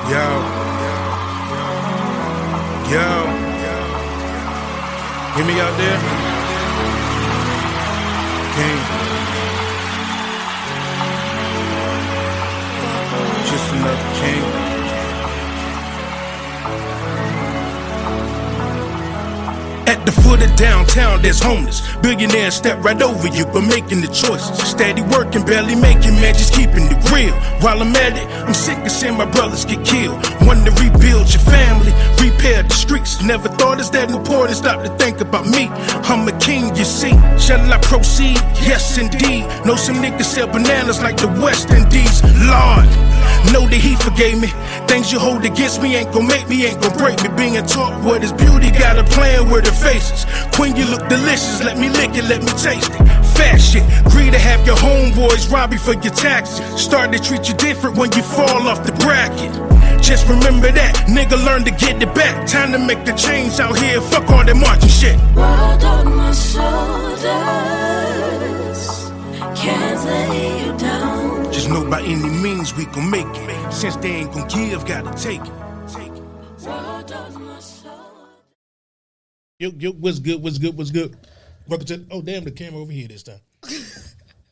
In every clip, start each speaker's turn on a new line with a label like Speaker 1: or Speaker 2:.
Speaker 1: Yo. Hear me out there? King. Just another king. At the foot of downtown, there's homeless. Billionaires step right over you, but making the choices. Steady working, barely making, man, just keeping it real. While I'm at it, I'm sick of seeing my brothers get killed. Wanting to rebuild your family, repair the streets. Never thought it's that important, stop to think about me. I'm a king, you see. Shall I proceed? Yes, indeed. Know some niggas sell bananas like the West Indies. Lord, know that he forgave me. Things you hold against me ain't gon' make me, ain't gon' break me. Being taught what is beauty, got a plan with the faces. Queen, you look delicious, let me lick it, let me taste it. Fast shit, greed to have your homeboys rob you for your taxes. Start to treat you different when you fall off the bracket. Just remember that, nigga, learn to get it back. Time to make the change out here, fuck all that marching shit.
Speaker 2: World on my shoulders, can't lay you down.
Speaker 1: Just know by any means we gon' make it. Since they ain't gon' give, gotta take it.
Speaker 2: World on my shoulders.
Speaker 1: Yo, what's good? Welcome to, oh damn, the camera over here this time.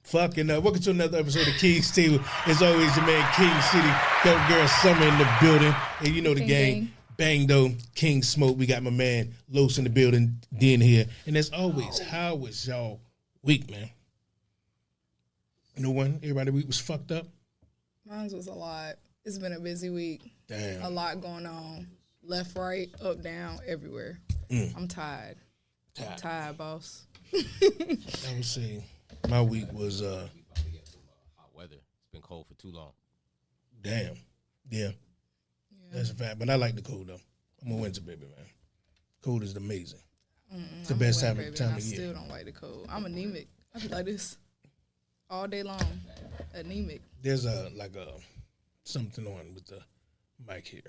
Speaker 1: Fucking welcome to another episode of King's Table. As always, your man King City, Dope Girl Summer in the building. And you know the gang. Bang though, King Smoke. We got my man Los in the building, Den here. And as always, how was y'all week, man? No one? Everybody week was fucked up?
Speaker 3: Mine was a lot. It's been a busy week.
Speaker 1: Damn.
Speaker 3: A lot going on. Left, right, up, down, everywhere. I'm tired. Tired, boss.
Speaker 1: I would say my week was
Speaker 4: We about to get some hot weather. It's been cold for too long.
Speaker 1: damn. Yeah. That's a fact. But I like the cold though. I'm a winter baby, man. Cold is amazing. It's the best time of year.
Speaker 3: I still don't like the cold. I'm anemic. I be like this all day long. Anemic.
Speaker 1: There's something on with the mic here.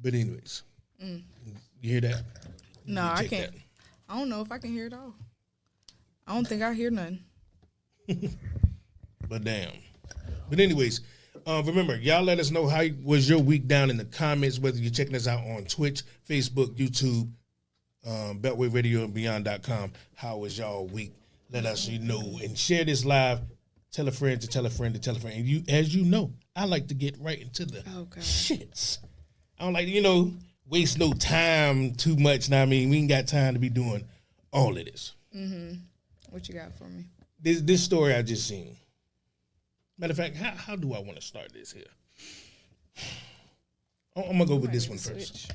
Speaker 1: But anyways, you hear that?
Speaker 3: No,
Speaker 1: You
Speaker 3: I
Speaker 1: check
Speaker 3: can't.
Speaker 1: that.
Speaker 3: I don't know if I can hear it all. I don't think I hear nothing.
Speaker 1: But damn. But anyways, remember, y'all let us know how was your week down in the comments, whether you're checking us out on Twitch, Facebook, YouTube, Beltway Radio and Beyond.com. How was y'all week? Let us know and share this live. Tell a friend to tell a friend to tell a friend. And you, as you know, I like to get right into the shits. I don't like, waste no time too much. Now, I mean, we ain't got time to be doing all of this.
Speaker 3: Mm-hmm. What you got for me?
Speaker 1: This story I just seen. Matter of fact, how do I want to start this here? I'm going to go with this one first.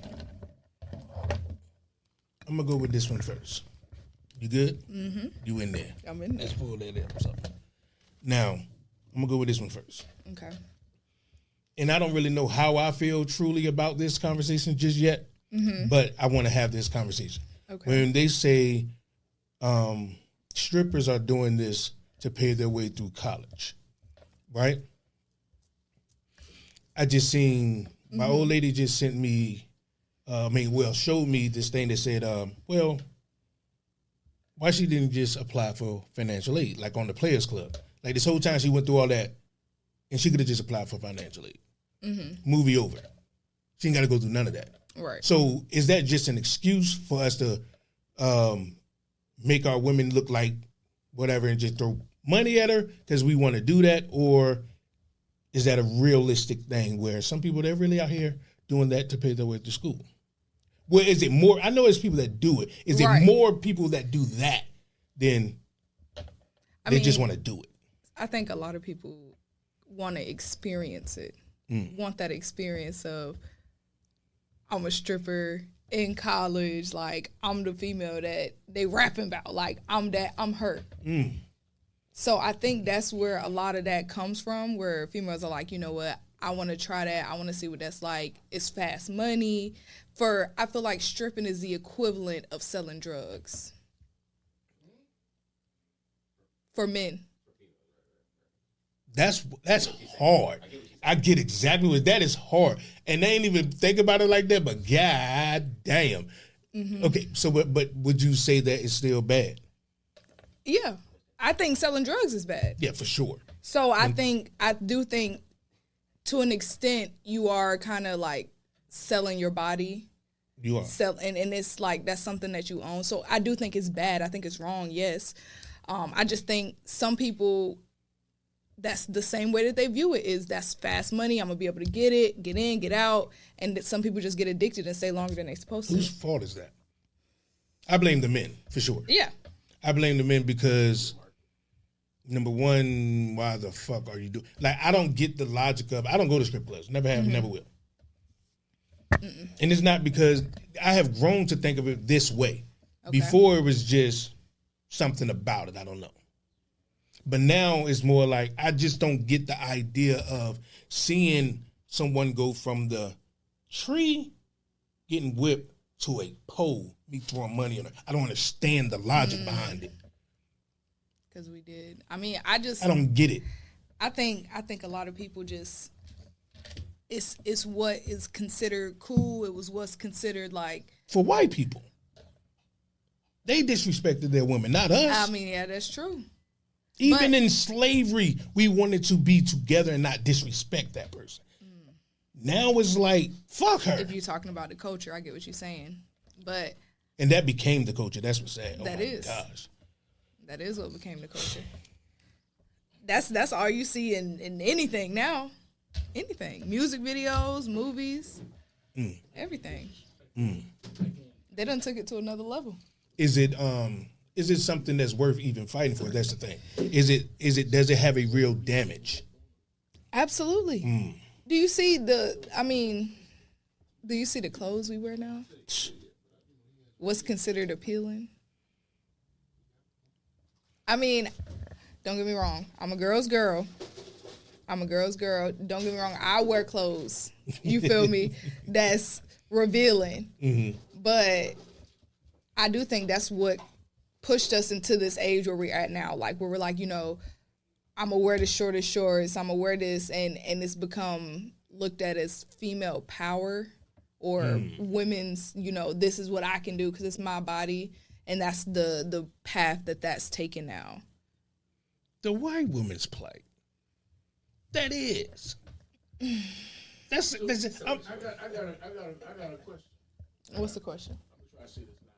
Speaker 1: I'm going to go with this one first. You good? Mm-hmm. You in there?
Speaker 3: I'm in there.
Speaker 1: Let's pull that up. So. Now, I'm going to go with this one first.
Speaker 3: Okay.
Speaker 1: And I don't really know how I feel truly about this conversation just yet, but I want to have this conversation.
Speaker 3: Okay.
Speaker 1: When they say strippers are doing this to pay their way through college, right? I just seen, my old lady just sent me, showed me this thing that said, why she didn't just apply for financial aid, like on the Players Club. Like this whole time she went through all that, and she could have just applied for financial aid. Movie over. She ain't got to go through none of that.
Speaker 3: Right.
Speaker 1: So is that just an excuse for us to make our women look like whatever and just throw money at her because we want to do that? Or is that a realistic thing where some people, they're really out here doing that to pay their way to school? Well, is it more? I know there's people that do it. Is it more people that do that than they just want to do it?
Speaker 3: I think a lot of people want to experience it. Want that experience of, I'm a stripper in college, like I'm the female that they rapping about, like I'm her. So I think that's where a lot of that comes from, where females are like, you know what, I want to try that, I want to see what that's like. It's fast money. I feel like stripping is the equivalent of selling drugs for men.
Speaker 1: That's hard. I get exactly what that is hard. And they ain't even think about it like that, but god damn. Okay, so but would you say that it's still bad?
Speaker 3: Yeah. I think selling drugs is bad.
Speaker 1: Yeah, for sure.
Speaker 3: So I do think to an extent, you are kind of like selling your body.
Speaker 1: You are.
Speaker 3: And it's like that's something that you own. So I do think it's bad. I think it's wrong, yes. I just think some people, that's the same way that they view it, is that's fast money. I'm going to be able to get it, get in, get out. And that some people just get addicted and stay longer than they're supposed to.
Speaker 1: Whose fault is that? I blame the men, for sure.
Speaker 3: Yeah.
Speaker 1: I blame the men because, number one, why the fuck are you doing? Like, I don't get the logic of, I don't go to strip clubs. Never have, never will. And it's not because I have grown to think of it this way. Okay. Before it was just something about it. I don't know. But now it's more like I just don't get the idea of seeing someone go from the tree getting whipped to a pole, me throwing money on it. I don't understand the logic behind it.
Speaker 3: Because we did. I mean,
Speaker 1: I don't get it.
Speaker 3: I think a lot of people just, it's what is considered cool. It was what's considered like.
Speaker 1: For white people. They disrespected their women, not us.
Speaker 3: I mean, yeah, that's true.
Speaker 1: Even in slavery, we wanted to be together and not disrespect that person. Now it's like, fuck her.
Speaker 3: If you're talking about the culture, I get what you're saying.
Speaker 1: And that became the culture. That's what's sad.
Speaker 3: That is.
Speaker 1: Gosh.
Speaker 3: That is what became the culture. That's all you see in anything now. Anything. Music videos, movies, everything. They done took it to another level. Is it
Speaker 1: something that's worth even fighting for? That's the thing. Does it have a real damage?
Speaker 3: Absolutely. Do you see the clothes we wear now? What's considered appealing? I mean, don't get me wrong. I'm a girl's girl. Don't get me wrong. I wear clothes. You feel me? That's revealing. But I do think that's what pushed us into this age where we're at now. Like, where we're like, I'm going to wear the shortest shorts. I'm going to wear this. And it's become looked at as female power or women's, this is what I can do because it's my body. And that's the path that's taken now.
Speaker 1: The white woman's plight. That is. That's it.
Speaker 5: I got a question.
Speaker 3: What's the question?
Speaker 5: I'm gonna try to say this now.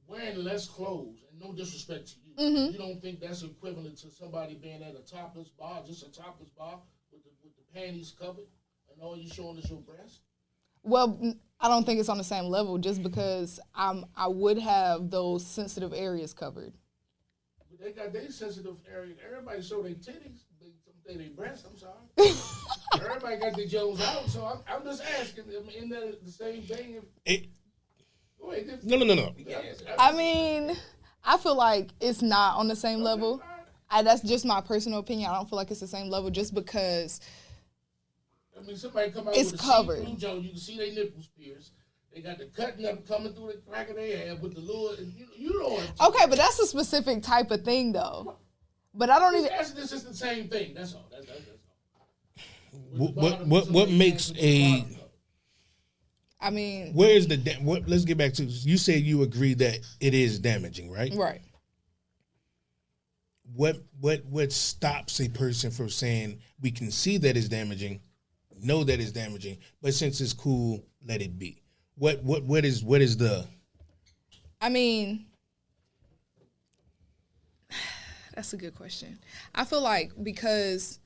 Speaker 5: Wearing less clothes, and no disrespect to you, you don't think that's equivalent to somebody being at a topless bar, just a topless bar with the panties covered, and all you showing is your breast?
Speaker 3: Well, I don't think it's on the same level, just because I would have those sensitive areas covered.
Speaker 5: But they got their sensitive areas. Everybody show their titties. Their breasts, I'm sorry. Everybody got their Jones out, so I'm just asking, isn't that the same thing?
Speaker 1: No.
Speaker 3: I mean, I feel like it's not on the same level. That's just my personal opinion. I don't feel like it's the same level just because
Speaker 5: somebody come out
Speaker 3: it's
Speaker 5: with a
Speaker 3: covered.
Speaker 5: See-through Joe, you can see their nipples pierced. They got the cutting up coming through the crack of their head with the lure. You know what?
Speaker 3: Okay, but that's a specific type of thing, though. But I don't even.
Speaker 5: This is the same thing. That's all. That's
Speaker 1: all. What makes a?
Speaker 3: I mean,
Speaker 1: where is the? Let's get back to. You said you agree that it is damaging, right?
Speaker 3: Right.
Speaker 1: What stops a person from saying we can see that it's damaging, know that it's damaging, but since it's cool, let it be? What is the?
Speaker 3: I mean. That's a good question. I feel like because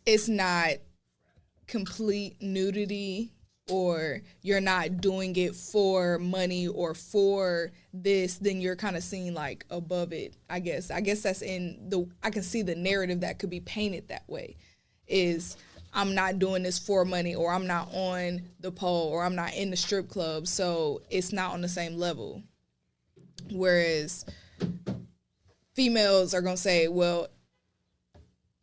Speaker 3: it's not complete nudity or you're not doing it for money or for this, then you're kind of seen like above it, I guess. I guess that's I can see the narrative that could be painted that way is I'm not doing this for money or I'm not on the pole or I'm not in the strip club. So it's not on the same level. Whereas females are going to say, well,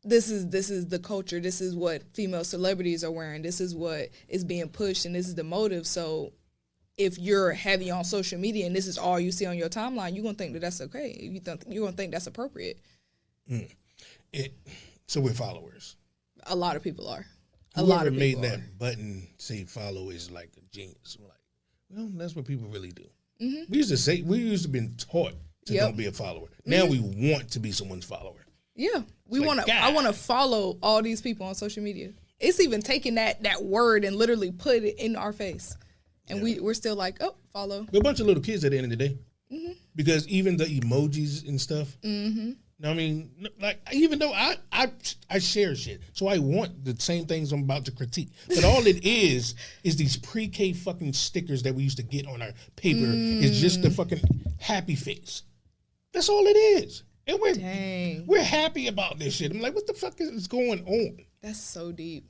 Speaker 3: this is the culture. This is what female celebrities are wearing. This is what is being pushed, and this is the motive. So if you're heavy on social media and this is all you see on your timeline, you're going to think that that's okay. You're going to think that's appropriate.
Speaker 1: So we're followers.
Speaker 3: A lot of people are.
Speaker 1: Whoever made that button say follow is like a genius. I'm like, well, that's what people really do. We used to be taught to don't be a follower. Now we want to be someone's follower.
Speaker 3: Yeah, we
Speaker 1: It's like,
Speaker 3: want to.
Speaker 1: God.
Speaker 3: I want to follow all these people on social media. It's even taking that word and literally put it in our face, and we're still like, oh, follow.
Speaker 1: We're a bunch of little kids at the end of the day. Because even the emojis and stuff. I mean, like, even though I share shit, so I want the same things I'm about to critique. But all it is these pre-K fucking stickers that we used to get on our paper. It's just the fucking happy face. That's all it is. And we're happy about this shit. I'm like, what the fuck is going on?
Speaker 3: That's so deep.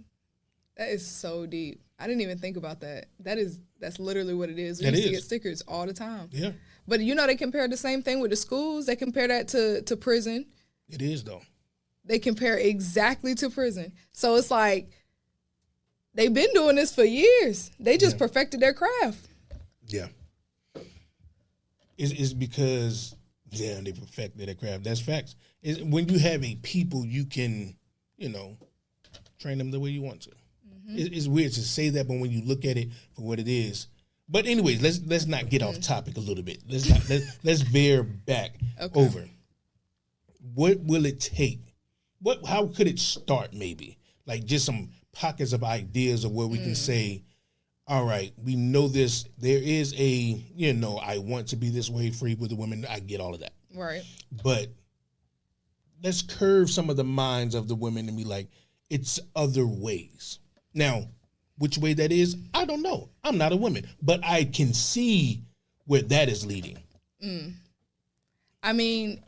Speaker 3: That is so deep. I didn't even think about that. That's literally what it is. We used to get stickers all the time.
Speaker 1: Yeah.
Speaker 3: But you know they compare the same thing with the schools. They compare that to prison.
Speaker 1: It is though.
Speaker 3: They compare exactly to prison. So it's like they've been doing this for years. They just perfected their craft.
Speaker 1: Yeah. It's because they perfected their craft. That's facts. When you have a people, you can, train them the way you want to. It's weird to say that, but when you look at it for what it is. But anyways, let's not get off topic a little bit. Let's veer back over. What will it take? How could it start? Maybe like just some pockets of ideas of where we can say, all right, we know this. There is a I want to be this way, free with the women. I get all of that,
Speaker 3: right?
Speaker 1: But let's curve some of the minds of the women and be like, it's other ways. Now, which way that is, I don't know. I'm not a woman, but I can see where that is leading.
Speaker 3: I mean,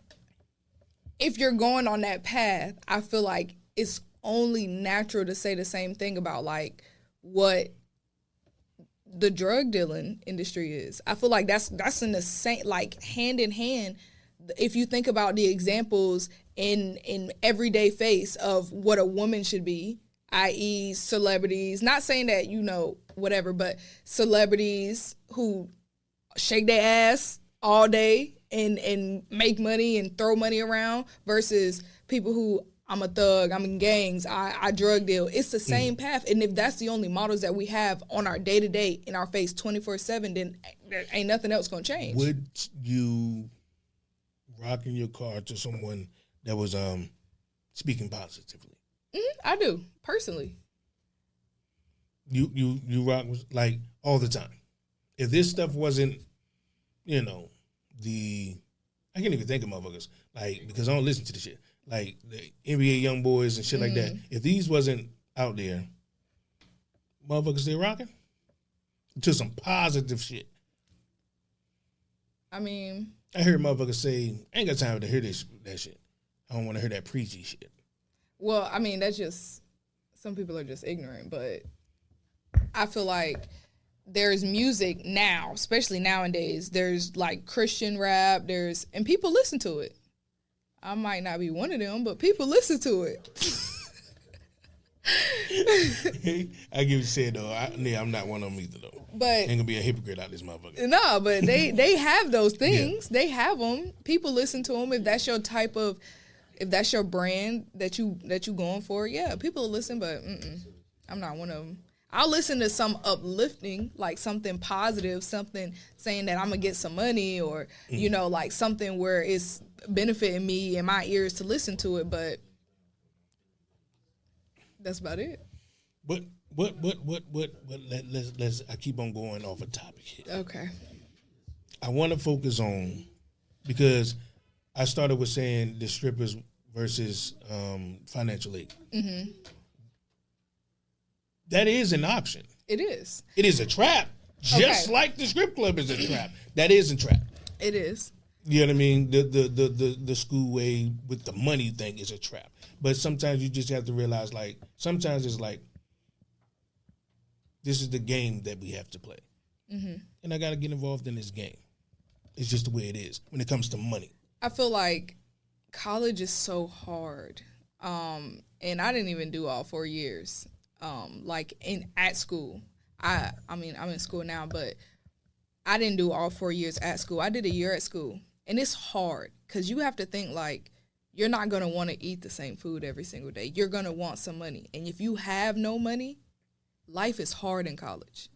Speaker 3: if you're going on that path, I feel like it's only natural to say the same thing about like what the drug dealing industry is. I feel like that's in the same, like hand in hand. If you think about the examples in everyday face of what a woman should be, i.e. celebrities, not saying that, whatever, but celebrities who shake their ass all day and make money and throw money around versus people who, I'm a thug, I'm in gangs, I drug deal. It's the same path. And if that's the only models that we have on our day-to-day in our face 24/7, then there ain't nothing else going to change.
Speaker 1: Would you rock in your car to someone that was speaking positively?
Speaker 3: I do, personally.
Speaker 1: You rock like all the time. If this stuff wasn't, I can't even think of motherfuckers, like, because I don't listen to the shit. Like the NBA young boys and shit like that. If these wasn't out there, motherfuckers still rocking to some positive shit.
Speaker 3: I mean,
Speaker 1: I heard motherfuckers say, I ain't got time to hear that shit. I don't want to hear that preachy shit.
Speaker 3: Well, I mean, that's just, some people are just ignorant, but I feel like there's music now, especially nowadays. There's like Christian rap, and people listen to it. I might not be one of them, but people listen to it.
Speaker 1: I get what you said though. I'm not one of them either though.
Speaker 3: But
Speaker 1: ain't gonna be a hypocrite out this motherfucker.
Speaker 3: No, but they have those things. Yeah. They have them. People listen to them. If that's your type of, if that's your brand that you going for, yeah, people will listen. But I'm not one of them. I'll listen to some uplifting, like something positive, something saying that I'm gonna get some money, or like something where it's benefiting me and my ears to listen to it. But that's about it.
Speaker 1: But let's I keep on going off a topic here.
Speaker 3: Okay.
Speaker 1: I want to focus on, because I started with saying the strippers versus financial aid. Mm-hmm. That is an option.
Speaker 3: It is.
Speaker 1: It is a trap. Just like the strip club is a trap. That is a trap.
Speaker 3: It is.
Speaker 1: You know what I mean? The school way with the money thing is a trap. But sometimes you just have to realize, like, sometimes it's like, this is the game that we have to play. Mm-hmm. And I got to get involved in this game. It's just the way it is when it comes to money.
Speaker 3: I feel like college is so hard. And I didn't even do all 4 years. Like at school. I mean, I'm in school now, but I didn't do all 4 years at school. I did a year at school. And it's hard because you have to think like, you're not going to want to eat the same food every single day. You're going to want some money. And if you have no money, life is hard in college.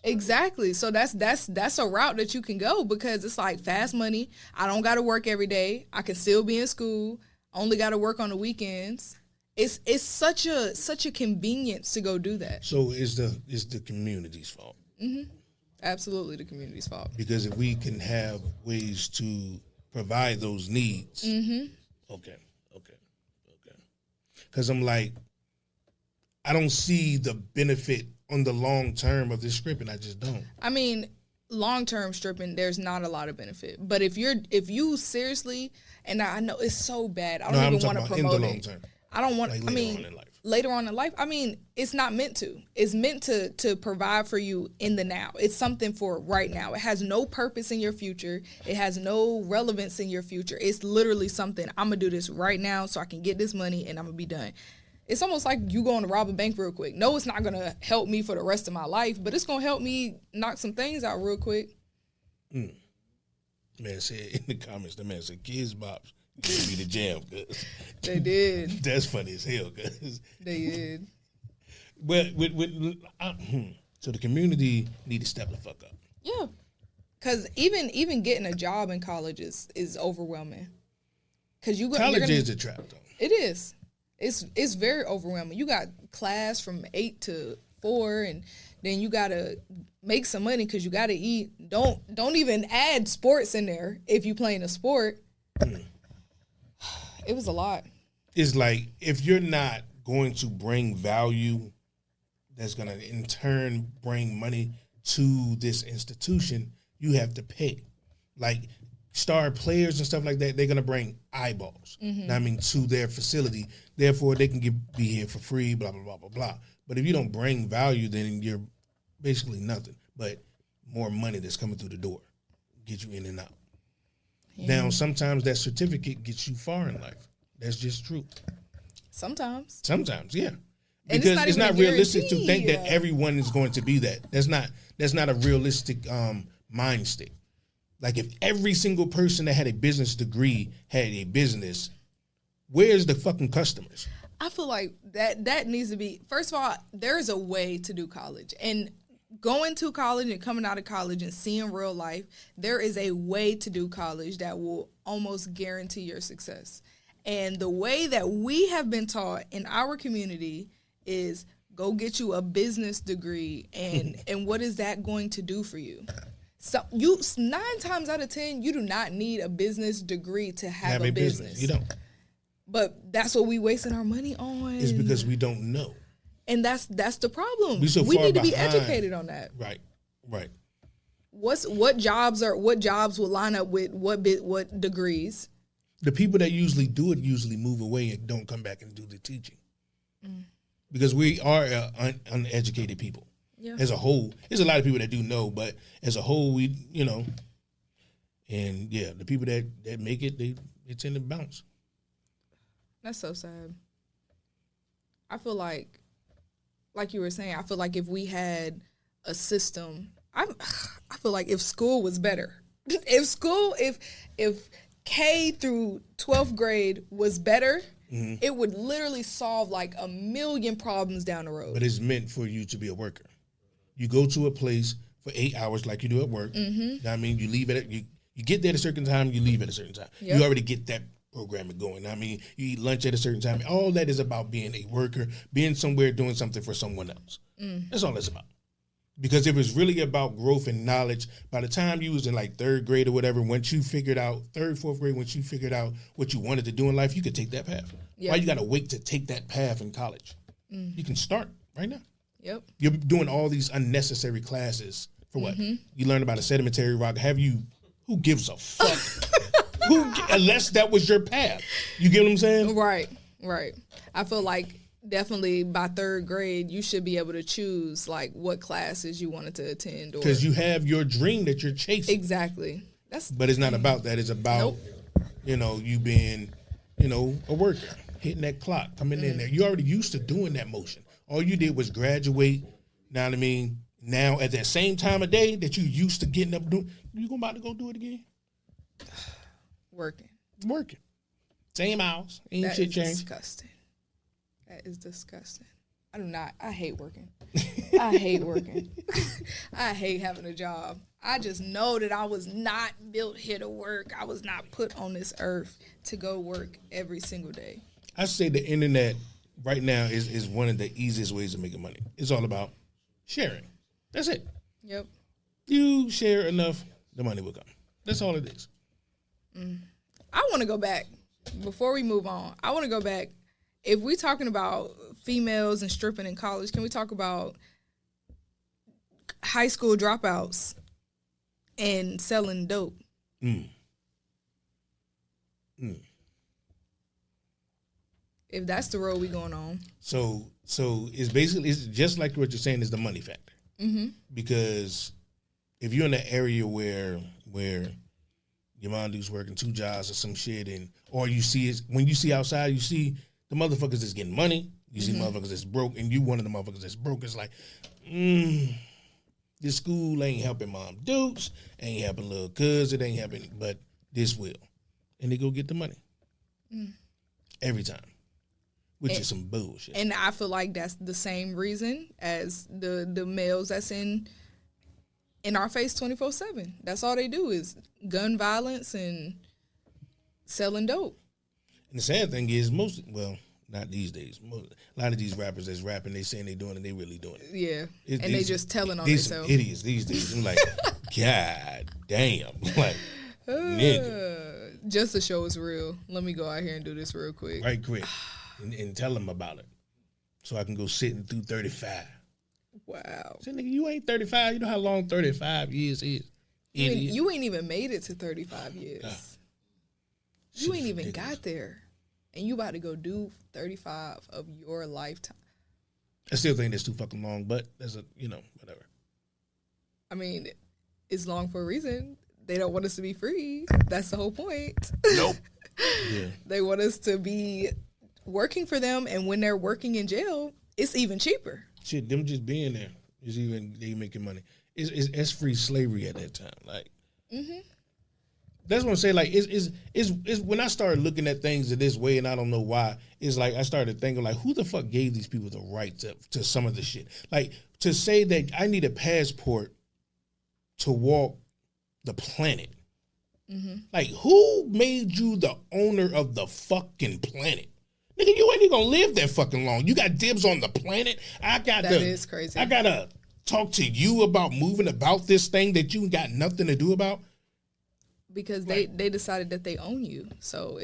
Speaker 3: Exactly. So that's a route that you can go because it's like fast money. I don't got to work every day. I can still be in school. Only got to work on the weekends. It's such a convenience to go do that.
Speaker 1: So it's the community's fault.
Speaker 3: Absolutely, the community's fault.
Speaker 1: Because if we can have ways to provide those needs, okay. Because I'm like, I don't see the benefit on the long term of this stripping. I just don't.
Speaker 3: I mean, long term stripping, there's not a lot of benefit. But if you seriously, and I know it's so bad, I don't even want to promote
Speaker 1: in the long
Speaker 3: it.
Speaker 1: term.
Speaker 3: I don't want.
Speaker 1: Like
Speaker 3: I mean, later on in life. I mean, it's not meant to. It's meant to provide for you in the now. It's something for right now. It has no purpose in your future. It has no relevance in your future. It's literally something. I'm gonna do this right now so I can get this money and I'm gonna be done. It's almost like you going to rob a bank real quick. No, it's not going to help me for the rest of my life, but it's going to help me knock some things out real quick.
Speaker 1: Man said in the comments, the man said, Kids Bops used to be the jam. Cause
Speaker 3: they did.
Speaker 1: That's funny as hell. Cause
Speaker 3: they did.
Speaker 1: But so the community need to step the fuck up.
Speaker 3: Yeah. Because even getting a job in college is overwhelming.
Speaker 1: College is a trap, though.
Speaker 3: It is. It's very overwhelming. You got class from 8 to 4, and then you gotta make some money because you gotta eat. Don't even add sports in there if you playing a sport. It was a lot.
Speaker 1: It's like if you're not going to bring value, that's gonna in turn bring money to this institution. You have to pay, like. Star players and stuff like that, they're gonna bring eyeballs. I mean, to their facility. Therefore, they can be here for free. Blah blah blah blah blah. But if you don't bring value, then you're basically nothing. But more money that's coming through the door, get you in and out. Now, sometimes that certificate gets you far in life. That's just true.
Speaker 3: Sometimes,
Speaker 1: yeah. Because it's not realistic to think that everyone is going to be that. That's not a realistic mind state. Like if every single person that had a business degree had a business, where's the fucking customers?
Speaker 3: I feel like that needs to be, first of all, there is a way to do college. And going to college and coming out of college and seeing real life, there is a way to do college that will almost guarantee your success. And the way that we have been taught in our community is go get you a business degree. And what is that going to do for you? So 9 times out of 10, you do not need a business degree to have a business.
Speaker 1: You don't.
Speaker 3: But that's what we wasting our money on.
Speaker 1: It's because we don't know.
Speaker 3: And that's the problem.
Speaker 1: We
Speaker 3: need to be educated on that.
Speaker 1: Right.
Speaker 3: What jobs will line up with what degrees?
Speaker 1: The people that usually do it usually move away and don't come back and do the teaching. Because we are uneducated people. Yeah. As a whole, there's a lot of people that do know, but as a whole, we, and yeah, the people that make it, they tend to bounce.
Speaker 3: That's so sad. I feel like you were saying, I feel like if we had a system, I feel like if school was better, if K through 12th grade was better, it would literally solve like a million problems down the road.
Speaker 1: But it's meant for you to be a worker. You go to a place for 8 hours like you do at work. I mean, you leave you get there at a certain time, you leave at a certain time. Yep. You already get that programming going. I mean, you eat lunch at a certain time. All that is about being a worker, being somewhere, doing something for someone else. That's all it's about. Because if it's really about growth and knowledge, by the time you was in like 3rd grade or whatever, once you figured out, 3rd, 4th grade, once you figured out what you wanted to do in life, you could take that path. Yep. Why you got to wait to take that path in college? You can start right now.
Speaker 3: Yep.
Speaker 1: You're doing all these unnecessary classes for what? You learn about a sedimentary rock. Who gives a fuck? Unless that was your path. You get what I'm saying?
Speaker 3: Right. I feel like definitely by 3rd grade, you should be able to choose like what classes you wanted to attend.
Speaker 1: Because you have your dream that you're chasing.
Speaker 3: Exactly. But
Speaker 1: it's not about that. It's about, you being, a worker, hitting that clock, coming in there. You're already used to doing that motion. All you did was graduate, know what I mean? Now, at that same time of day that you used to getting up doing, you about to go do it again?
Speaker 3: Working.
Speaker 1: Same hours. Ain't shit changed.
Speaker 3: Disgusting. That is disgusting. I hate working. I hate working. I hate having a job. I just know that I was not built here to work. I was not put on this earth to go work every single day.
Speaker 1: I say the internet right now is one of the easiest ways of making money. It's all about sharing. That's it.
Speaker 3: Yep.
Speaker 1: You share enough, the money will come. That's all it is.
Speaker 3: I want to go back. Before we move on, I want to go back. If we're talking about females and stripping in college, can we talk about high school dropouts and selling dope? If that's the road we going on.
Speaker 1: So it's just like what you're saying is the money factor. Mm-hmm. Because if you're in an area where your mom dude's working 2 jobs or some shit, or you see it when you see outside, you see the motherfuckers that's getting money. You see motherfuckers that's broke, and you one of the motherfuckers that's broke. It's like, this school ain't helping mom dukes, ain't helping little cuz, it ain't helping, but this will. And they go get the money. Every time. Which is some bullshit.
Speaker 3: And I feel like that's the same reason as the males that's in our face 24/7. That's all they do is gun violence and selling dope.
Speaker 1: And the sad thing is not these days. A lot of these rappers that's rapping, they saying they doing it, they really doing it.
Speaker 3: Yeah. And they just telling on
Speaker 1: these
Speaker 3: themselves.
Speaker 1: Some idiots these days. I'm like, God damn. Like, nigga.
Speaker 3: Just to show it's real. Let me go out here and do this real quick.
Speaker 1: Right quick. And tell them about it. So I can go sitting through 35.
Speaker 3: Wow.
Speaker 1: Say, nigga, you ain't 35. You know how long 35 years is.
Speaker 3: You ain't even made it to 35 years. You ain't even
Speaker 1: ridiculous.
Speaker 3: got there. And you about to go do 35 of your lifetime.
Speaker 1: I still think that's too fucking long, but that's whatever.
Speaker 3: I mean, it's long for a reason. They don't want us to be free. That's the whole point.
Speaker 1: Nope. Yeah.
Speaker 3: They want us to be working for them, and when they're working in jail, it's even cheaper.
Speaker 1: Shit, them just being there is even they making money. It's free slavery at that time. Like, that's what I'm saying. Like, it's when I started looking at things in this way, and I don't know why. It's like I started thinking, like, who the fuck gave these people the right to some of the shit? Like, to say that I need a passport to walk the planet. Like, who made you the owner of the fucking planet? Nigga, you ain't even gonna live that fucking long. You got dibs on the planet. That
Speaker 3: is crazy.
Speaker 1: I gotta talk to you about moving about this thing that you got nothing to do about.
Speaker 3: Because they decided that they own you. So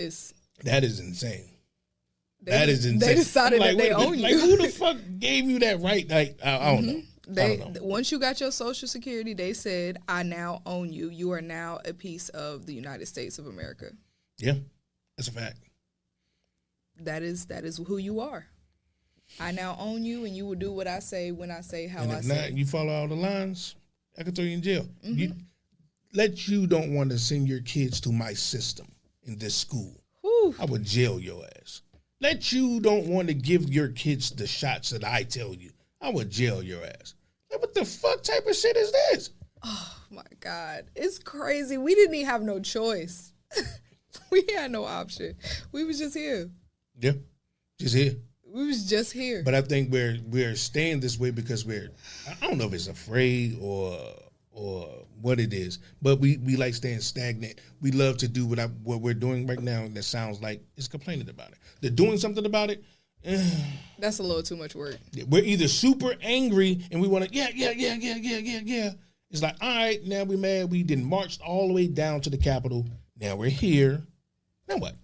Speaker 1: that is insane. That is insane.
Speaker 3: They decided that they own you.
Speaker 1: Like, who the fuck gave you that right? Like, I don't know. I don't know.
Speaker 3: Once you got your Social Security, they said, I now own you. You are now a piece of the United States of America.
Speaker 1: Yeah, that's a fact.
Speaker 3: That is who you are. I now own you, and you will do what I say when I say how I say.
Speaker 1: And if not, you follow all the lines, I can throw you in jail. You don't want to send your kids to my system in this school.
Speaker 3: Whew.
Speaker 1: I would jail your ass. You don't want to give your kids the shots that I tell you. I would jail your ass. Like, what the fuck type of shit is this?
Speaker 3: Oh, my God. It's crazy. We didn't even have no choice. We had no option. We was just here.
Speaker 1: Yeah, just here.
Speaker 3: We was just here.
Speaker 1: But I think we're staying this way because I don't know if it's afraid or what it is, but we like staying stagnant. We love to do what we're doing right now that sounds like it's complaining about it. They're doing something about it.
Speaker 3: That's a little too much work.
Speaker 1: We're either super angry and we want to, yeah. It's like, all right, now we mad. We didn't march all the way down to the Capitol. Now we're here. Now what?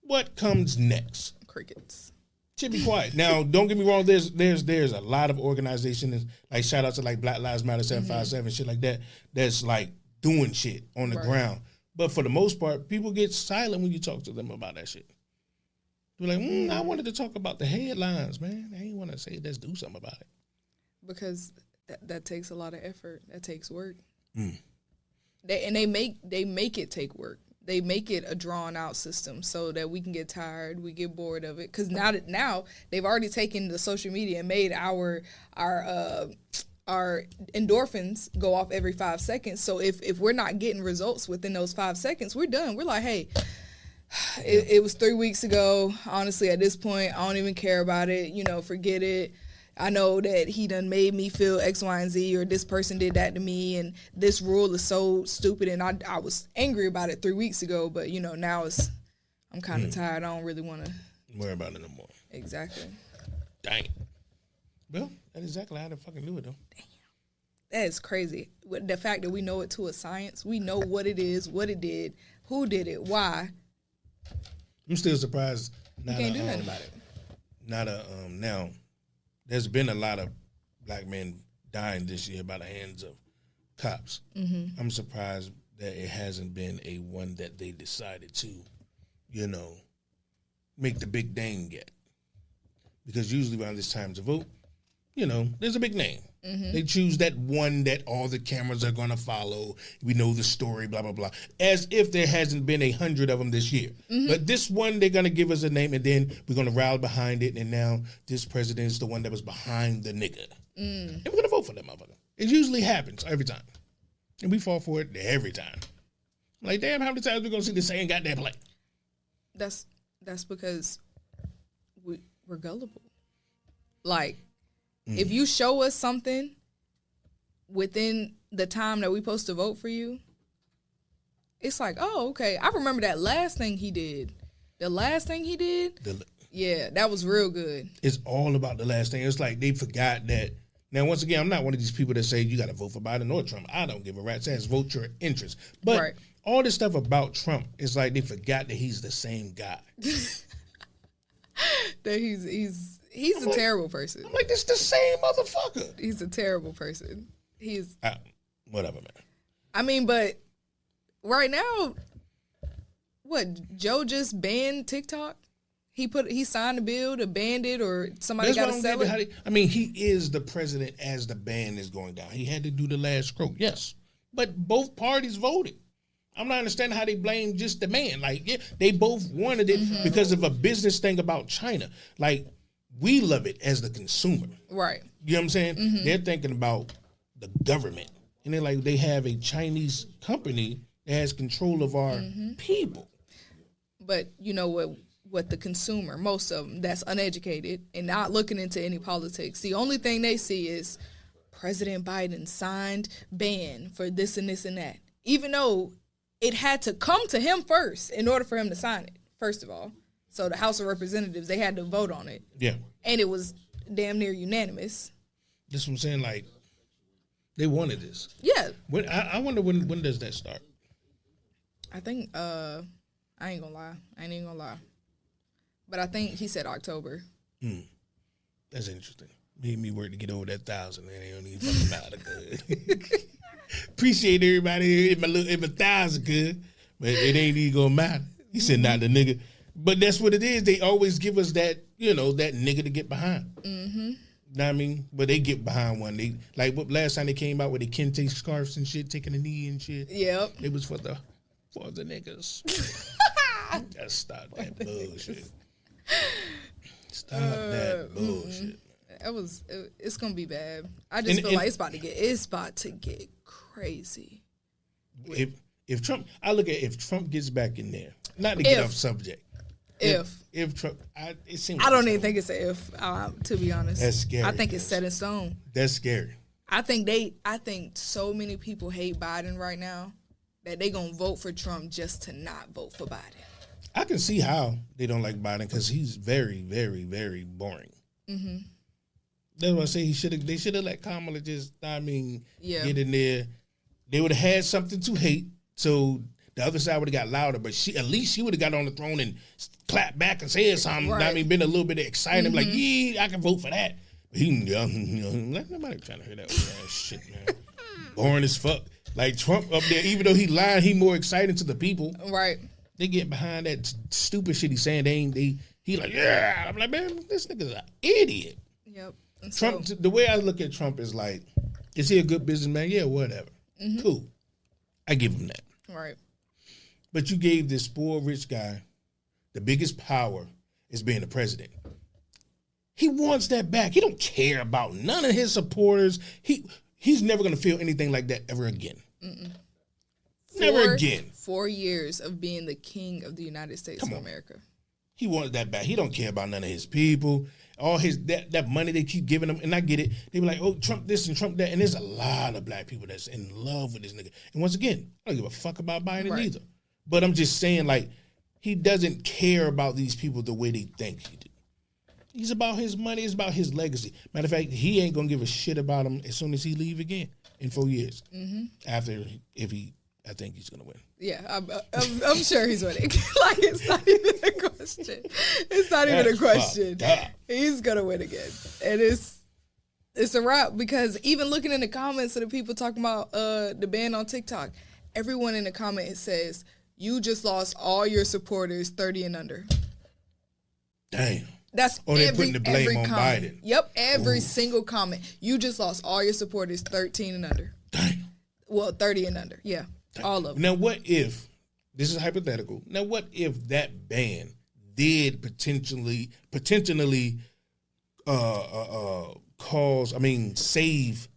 Speaker 1: What comes next?
Speaker 3: Crickets.
Speaker 1: Should be quiet. Now, don't get me wrong. There's a lot of organizations, like shout out to like Black Lives Matter 757, shit like that. That's like doing shit on the ground. But for the most part, people get silent when you talk to them about that shit. They're like, I wanted to talk about the headlines, man. I ain't want to say let's do something about it.
Speaker 3: Because that takes a lot of effort. That takes work. They make it take work. They make it a drawn out system so that we can get tired, we get bored of it. Because now they've already taken the social media and made our endorphins go off every 5 seconds. So if we're not getting results within those 5 seconds, we're done. We're like, hey, It was 3 weeks ago. Honestly, at this point, I don't even care about it. Forget it. I know that he done made me feel X, Y, and Z, or this person did that to me, and this rule is so stupid, and I was angry about it 3 weeks ago, but, now I'm kind of tired. I don't really want to
Speaker 1: worry about it no more.
Speaker 3: Exactly.
Speaker 1: Dang. Well, that's exactly how they fucking do it, though.
Speaker 3: Damn. That is crazy. The fact that we know it to a science, we know what it is, what it did, who did it, why.
Speaker 1: I'm still surprised.
Speaker 3: You can't do nothing about it.
Speaker 1: Now, there's been a lot of black men dying this year by the hands of cops. Mm-hmm. I'm surprised that it hasn't been a one that they decided to, make the big name yet. Because usually around this time to vote, there's a big name. Mm-hmm. They choose that one that all the cameras are going to follow. We know the story, blah, blah, blah. As if there hasn't been 100 of them this year. Mm-hmm. But this one, they're going to give us a name, and then we're going to rally behind it, and now this president is the one that was behind the nigga. And we're going to vote for that motherfucker. It usually happens every time. And we fall for it every time. I'm like, damn, how many times we going to see the same goddamn play?
Speaker 3: That's because we're gullible. Like, if you show us something within the time that we're supposed to vote for you, it's like, oh, okay. I remember that last thing he did. The last thing he did, yeah, that was real good.
Speaker 1: It's all about the last thing. It's like they forgot that. Now, once again, I'm not one of these people that say you got to vote for Biden or Trump. I don't give a rat's ass. Vote your interest. But all this stuff about Trump, it's like they forgot that he's the same guy.
Speaker 3: That he's a terrible person.
Speaker 1: I'm like, this the same motherfucker.
Speaker 3: He's a terrible person. He's
Speaker 1: whatever, man.
Speaker 3: I mean, but right now, what, Joe just banned TikTok? He signed a bill to ban it, or somebody got to sell it?
Speaker 1: He is the president as the ban is going down. He had to do the last stroke, yes. But both parties voted. I'm not understanding how they blame just the man. Like, yeah, they both wanted it because of a business thing about China. Like, we love it as the consumer.
Speaker 3: Right.
Speaker 1: You know what I'm saying? Mm-hmm. They're thinking about the government. And they're like, they have a Chinese company that has control of our people.
Speaker 3: But you know what the consumer, most of them that's uneducated and not looking into any politics, the only thing they see is President Biden signed ban for this and this and that. Even though it had to come to him first in order for him to sign it, first of all. So the House of Representatives, they had to vote on it.
Speaker 1: Yeah.
Speaker 3: And it was damn near unanimous.
Speaker 1: That's what I'm saying. Like, they wanted this.
Speaker 3: Yeah.
Speaker 1: I wonder when does that start?
Speaker 3: I think, I ain't gonna lie. But I think he said October.
Speaker 1: That's interesting. Made me work to get over that 1,000. Man, they don't even fucking matter good. Appreciate everybody in my 1,000 good, but it ain't even gonna matter. He said not the nigga. But that's what it is. They always give us that, that nigga to get behind. Mm-hmm. Know what I mean? But they get behind one. They like what last time they came out with the kente scarves and shit, taking a knee and shit.
Speaker 3: Yep.
Speaker 1: It was for the niggas. Just stop that bullshit. Stop that bullshit.
Speaker 3: It's gonna be bad. I just feel like it's about to get crazy.
Speaker 1: If Trump, I look at if Trump gets back in there, not to get off subject. If Trump, it seems.
Speaker 3: I don't even think it's an if. To be honest,
Speaker 1: that's scary.
Speaker 3: I think it's set in stone.
Speaker 1: That's scary.
Speaker 3: I think so many people hate Biden right now that they gonna vote for Trump just to not vote for Biden.
Speaker 1: I can see how they don't like Biden because he's very, very, very boring. Mm-hmm. That's why I say they should have let Kamala just, get in there. They would have had something to hate, so the other side would have got louder. But at least she would have got on the throne and clapped back and said something. Right. Been a little bit excited, like, yeah, I can vote for that. But like nobody trying to hear that ass shit, man. Boring as fuck. Like Trump up there, even though he lying, he more exciting to the people.
Speaker 3: Right.
Speaker 1: They get behind that stupid shit he's saying. He like, yeah. I'm like, man, this nigga's an idiot.
Speaker 3: Yep.
Speaker 1: Trump, the way I look at Trump is like, is he a good businessman? Yeah, whatever. Mm-hmm. Cool. I give him that.
Speaker 3: Right.
Speaker 1: But you gave this spoiled rich guy the biggest power is being the president. He wants that back. He don't care about none of his supporters. He's never going to feel anything like that ever again. Mm-mm. Never again.
Speaker 3: 4 years of being the king of the United States of America.
Speaker 1: He wanted that back. He don't care about none of his people. All his that money they keep giving him, and I get it. They be like, oh, Trump this and Trump that, and there's a lot of black people that's in love with this nigga. And once again, I don't give a fuck about Biden either. But I'm just saying, like, he doesn't care about these people the way they think he do. He's about his money. It's about his legacy. Matter of fact, he ain't gonna give a shit about him as soon as he leave again in 4 years. I think he's gonna win.
Speaker 3: Yeah, I'm sure he's winning. Like, it's not even a question. It's not even a question. He's gonna win again, and it's a wrap. Because even looking in the comments of the people talking about the ban on TikTok, everyone in the comment says you just lost all your supporters 30 and under.
Speaker 1: Damn.
Speaker 3: That's
Speaker 1: they're putting the blame on
Speaker 3: comment.
Speaker 1: Biden.
Speaker 3: Yep, every single comment. You just lost all your supporters 13 and under.
Speaker 1: Damn.
Speaker 3: Well, 30 and under. Yeah, all of them.
Speaker 1: Now, what if, this is hypothetical, now what if that ban did potentially save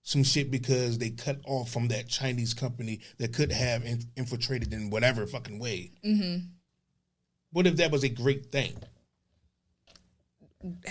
Speaker 1: some shit because they cut off from that Chinese company that could have infiltrated in whatever fucking way? Mm-hmm. What if that was a great thing?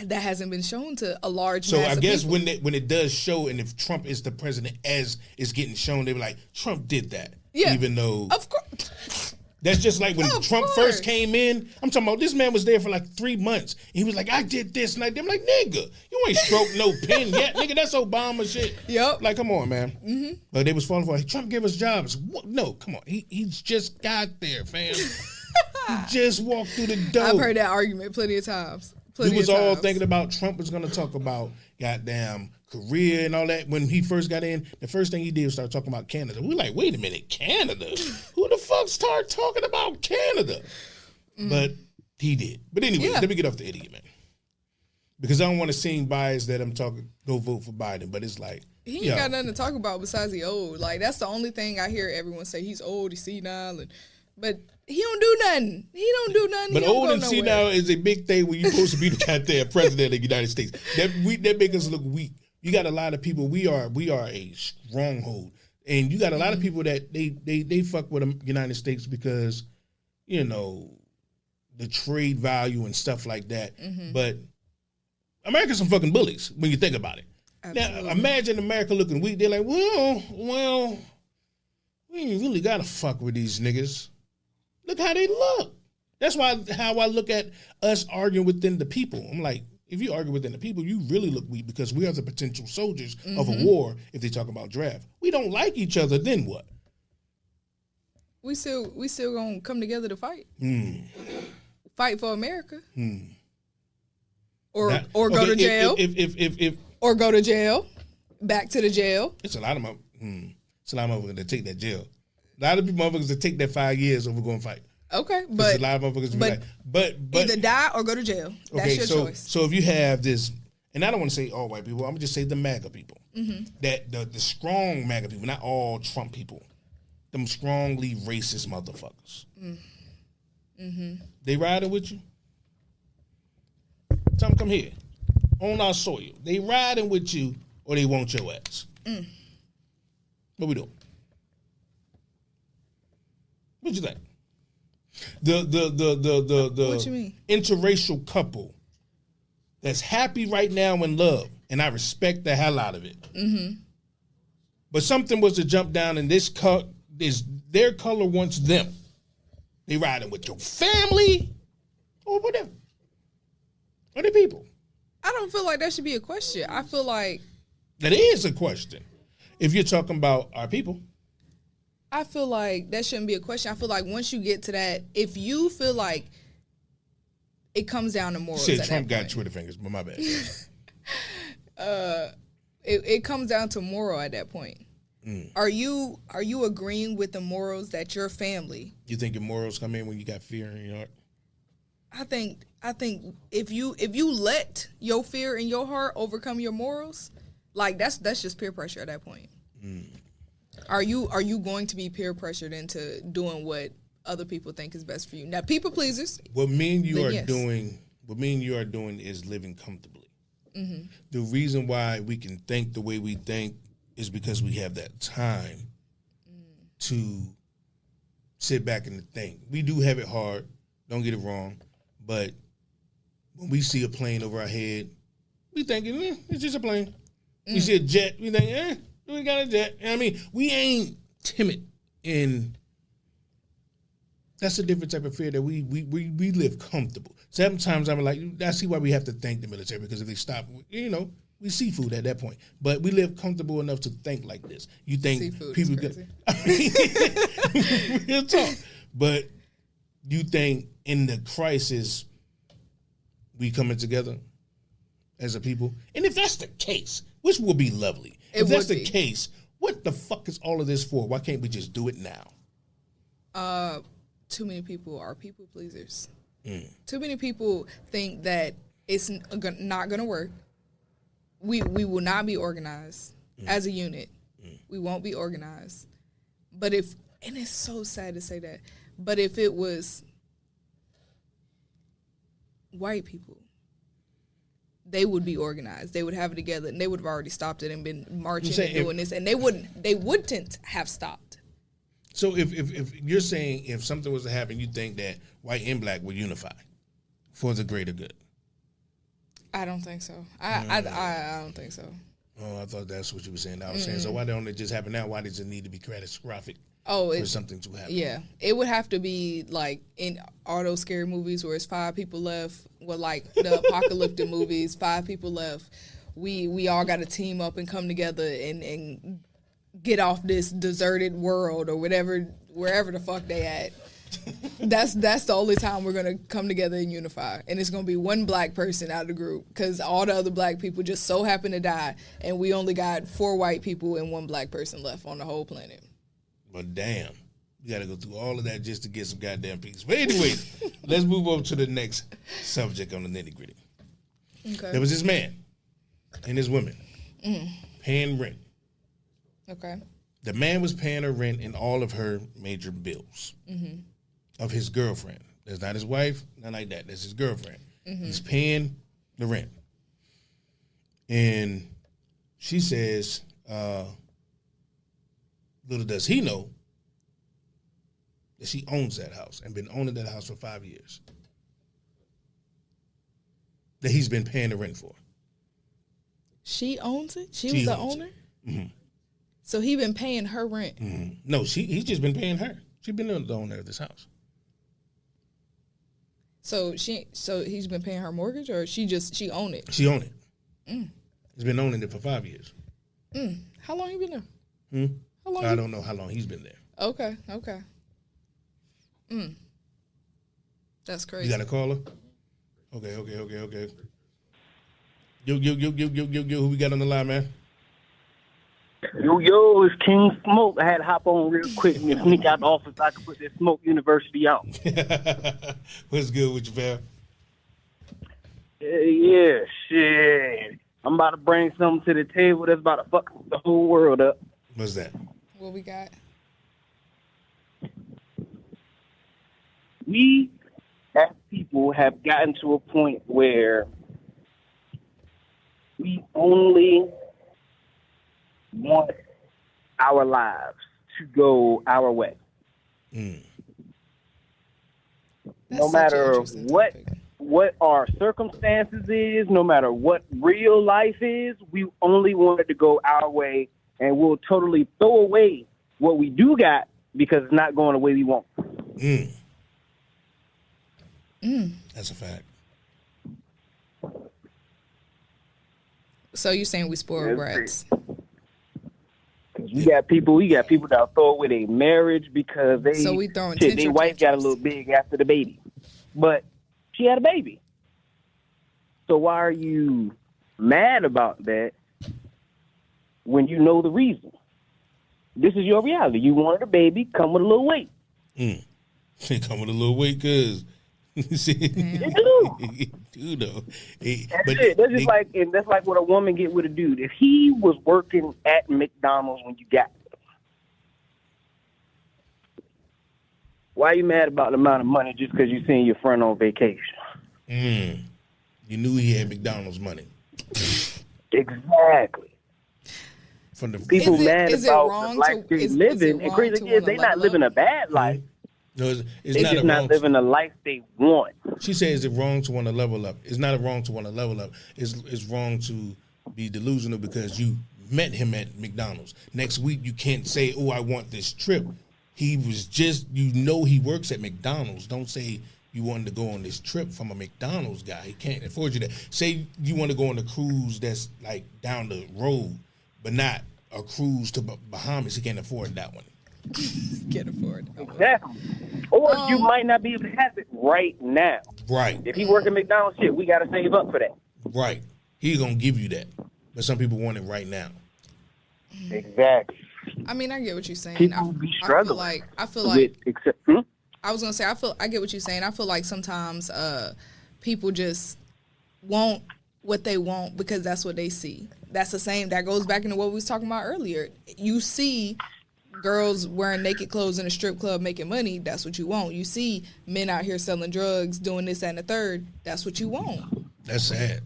Speaker 3: That hasn't been shown to a large
Speaker 1: So
Speaker 3: mass
Speaker 1: I guess
Speaker 3: of people.
Speaker 1: when it does show, and if Trump is the president as it's getting shown, they be like, Trump did that.
Speaker 3: Yeah.
Speaker 1: Even though
Speaker 3: Of course.
Speaker 1: that's just like when Trump first came in. I'm talking about this man was there for like 3 months. He was like, I did this and I did. I'm like, nigga, you ain't stroked no pen yet. Nigga, that's Obama shit.
Speaker 3: Yep.
Speaker 1: Like, come on, man. Mm-hmm. But they was falling for it. Trump gave us jobs. What? No, come on. He's just got there, fam. He just walked through the door.
Speaker 3: I've heard that argument plenty of times.
Speaker 1: We was all thinking about Trump was going to talk about goddamn Korea and all that. When he first got in, the first thing he did was start talking about Canada. We like, wait a minute, Canada? Who the fuck start talking about Canada? But he did. But anyway, let me get off the idiot, man. Because I don't want to seem biased that I'm talking, go vote for Biden. But it's like,
Speaker 3: he ain't got nothing to talk about besides he old. Like, that's the only thing I hear everyone say. He's old, he's senile, but he don't do nothing. He don't do nothing.
Speaker 1: But old and senile is a big thing when you're supposed to be the goddamn president of the United States. That make us look weak. You got a lot of people. We are a stronghold, and you got a lot of people that they fuck with the United States because, you know, the trade value and stuff like that. Mm-hmm. But America's some fucking bullies when you think about it. Absolutely. Now imagine America looking weak. They're like, well, we ain't really gotta fuck with these niggas. Look how they look. That's how I look at us arguing within the people. I'm like, if you argue within the people, you really look weak because we are the potential soldiers of a war if they talk about draft. We don't like each other, then what?
Speaker 3: We still gonna come together to fight. Fight for America. Or go to jail. Or go to jail. Back to the jail.
Speaker 1: It's a lot of motherfuckers that take that jail. A lot of motherfuckers that take that 5 years over going to fight.
Speaker 3: Okay, but
Speaker 1: a lot of motherfuckers be like, but
Speaker 3: either die or go to jail. That's your choice.
Speaker 1: So if you have this, and I don't want to say all white people, I'm gonna just say the MAGA people, that the strong MAGA people, not all Trump people, them strongly racist motherfuckers. They riding with you. Tell them come here on our soil. They riding with you or they want your ass. What we doing? What you think? The
Speaker 3: what you mean?
Speaker 1: Interracial couple that's happy right now in love, and I respect the hell out of it. But something was to jump down, and this their color wants them. They riding with your family or whatever. Or the people.
Speaker 3: I don't feel like that should be a question. I feel like
Speaker 1: that is a question. If you're talking about our people.
Speaker 3: I feel like that shouldn't be a question. I feel like once you get to that, if you feel like it comes down to morals.
Speaker 1: You said Trump got Twitter fingers, but my bad.
Speaker 3: It comes down to moral at that point. Are you agreeing with the morals that your family?
Speaker 1: You think your morals come in when you got fear in your heart?
Speaker 3: I think if you let your fear in your heart overcome your morals, like that's just peer pressure at that point. Are you going to be peer pressured into doing what other people think is best for you? Now, people pleasers.
Speaker 1: What me and you are doing is living comfortably. The reason why we can think the way we think is because we have that time to sit back and think. We do have it hard. Don't get it wrong. But when we see a plane over our head, we thinking, it's just a plane. We see a jet, we think, we got a jet. I mean, we ain't timid. And that's a different type of fear that we live comfortable. Sometimes I'm like, I see why we have to thank the military, because if they stop, we seafood at that point. But we live comfortable enough to think like this. You think
Speaker 3: seafood
Speaker 1: people
Speaker 3: is crazy.
Speaker 1: Real talk. But you think in the crisis we coming together as a people? And if that's the case, which will be lovely. If that's the case, what the fuck is all of this for? Why can't we just do it now?
Speaker 3: Too many people are people pleasers. Too many people think that it's not going to work. We will not be organized as a unit. We won't be organized. But and it's so sad to say that, but if it was white people, they would be organized. They would have it together, and they would have already stopped it and been marching and doing this, and they wouldn't have stopped.
Speaker 1: So if you're saying if something was to happen, you think that white and black would unify for the greater good?
Speaker 3: I don't think so. I don't think so.
Speaker 1: Oh, I thought that's what you were saying. I was saying, so why don't it just happen now? Why does it need to be catastrophic for something to happen?
Speaker 3: Yeah. It would have to be like in all those scary movies where it's 5 people left, well, like the apocalyptic movies, 5 people left. We all got to team up and come together and get off this deserted world or wherever the fuck they at. That's the only time we're gonna come together and unify, and it's gonna be one black person out of the group because all the other black people just so happen to die, and we only got 4 white people and 1 black person left on the whole planet.
Speaker 1: But damn, you gotta go through all of that just to get some goddamn peace. But anyways, let's move on to the next subject on the nitty gritty.
Speaker 3: Okay.
Speaker 1: There was this man and his woman paying rent.
Speaker 3: Okay.
Speaker 1: The man was paying her rent and all of her major bills. Of his girlfriend. That's not his wife, not like that. That's his girlfriend. He's paying the rent. And she says, little does he know that she owns that house and been owning that house for 5 years. That he's been paying the rent for.
Speaker 3: She owns it? She was the owner? So he been paying her rent?
Speaker 1: No, he's just been paying her. She's been the owner of this house.
Speaker 3: So he's been paying her mortgage, or she owned it?
Speaker 1: She owned it. He's been owning it for 5 years.
Speaker 3: How long you been there? How long?
Speaker 1: I don't know how long he's been there.
Speaker 3: Okay. That's crazy.
Speaker 1: You got a caller? Okay. Yo, who we got on the line, man?
Speaker 6: Yo, it's King Smoke. I had to hop on real quick and sneak out the office so I could put this Smoke University out.
Speaker 1: What's good with you, fam?
Speaker 6: Yeah, shit. I'm about to bring something to the table that's about to fuck the whole world up.
Speaker 1: What's that?
Speaker 3: What we got?
Speaker 6: We, as people, have gotten to a point where we only want our lives to go our way. No matter what our circumstances is, no matter what real life is, we only want it to go our way, and we'll totally throw away what we do got because it's not going the way we want.
Speaker 1: That's a fact.
Speaker 3: So you're saying we spoiled brats?
Speaker 6: You got people that throw away their marriage because their wife got a little big after the baby, but she had a baby. So why are you mad about that when you know the reason? This is your reality. You wanted a baby, come with a little weight.
Speaker 1: Come with a little weight, cause
Speaker 6: they do.
Speaker 1: Do though.
Speaker 6: That's like what a woman get with a dude. If he was working at McDonald's when you got there, why are you mad about the amount of money just because you seen your friend on vacation?
Speaker 1: You knew he had McDonald's money.
Speaker 6: Exactly.
Speaker 1: From the
Speaker 6: people mad about the life they're living. And crazy is they not living a bad life.
Speaker 1: No, it's
Speaker 6: They're just not living the life they want.
Speaker 1: She says it's wrong to want to level up. It's not wrong to want to level up. It's wrong to be delusional because you met him at McDonald's. Next week you can't say, "Oh, I want this trip." He was just, he works at McDonald's. Don't say you wanted to go on this trip from a McDonald's guy. He can't afford you that. Say you want to go on a cruise that's like down the road, but not a cruise to Bahamas. He can't afford that one.
Speaker 3: Can't afford it.
Speaker 6: Exactly. Or you might not be able to have it right now.
Speaker 1: Right.
Speaker 6: If he work at McDonald's, shit, we got to save up for that.
Speaker 1: Right. He's going to give you that. But some people want it right now.
Speaker 6: Exactly.
Speaker 3: I mean, I get what you're saying.
Speaker 6: People be struggling.
Speaker 3: I feel like
Speaker 6: I
Speaker 3: was gonna say I get what you're saying. I feel like sometimes people just want what they want because that's what they see. That's the same. That goes back into what we was talking about earlier. You see girls wearing naked clothes in a strip club making money. That's what you want. You see men out here selling drugs, doing this, that, and the third. That's what you want.
Speaker 1: That's sad.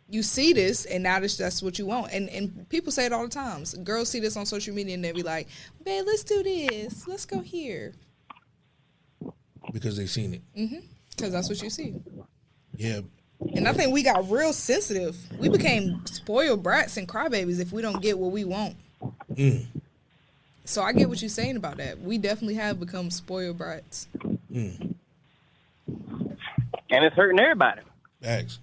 Speaker 3: You see this, and now that's what you want. And people say it all the time. Girls see this on social media, and they be like, "Babe, let's do this. Let's go here."
Speaker 1: Because they seen it.
Speaker 3: Because that's what you see.
Speaker 1: Yeah.
Speaker 3: And I think we got real sensitive. We became spoiled brats and crybabies if we don't get what we want. So I get what you're saying about that. We definitely have become spoiled brats.
Speaker 6: And it's hurting everybody.
Speaker 1: Thanks.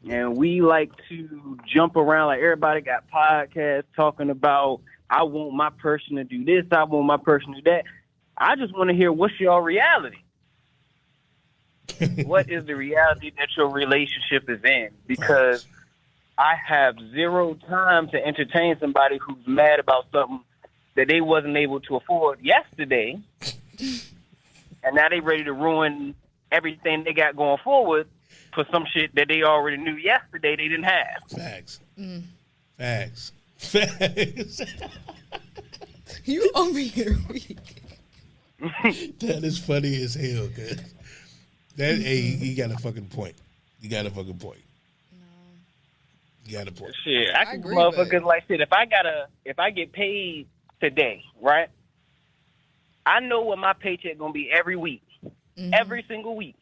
Speaker 6: And we like to jump around like everybody got podcasts talking about, I want my person to do this, I want my person to do that. I just want to hear what's your reality. What is the reality that your relationship is in? Because I have zero time to entertain somebody who's mad about something that they wasn't able to afford yesterday. And now they ready to ruin everything they got going forward for some shit that they already knew yesterday they didn't have.
Speaker 1: Facts. Facts.
Speaker 3: You over here weak.
Speaker 1: That is funny as hell, cuz. That he got a fucking point. You got a fucking point. You got a point.
Speaker 6: Shit, I can motherfuckers like shit. If I get paid today, right? I know what my paycheck gonna be every week. Every single week.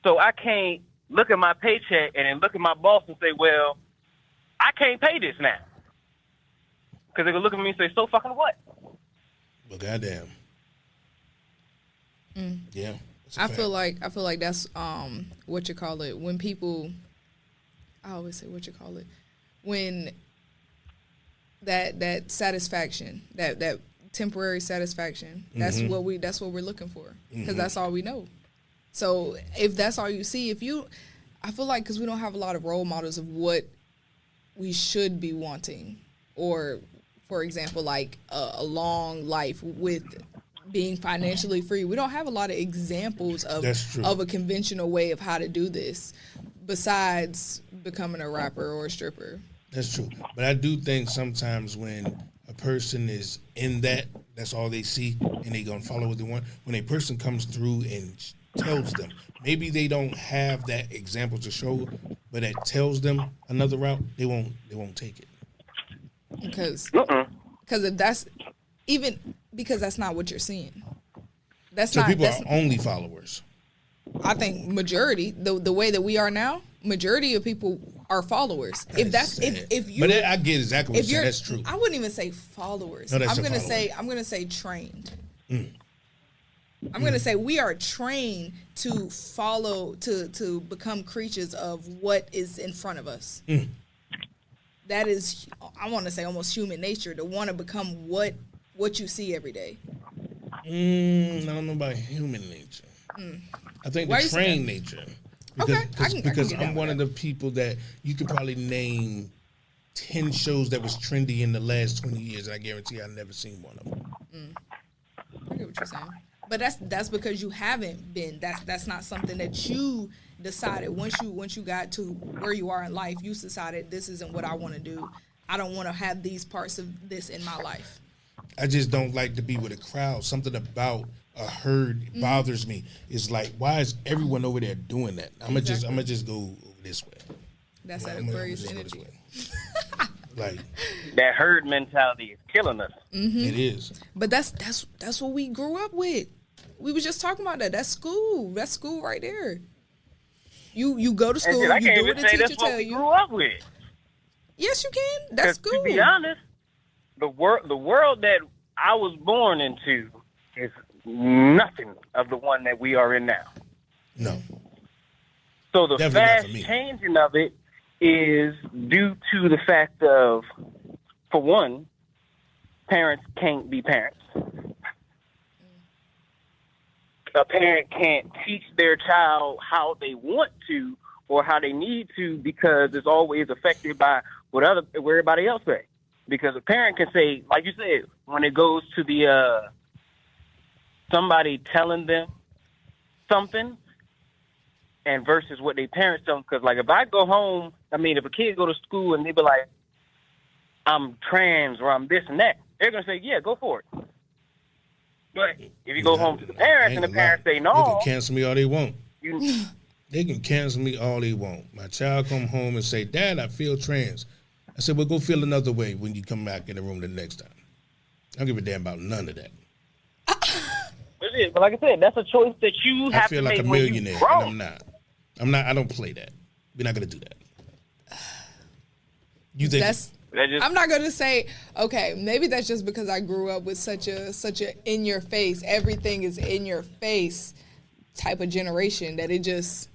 Speaker 6: So I can't look at my paycheck and then look at my boss and say, well, I can't pay this now. Because they can look at me and say, so fucking what?
Speaker 1: Well, goddamn. Yeah.
Speaker 3: I feel like that's what you call it. When people, I always say what you call it. When that satisfaction, that temporary satisfaction, that's what we're looking for. Because that's all we know. So if that's all you see, I feel like because we don't have a lot of role models of what we should be wanting, or, for example, like a long life with being financially free. We don't have a lot of examples of a conventional way of how to do this besides becoming a rapper or a stripper.
Speaker 1: That's true. But I do think sometimes when a person is in that's all they see, and they going to follow what they want. When a person comes through and tells them, maybe they don't have that example to show, but that tells them another route, they won't take it.
Speaker 3: Because if that's because that's not what you're seeing.
Speaker 1: People are only followers.
Speaker 3: I think majority, the way that we are now, majority of people are followers. If you,
Speaker 1: but I get exactly what you're saying. That's true.
Speaker 3: I wouldn't even say followers.
Speaker 1: No,
Speaker 3: I'm gonna say trained. I'm gonna say we are trained to follow, to become creatures of what is in front of us. That is, I want to say, almost human nature, to want to become what you see every day.
Speaker 1: I don't know about human nature. I think the trained nature. Because I'm one of the people that you could probably name 10 shows that was trendy in the last 20 years. I guarantee I've never seen one of them.
Speaker 3: I get what you're saying. But that's because you haven't been. That's not something that you decided. Once you got to where you are in life, you decided this isn't what I want to do. I don't want to have these parts of this in my life.
Speaker 1: I just don't like to be with a crowd. Something about a herd bothers me. It's like, why is everyone over there doing that? I'm gonna just go over this way.
Speaker 3: That's that Aquarius energy.
Speaker 1: Like
Speaker 6: that herd mentality is killing us.
Speaker 3: Mm-hmm.
Speaker 1: It is.
Speaker 3: But that's what we grew up with. We was just talking about that. That's school. That's school right there. You go to school.
Speaker 6: I
Speaker 3: you
Speaker 6: can't
Speaker 3: do
Speaker 6: even
Speaker 3: what the
Speaker 6: say
Speaker 3: teacher
Speaker 6: that's what
Speaker 3: tell
Speaker 6: we
Speaker 3: you.
Speaker 6: grew up with.
Speaker 3: Yes, you can. That's school.
Speaker 6: To be honest, the world that I was born into is nothing of the one that we are in now.
Speaker 1: No.
Speaker 6: So the
Speaker 1: Definitely
Speaker 6: fast changing of it is due to the fact of, for one, parents can't be parents. A parent can't teach their child how they want to or how they need to because it's always affected by what everybody else say. Because a parent can say, like you said, when it goes to the somebody telling them something and versus what their parents tell them. Because like if I go home, if a kid go to school and they be like, I'm trans or I'm this and that, they're gonna say, yeah, go for it. But if you go home to the parents and the parents say no,
Speaker 1: they can cancel me all they want. They can cancel me all they want. My child come home and say, Dad, I feel trans. I said, well, go feel another way when you come back in the room the next time. I don't give a damn about none of that.
Speaker 6: But like I said, that's a choice that you have to make.
Speaker 1: I feel like a millionaire, and I'm not. I don't play that. We're not gonna do that. You think
Speaker 3: I'm not gonna say, okay, maybe that's just because I grew up with such a in your face, everything is in your face type of generation that it's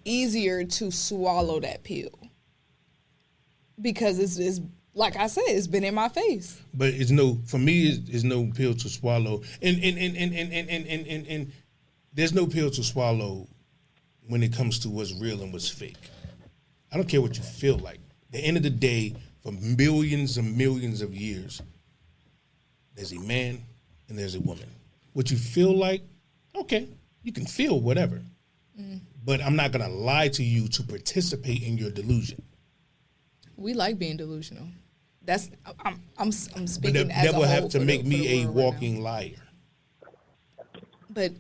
Speaker 3: easier to swallow that pill because it's like I said, it's been in my face.
Speaker 1: But for me, it's no pill to swallow, and there's no pill to swallow when it comes to what's real and what's fake. I don't care what you feel like. At the end of the day, for millions and millions of years, there's a man and there's a woman. What you feel like, okay, you can feel whatever. But I'm not going to lie to you to participate in your delusion.
Speaker 3: We like being delusional. I'm speaking
Speaker 1: but
Speaker 3: as a whole.
Speaker 1: That will have to make me a walking liar.
Speaker 3: But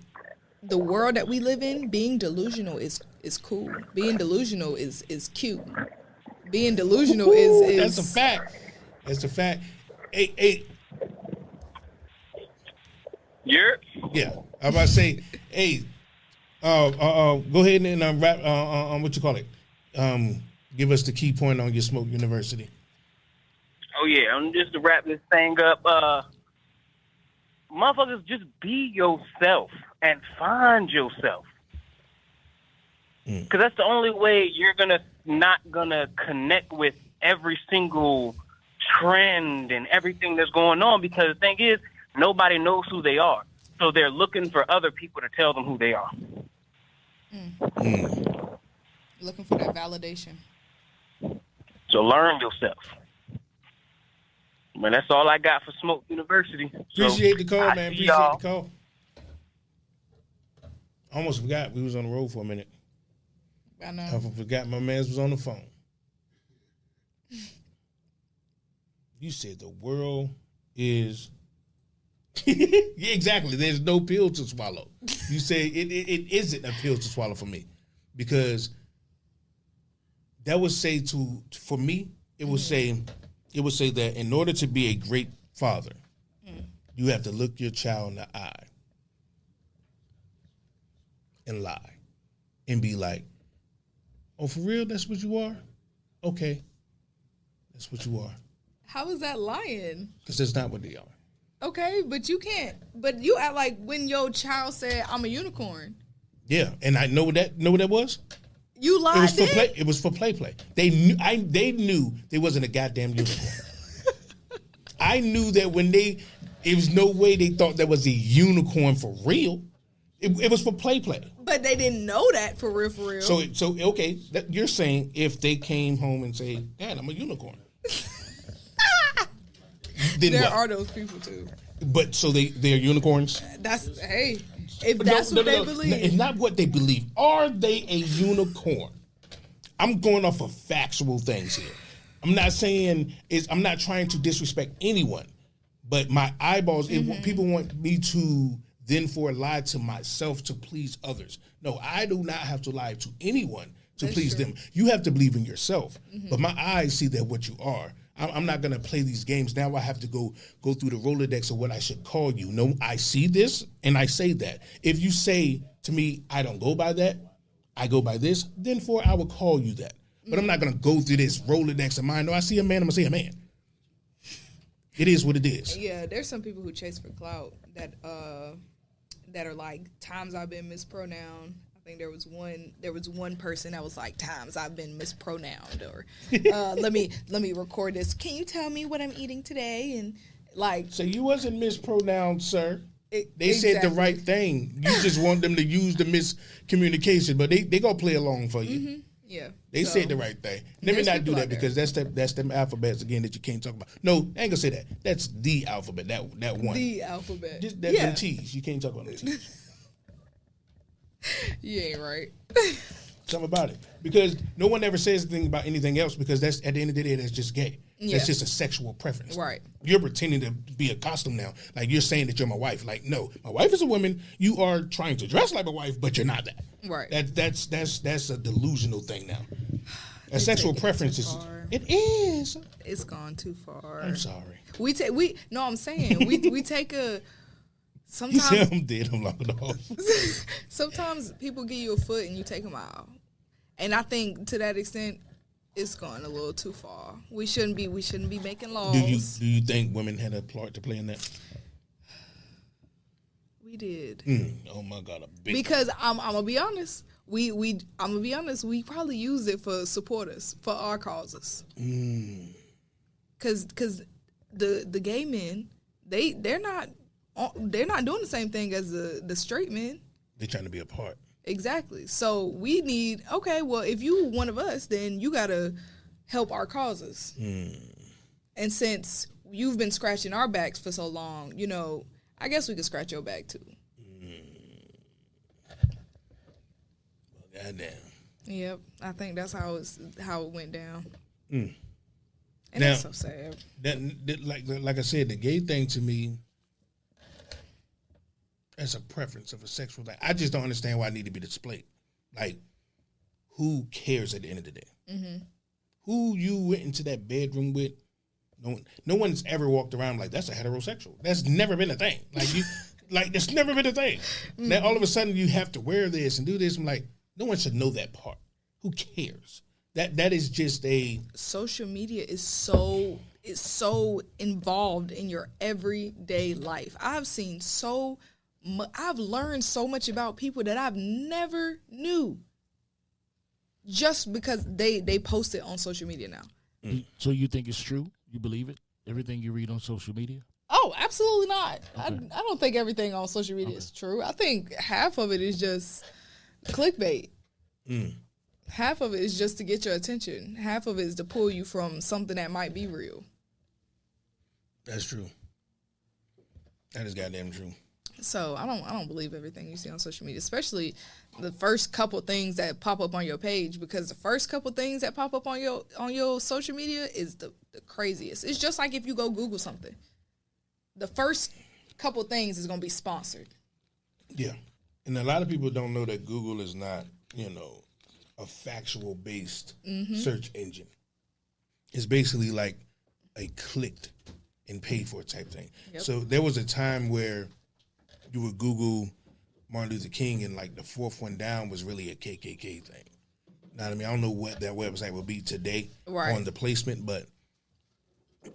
Speaker 3: the world that we live in, being delusional is cool. Being delusional is cute. Being delusional is
Speaker 1: that's a fact. That's a fact. Hey.
Speaker 6: Yeah.
Speaker 1: I was about to say, hey, go ahead and wrap. What you call it? Give us the key point on your Smoke University.
Speaker 6: Oh yeah, just to wrap this thing up. Motherfuckers, just be yourself and find yourself. Because that's the only way you're not gonna connect with every single trend and everything that's going on. Because the thing is, nobody knows who they are, so they're looking for other people to tell them who they are.
Speaker 3: Looking for that validation.
Speaker 6: So learn yourself. Man, that's all I got for Smoke University.
Speaker 1: Appreciate the call, man. Appreciate the call. I almost forgot we was on the road for a minute.
Speaker 3: I know.
Speaker 1: I forgot my man was on the phone. You said the world is... Yeah, exactly. There's no pill to swallow. You say it isn't a pill to swallow for me. Because that would say for me, it would say that in order to be a great father, you have to look your child in the eye and lie and be like, oh, for real, that's what you are? Okay, that's what you are.
Speaker 3: How is that lying?
Speaker 1: Because that's not what they are.
Speaker 3: Okay, but you can't. But you act like when your child said, I'm a unicorn.
Speaker 1: Yeah, and I know what that was?
Speaker 3: You lied.
Speaker 1: It was for play. They knew they wasn't a goddamn unicorn. I knew that it was no way they thought that was a unicorn for real. It was for play.
Speaker 3: But they didn't know that for real.
Speaker 1: So okay, you're saying if they came home and say, Dad, I'm a unicorn.
Speaker 3: There are those people too.
Speaker 1: But so they're unicorns?
Speaker 3: If that's what they believe.
Speaker 1: It's not what they believe. Are they a unicorn? I'm going off of factual things here. I'm not trying to disrespect anyone, but my eyeballs, people want me to then lie to myself to please others. No, I do not have to lie to anyone to please them. You have to believe in yourself. But my eyes see that what you are. I'm not going to play these games. Now I have to go through the Rolodex of what I should call you. No, I see this and I say that. If you say to me, I don't go by that, I go by this, then I will call you that. But I'm not going to go through this Rolodex of mine. No, I see a man, I'm going to say a man. It is what it is.
Speaker 3: Yeah, there's some people who chase for clout that are like, times I've been mispronounced. I think there was one person that was like, times I've been mispronounced, or let me record this. Can you tell me what I'm eating today? And like,
Speaker 1: so you wasn't mispronounced, sir. They said the right thing. You just want them to use the miscommunication, but they gonna play along for you.
Speaker 3: Mm-hmm. Yeah,
Speaker 1: they said the right thing. Let me not do that because that's them alphabets again that you can't talk about. No, I ain't gonna say that. That's the alphabet. That one.
Speaker 3: The alphabet.
Speaker 1: Just them T's. You can't talk about them T's.
Speaker 3: You ain't right.
Speaker 1: Something about it. Because no one ever says anything about anything else because that's, at the end of the day, that's just gay. Yeah. That's just a sexual preference.
Speaker 3: Right.
Speaker 1: You're pretending to be a costume now. Like, you're saying that you're my wife. Like, no, my wife is a woman. You are trying to dress like a wife, but you're not that.
Speaker 3: Right.
Speaker 1: That's a delusional thing now. A sexual preference is. It is.
Speaker 3: It's gone too far.
Speaker 1: I'm sorry.
Speaker 3: I'm saying we take a. Sometimes
Speaker 1: you say I'm dead. I'm locked off.
Speaker 3: Sometimes people give you a foot and you take them out, and I think to that extent, it's gone a little too far. We shouldn't be making laws.
Speaker 1: Do you think women had a part to play in that?
Speaker 3: We did.
Speaker 1: Oh my God,
Speaker 3: because I'm gonna be honest. I'm gonna be honest. We probably use it for supporters for our causes. Because the gay men they're not doing the same thing as the straight men.
Speaker 1: They're trying to be a part.
Speaker 3: Exactly. So we need, okay, well, if you one of us, then you got to help our causes. And since you've been scratching our backs for so long, I guess we could scratch your back too.
Speaker 1: Well, goddamn.
Speaker 3: Yep. I think that's how it went down. And
Speaker 1: now,
Speaker 3: that's so sad.
Speaker 1: Like I said, the gay thing to me, as a preference of a sexual thing. I just don't understand why it need to be displayed. Like, who cares at the end of the day? Mm-hmm. Who you went into that bedroom with? No one's ever walked around like that's a heterosexual. That's never been a thing. That's never been a thing. Mm-hmm. Now all of a sudden you have to wear this and do this. I'm like, no one should know that part. Who cares? That is just a
Speaker 3: social media is so involved in your everyday life. I've learned so much about people that I've never knew just because they post it on social media now.
Speaker 7: So you think it's true? You believe it? Everything you read on social media?
Speaker 3: Oh, absolutely not.
Speaker 7: Okay.
Speaker 3: I don't think everything on social media is true. I think half of it is just clickbait. Half of it is just to get your attention. Half of it is to pull you from something that might be real.
Speaker 1: That's true. That is goddamn true.
Speaker 3: So I don't believe everything you see on social media, especially the first couple things that pop up on your page, because the first couple things that pop up on your social media is the craziest. It's just like if you go Google something, the first couple things is going to be sponsored.
Speaker 1: Yeah, and a lot of people don't know that Google is not, a factual based search engine. It's basically like a clicked and paid for type thing. Yep. So there was a time where you would Google Martin Luther King and like the fourth one down was really a KKK thing. Now, I mean, I don't know what that website will be today on the placement, but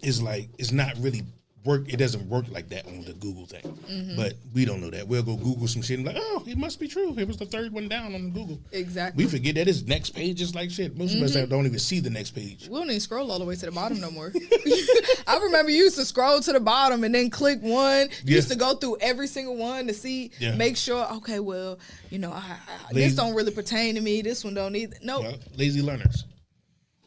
Speaker 1: it's like, it's not really work. It doesn't work like that on the Google thing, but we don't know that. We'll go Google some shit and like, oh, it must be true. It was the third one down on Google.
Speaker 3: Exactly.
Speaker 1: We forget that his next page is like shit. Most of us don't even see the next page.
Speaker 3: We don't even scroll all the way to the bottom no more. I remember you used to scroll to the bottom and then click one. You used to go through every single one to see, make sure, okay, well, this don't really pertain to me. This one don't either. Nope.
Speaker 1: Well, lazy learners.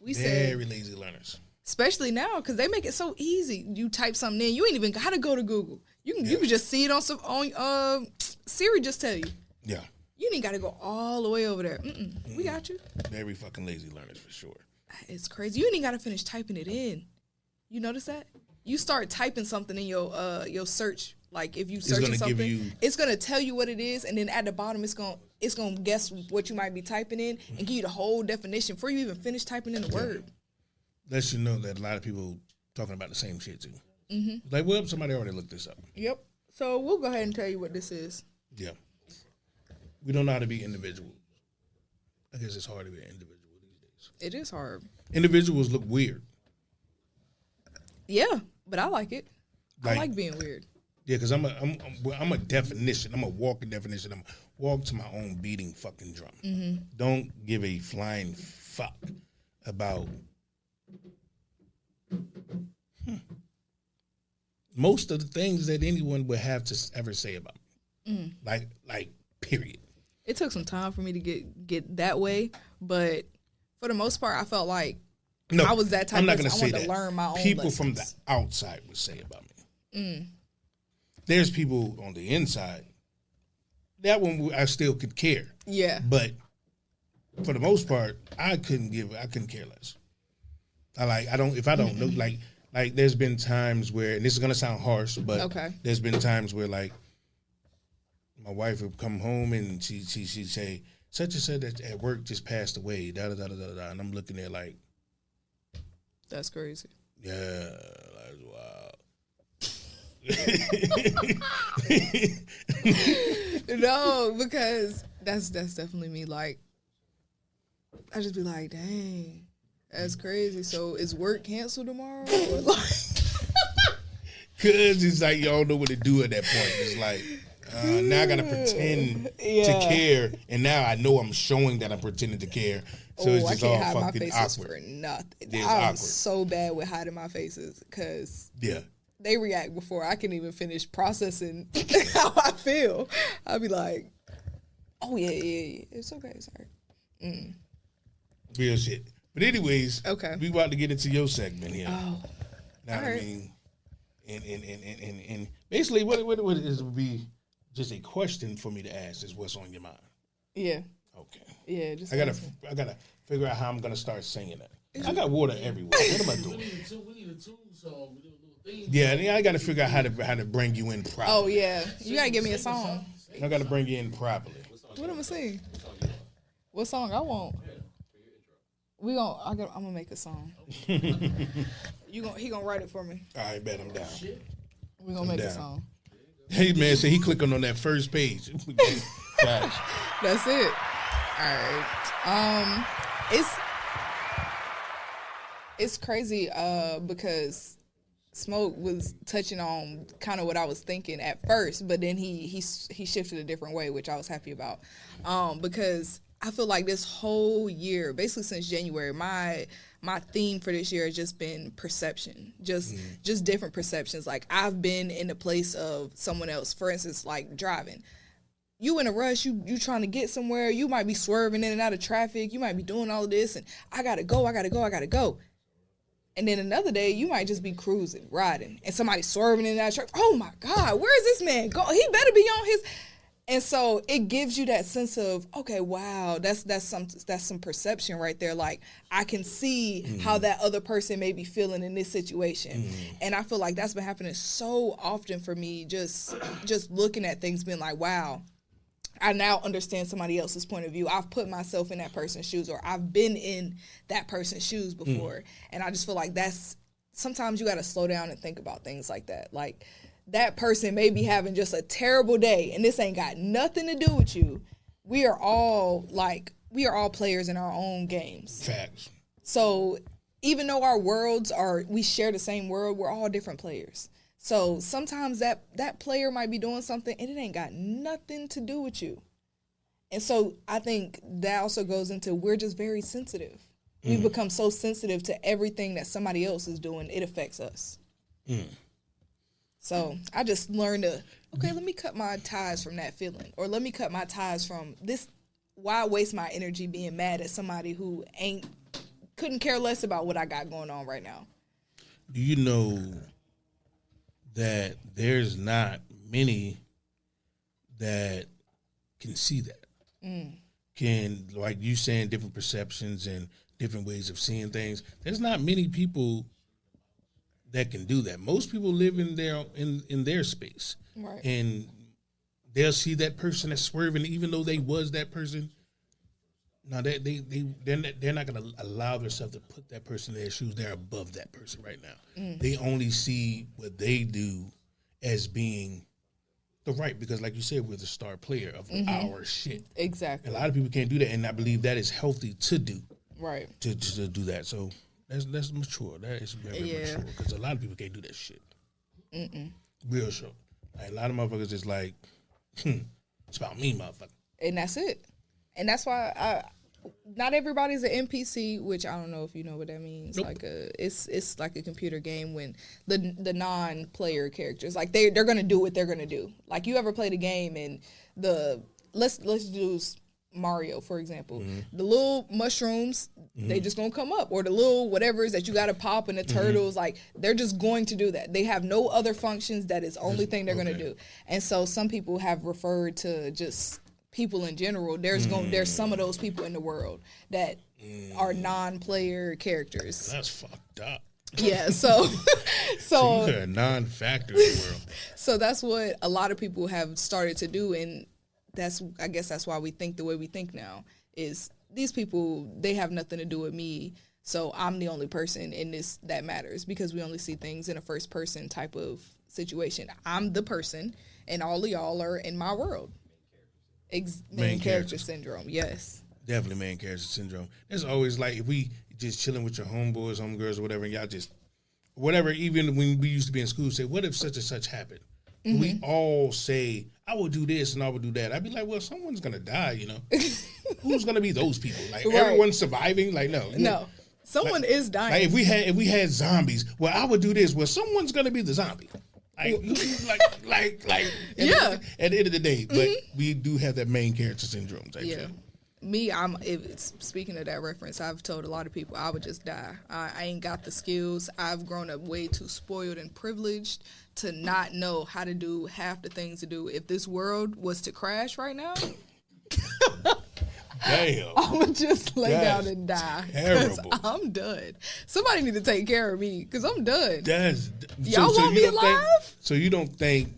Speaker 3: Very
Speaker 1: lazy learners.
Speaker 3: Especially now, because they make it so easy. You type something in, you ain't even got to go to Google. You can just see it on Siri. Just tell you.
Speaker 1: Yeah.
Speaker 3: You ain't got to go all the way over there. We got you.
Speaker 1: Very fucking lazy learners for sure.
Speaker 3: It's crazy. You ain't got to finish typing it in. You notice that? You start typing something in your search. Like if you searching something, it's gonna tell you what it is, and then at the bottom it's gonna it's going to guess what you might be typing in and give you the whole definition before you even finish typing in the word.
Speaker 1: Lets you know that a lot of people talking about the same shit too. Mm-hmm. Like, well, somebody already looked this up.
Speaker 3: Yep. So we'll go ahead and tell you what this is.
Speaker 1: Yeah. We don't know how to be individual. I guess it's hard to be an individual these days.
Speaker 3: It is hard.
Speaker 1: Individuals look weird.
Speaker 3: Yeah, but I like it. I like being weird.
Speaker 1: Yeah, because I'm a definition. I'm a walking definition. I'm a walk to my own beating fucking drum. Mm-hmm. Don't give a flying fuck about most of the things that anyone would have to ever say about me. Like period.
Speaker 3: It took some time for me to get that way, but for the most part, I felt like I was that type of person. I wanted to learn my own
Speaker 1: people
Speaker 3: lessons.
Speaker 1: From the outside would say about me. There's people on the inside. That one I still could care.
Speaker 3: Yeah.
Speaker 1: But for the most part, I couldn't care less. If I don't know, like there's been times where, and this is gonna sound harsh, but there's been times where like my wife would come home and she'd say, such and such that at work just passed away, da da da da da da, and I'm looking there like,
Speaker 3: that's crazy.
Speaker 1: Yeah, that's wild.
Speaker 3: No, because that's definitely me. Like, I just be like, dang, that's crazy. So is work canceled tomorrow? Or like,
Speaker 1: cause it's like y'all know what to do at that point. It's like now I gotta pretend to care, and now I know I'm showing that I'm pretending to care. So it's just
Speaker 3: I can't
Speaker 1: all
Speaker 3: hide my
Speaker 1: fucking
Speaker 3: faces
Speaker 1: awkward.
Speaker 3: for nothing.
Speaker 1: It's
Speaker 3: I'm
Speaker 1: awkward.
Speaker 3: so bad with hiding my faces because
Speaker 1: Yeah.
Speaker 3: they react before I can even finish processing how I feel. I'll be like, oh, yeah, it's okay, sorry.
Speaker 1: Real shit. But anyways, we about to get into your segment here.
Speaker 3: Oh.
Speaker 1: Now, I mean, and basically what it is would be just a question for me to ask is what's on your mind.
Speaker 3: Yeah.
Speaker 1: Okay.
Speaker 3: Yeah, just
Speaker 1: I gotta figure out how I'm gonna start singing that. I got water everywhere. What am I doing?
Speaker 5: We need a tune song. We do a little theme.
Speaker 1: Yeah, I gotta figure out how to bring you in properly.
Speaker 3: Oh yeah, you gotta give me a song.
Speaker 1: I gotta bring you in properly.
Speaker 3: What am I sing? What song I want? I'm gonna make a song. He gonna write it for me.
Speaker 1: I bet I'm down.
Speaker 3: We gonna make a song.
Speaker 1: Hey man, so he clicking on that first page.
Speaker 3: That's it. All right. It's crazy because Smoke was touching on kind of what I was thinking at first, but then he shifted a different way, which I was happy about. Because I feel like this whole year, basically since January, my theme for this year has just been perception, just different perceptions. Like I've been in the place of someone else. For instance, like driving. You in a rush, you trying to get somewhere, you might be swerving in and out of traffic, you might be doing all of this, and I gotta go. And then another day, you might just be cruising, riding, and somebody swerving in and out of traffic. Oh my God, where is this man going? He better be on his. And so it gives you that sense of, okay, wow, that's some perception right there. Like I can see how that other person may be feeling in this situation. And I feel like that's been happening so often for me, just looking at things, being like, wow, I now understand somebody else's point of view. I've put myself in that person's shoes, or I've been in that person's shoes before. And I just feel like sometimes you got to slow down and think about things like that. Like that person may be having just a terrible day, and this ain't got nothing to do with you. We are all players in our own games.
Speaker 1: Facts.
Speaker 3: So even though we share the same world, we're all different players. So sometimes that player might be doing something and it ain't got nothing to do with you. And so I think that also goes into we're just very sensitive. We've become so sensitive to everything that somebody else is doing, it affects us. So I just learned let me cut my ties from that feeling, or let me cut my ties from this. Why waste my energy being mad at somebody who couldn't care less about what I got going on right now?
Speaker 1: Do you know that there's not many that can see that? Can, like you saying, different perceptions and different ways of seeing things. There's not many people that can do that. Most people live in their space.
Speaker 3: Right.
Speaker 1: And they'll see that person that's swerving, even though they was that person. No, they're not going to allow themselves to put that person in their shoes. They're above that person right now. They only see what they do as being the right, because like you said, we're the star player of our shit.
Speaker 3: Exactly.
Speaker 1: A lot of people can't do that, and I believe that is healthy to do.
Speaker 3: Right.
Speaker 1: To do that. So that's mature. That is very mature, because a lot of people can't do that shit. Real short. Like, a lot of motherfuckers just like, it's about me, motherfucker.
Speaker 3: And that's it. And that's why not everybody's an NPC, which I don't know if you know what that means. Nope. Like it's like a computer game when the non-player characters, like they're gonna do what they're gonna do. Like, you ever played a game and let's do Mario, for example. The little mushrooms, they just gonna come up, or the little whatevers that you gotta pop, and the turtles, like, they're just going to do that. They have no other functions. That is the only thing they're gonna do. And so some people have referred to just people in general. There's some of those people in the world that are non-player characters.
Speaker 1: That's fucked up.
Speaker 3: Yeah, so
Speaker 1: you're a non-factor in the world.
Speaker 3: So that's what a lot of people have started to do, and I guess that's why we think the way we think now. Is these people, they have nothing to do with me, so I'm the only person in this that matters, because we only see things in a first person type of situation. I'm the person, and all of y'all are in my world. Main character syndrome, yes.
Speaker 1: Definitely main character syndrome. It's always like, if we just chilling with your homeboys, homegirls, or whatever, and y'all just, whatever, even when we used to be in school, say, what if such and such happened? We all say, I will do this and I will do that. I'd be like, well, someone's going to die, you know? Who's going to be those people? Like, everyone's surviving? Like, no.
Speaker 3: No. Someone is dying.
Speaker 1: Like, if we had zombies, well, I would do this. Well, someone's going to be the zombie. Like,
Speaker 3: yeah.
Speaker 1: At the end of the day, but we do have that main character syndrome type shit.
Speaker 3: Me, speaking of that reference, I've told a lot of people I would just die. I ain't got the skills. I've grown up way too spoiled and privileged to not know how to do half the things to do. If this world was to crash right now,
Speaker 1: damn,
Speaker 3: I would just lay down and die.
Speaker 1: Terrible.
Speaker 3: I'm done. Somebody need to take care of me, because I'm done.
Speaker 1: Y'all
Speaker 3: want me alive?
Speaker 1: So you don't think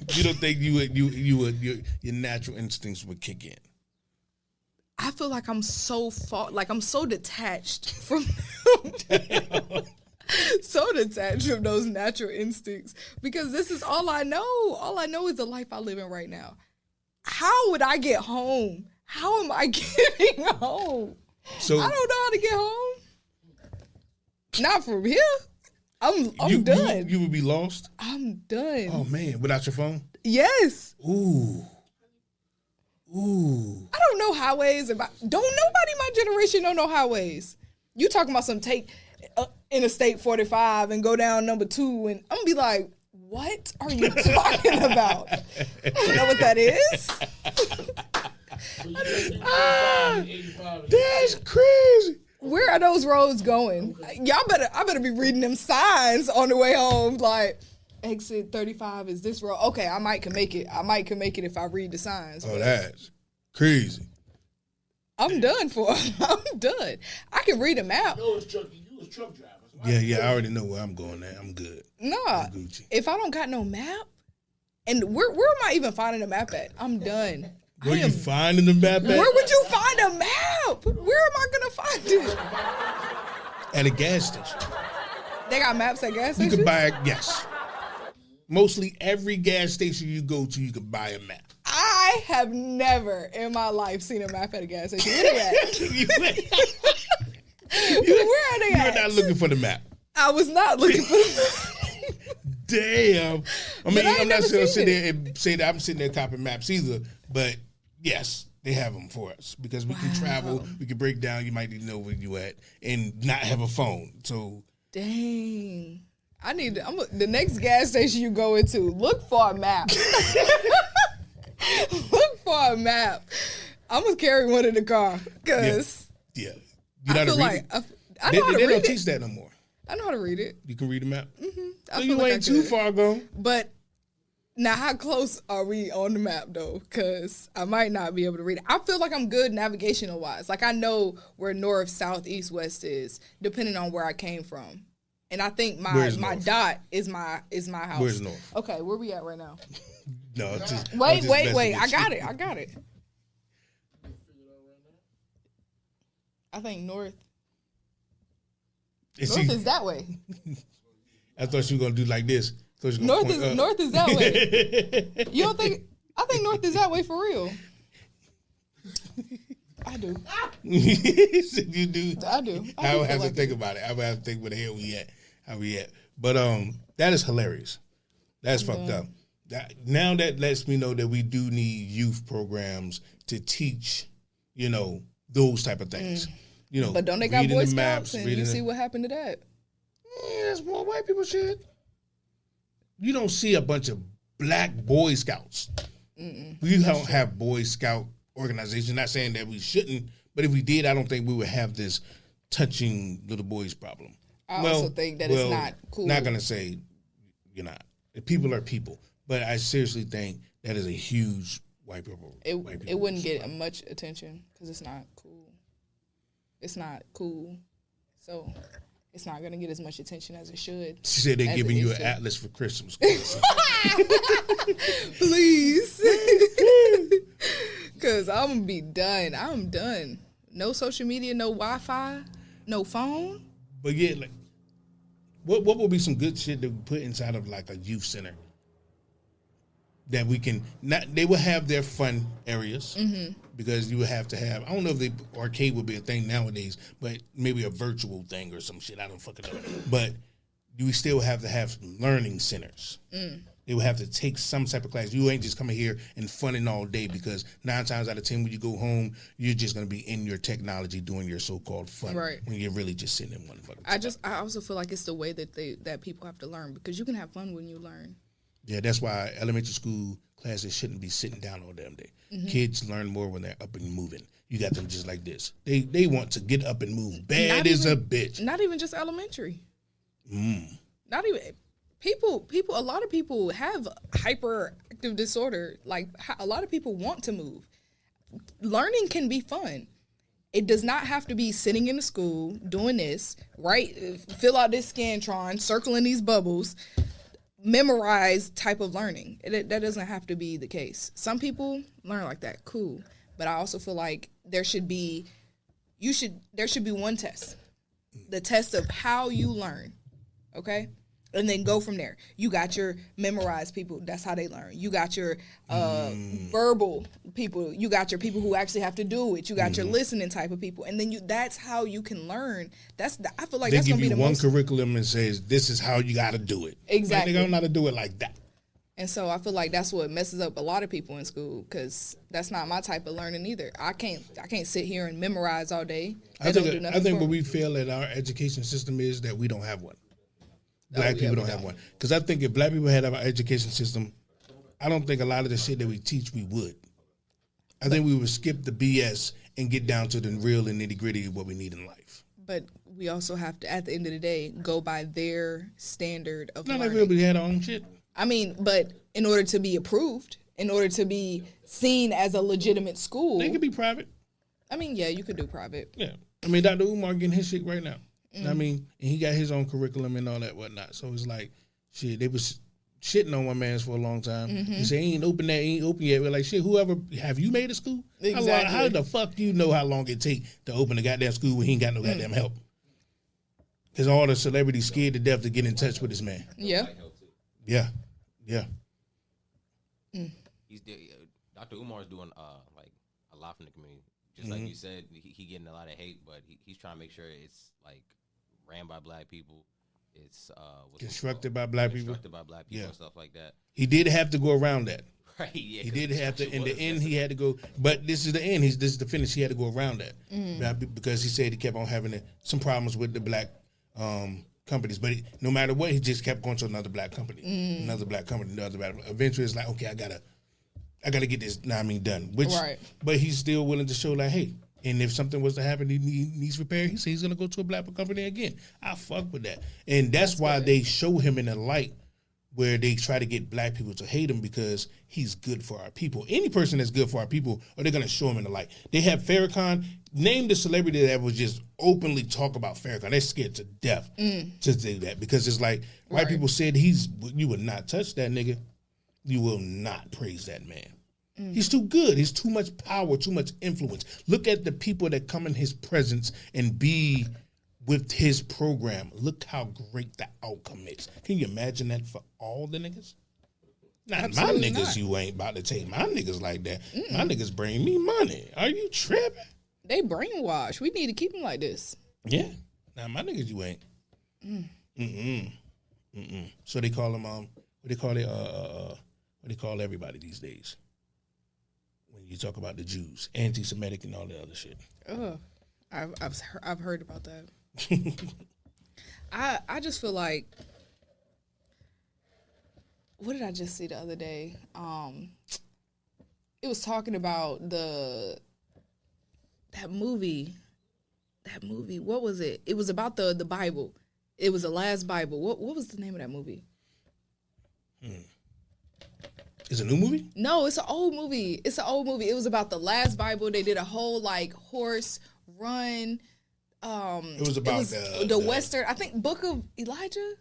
Speaker 1: your natural instincts would kick in?
Speaker 3: I feel like I'm so I'm so detached from so detached from those natural instincts, because this is all I know. All I know is the life I live in right now. How would I get home? How am I getting home?
Speaker 1: So
Speaker 3: I don't know how to get home. Not from here. I'm done.
Speaker 1: You would be lost?
Speaker 3: I'm done.
Speaker 1: Oh, man. Without your phone?
Speaker 3: Yes.
Speaker 1: Ooh.
Speaker 3: I don't know highways. Don't nobody in my generation don't know highways. You talking about some take Interstate 45 and go down number 2, and I'm gonna be like, what are you talking about? I don't know what that is.
Speaker 1: That's crazy.
Speaker 3: Where are those roads going? I better be reading them signs on the way home, like, exit 35 is this road. Okay, I might can make it. If I read the signs.
Speaker 1: Oh, that's crazy.
Speaker 3: I'm done I'm done. I can read a map.
Speaker 5: You was truck driver.
Speaker 1: Yeah, I already know where I'm going at. I'm good.
Speaker 3: Nah, if I don't got no map, and where am I even finding a map at? I'm done.
Speaker 1: Where you finding the map at?
Speaker 3: Where would you find a map? Where am I gonna find it?
Speaker 1: At a gas station.
Speaker 3: They got maps at gas stations?
Speaker 1: You can buy yes. Mostly every gas station you go to, you can buy a map.
Speaker 3: I have never in my life seen a map at a gas station. Where they at? Where are they at?
Speaker 1: You're not looking for the map.
Speaker 3: I was not looking for the map.
Speaker 1: Damn. I mean, I'm not sure sit there and say that I'm sitting there copying maps either, but yes, they have them for us because we can travel, we can break down. You might need to know where you at and not have a phone. So,
Speaker 3: dang. The next gas station you go into, look for a map. Look for a map. I'm going to carry one in the car because
Speaker 1: you know how to read it?
Speaker 3: I know how to read it.
Speaker 1: They don't teach that no more.
Speaker 3: I know how to read it.
Speaker 1: You can read a map?
Speaker 3: Mm-hmm.
Speaker 1: So you ain't too far gone.
Speaker 3: But now how close are we on the map though? Because I might not be able to read it. I feel like I'm good navigational wise. Like I know where north, south, east, west is depending on where I came from. And I think my dot is my house.
Speaker 1: Where's north?
Speaker 3: Okay, where we at right now?
Speaker 1: No,
Speaker 3: wait. I got it. I think north. North is that way.
Speaker 1: I thought you were gonna do like this.
Speaker 3: North is that way. You don't think? I think north is that way for real. I do.
Speaker 1: You do?
Speaker 3: I do.
Speaker 1: I would have to think about it. I would have to think where the hell we at. How we at? But that is hilarious. That's fucked up. Now that lets me know that we do need youth programs to teach, those type of things.
Speaker 3: But don't they got Boy Scouts and you see what happened to that?
Speaker 1: Yeah, that's more white people shit. You don't see a bunch of black Boy Scouts. We don't have Boy Scout organization. Not saying that we shouldn't, but if we did, I don't think we would have this touching little boys problem.
Speaker 3: I also think that it's not cool.
Speaker 1: Not gonna say you're not. People are people, but I seriously think that is a huge white people.
Speaker 3: It wouldn't get much attention because it's not cool. It's not cool, so it's not gonna get as much attention as it should.
Speaker 1: She said they're giving you an atlas for Christmas.
Speaker 3: Please, because I'm gonna be done. I'm done. No social media, no Wi-Fi, no phone.
Speaker 1: But yeah, like, what would be some good shit to put inside of like a youth center that we can they will have their fun areas because you would have to have, I don't know if the arcade would be a thing nowadays, but maybe a virtual thing or some shit. I don't fucking know. But you still have to have some learning centers. They will have to take some type of class. You ain't just coming here and funning all day because 9 times out of 10 when you go home, you're just going to be in your technology doing your so-called fun when you're really just sitting in one fucking spot.
Speaker 3: I also feel like it's the way that people have to learn because you can have fun when you learn.
Speaker 1: Yeah, that's why elementary school classes shouldn't be sitting down all damn day. Kids learn more when they're up and moving. You got them just like this. They want to get up and move. Bad as a bitch.
Speaker 3: Not even just elementary. Not even... People, a lot of people have hyperactive disorder. Like, a lot of people want to move. Learning can be fun. It does not have to be sitting in the school, doing this, right? Fill out this Scantron, circling these bubbles, memorize type of learning. That doesn't have to be the case. Some people learn like that, cool. But I also feel like there should be one test. The test of how you learn, okay? And then go from there. You got your memorized people. That's how they learn. You got your verbal people. You got your people who actually have to do it. You got your listening type of people. And then that's how you can learn. I feel like that's going to be the most.
Speaker 1: They give you one curriculum and says, this is how you got to do it.
Speaker 3: Exactly.
Speaker 1: They don't know how to do it like that.
Speaker 3: And so I feel like that's what messes up a lot of people in school because that's not my type of learning either. I can't sit here and memorize all day.
Speaker 1: I think what we feel at our education system is that we don't have one. Black people don't have one. Because I think if black people had our education system, I don't think a lot of the shit that we teach, we would. I think we would skip the BS and get down to the real and nitty gritty of what we need in life.
Speaker 3: But we also have to, at the end of the day, go by their standard of learning.
Speaker 1: Not like everybody had our own shit.
Speaker 3: I mean, but in order to be approved, in order to be seen as a legitimate school.
Speaker 1: They could be private.
Speaker 3: I mean, yeah, you could do private.
Speaker 1: Yeah. I mean, Dr. Umar getting his shit right now. I mean, and he got his own curriculum and all that whatnot. So it's like, shit, they was shitting on one man's for a long time. He said, ain't open yet. We're like, shit, whoever, have you made a school?
Speaker 3: Exactly.
Speaker 1: How the fuck do you know how long it take to open a goddamn school when he ain't got no goddamn help? Because all the celebrities scared to death to get in touch with this man.
Speaker 3: Yeah.
Speaker 1: Yeah.
Speaker 4: Dr. Umar's doing like a lot from the community. Just like you said, he getting a lot of hate, but he's trying to make sure it's like ran by black people. It's
Speaker 1: constructed by black people.
Speaker 4: And stuff like that.
Speaker 1: He did have to go around that.
Speaker 4: Right. Yeah.
Speaker 1: He did have to. In the end, he had to go. But this is the end. This is the finish. He had to go around that because he said he kept on having some problems with the black companies. But no matter what, he just kept going to another black company, another black company, another black. Eventually, it's like, okay, I gotta get this. Done. But he's still willing to show like, hey. And if something was to happen, he needs repair. He said he's gonna go to a black company again. I fuck with that, and that's why they show him in a light where they try to get black people to hate him because he's good for our people. Any person that's good for our people, or they're gonna show him in the light. They have Farrakhan. Name the celebrity that would just openly talk about Farrakhan. They're scared to death to do that because it's like white people said you would not touch that nigga. you will not praise that man. He's too good. He's too much power, too much influence. Look at the people that come in his presence and be with his program. Look how great the outcome is. Can you imagine that for all the niggas? Not my niggas, not. You ain't about to take my niggas like that. My niggas bring me money. Are you tripping?
Speaker 3: They brainwashed. We need to keep them like this.
Speaker 1: Yeah. Now my niggas, you ain't. So they call them what they call everybody these days. When you talk about the Jews, anti-Semitic and all the other shit.
Speaker 3: Oh, I've heard about that. I just feel like, what did I just see the other day? It was talking about that movie. That movie, what was it? It was about the Bible. It was the last Bible. What was the name of that movie?
Speaker 1: It's a new movie?
Speaker 3: No, it's an old movie. It was about the last Bible. They did a whole horse run.
Speaker 1: It was about
Speaker 3: the Western. I think Book of Elijah.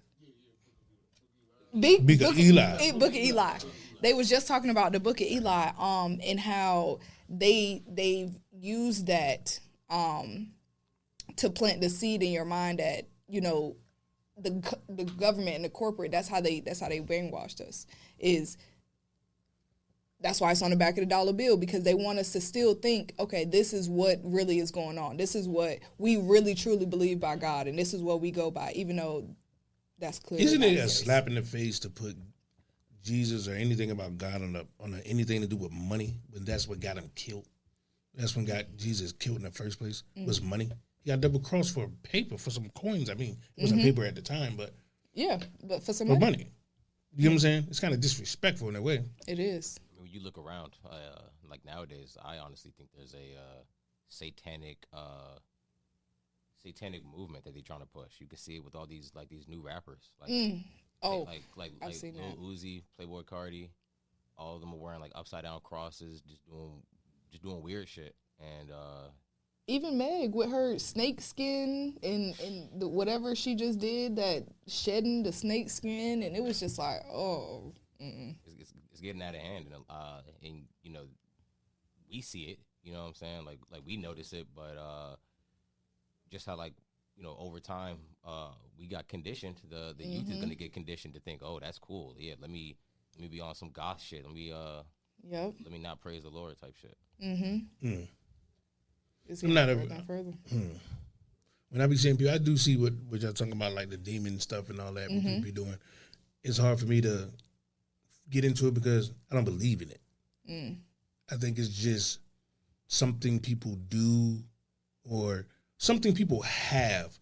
Speaker 1: Book of Eli.
Speaker 3: Book of Eli. They was just talking about the Book of Eli. And how they've used that to plant the seed in your mind that the government and the corporate. That's how they brainwashed us. That's why it's on the back of the dollar bill, because they want us to still think, okay, this is what really is going on. This is what we really truly believe by God, and this is what we go by, even though that's clear.
Speaker 1: Isn't it a slap in the face to put Jesus or anything about God on anything to do with money, when that's what got him killed? That's when got Jesus killed in the first place, was money. He got double crossed for paper, for some coins. I mean, it wasn't paper at the time, but...
Speaker 3: Yeah, but for some
Speaker 1: money. You know what I'm saying? It's kind of disrespectful in a way.
Speaker 3: It is.
Speaker 4: When you look around, nowadays, I honestly think there's a satanic movement that they're trying to push. You can see it with all these new rappers, I've seen
Speaker 3: Lil
Speaker 4: that. Uzi, Playboy Cardi, all of them are wearing upside down crosses, just doing weird shit, and
Speaker 3: even Meg with her snake skin and whatever she just did, that shedding the snake skin, and it was just like, oh.
Speaker 4: It's getting out of hand, and we see it. You know what I'm saying? Like we notice it, but just how over time we got conditioned. The youth is gonna get conditioned to think, oh, that's cool. Yeah, let me be on some goth shit. Let me let me not praise the Lord type shit.
Speaker 3: It's I'm not further.
Speaker 1: When I be seeing people, I do see what y'all talking about, the demon stuff and all that. What people be doing. It's hard for me to get into it because I don't believe in it. I think it's just something people do or something people have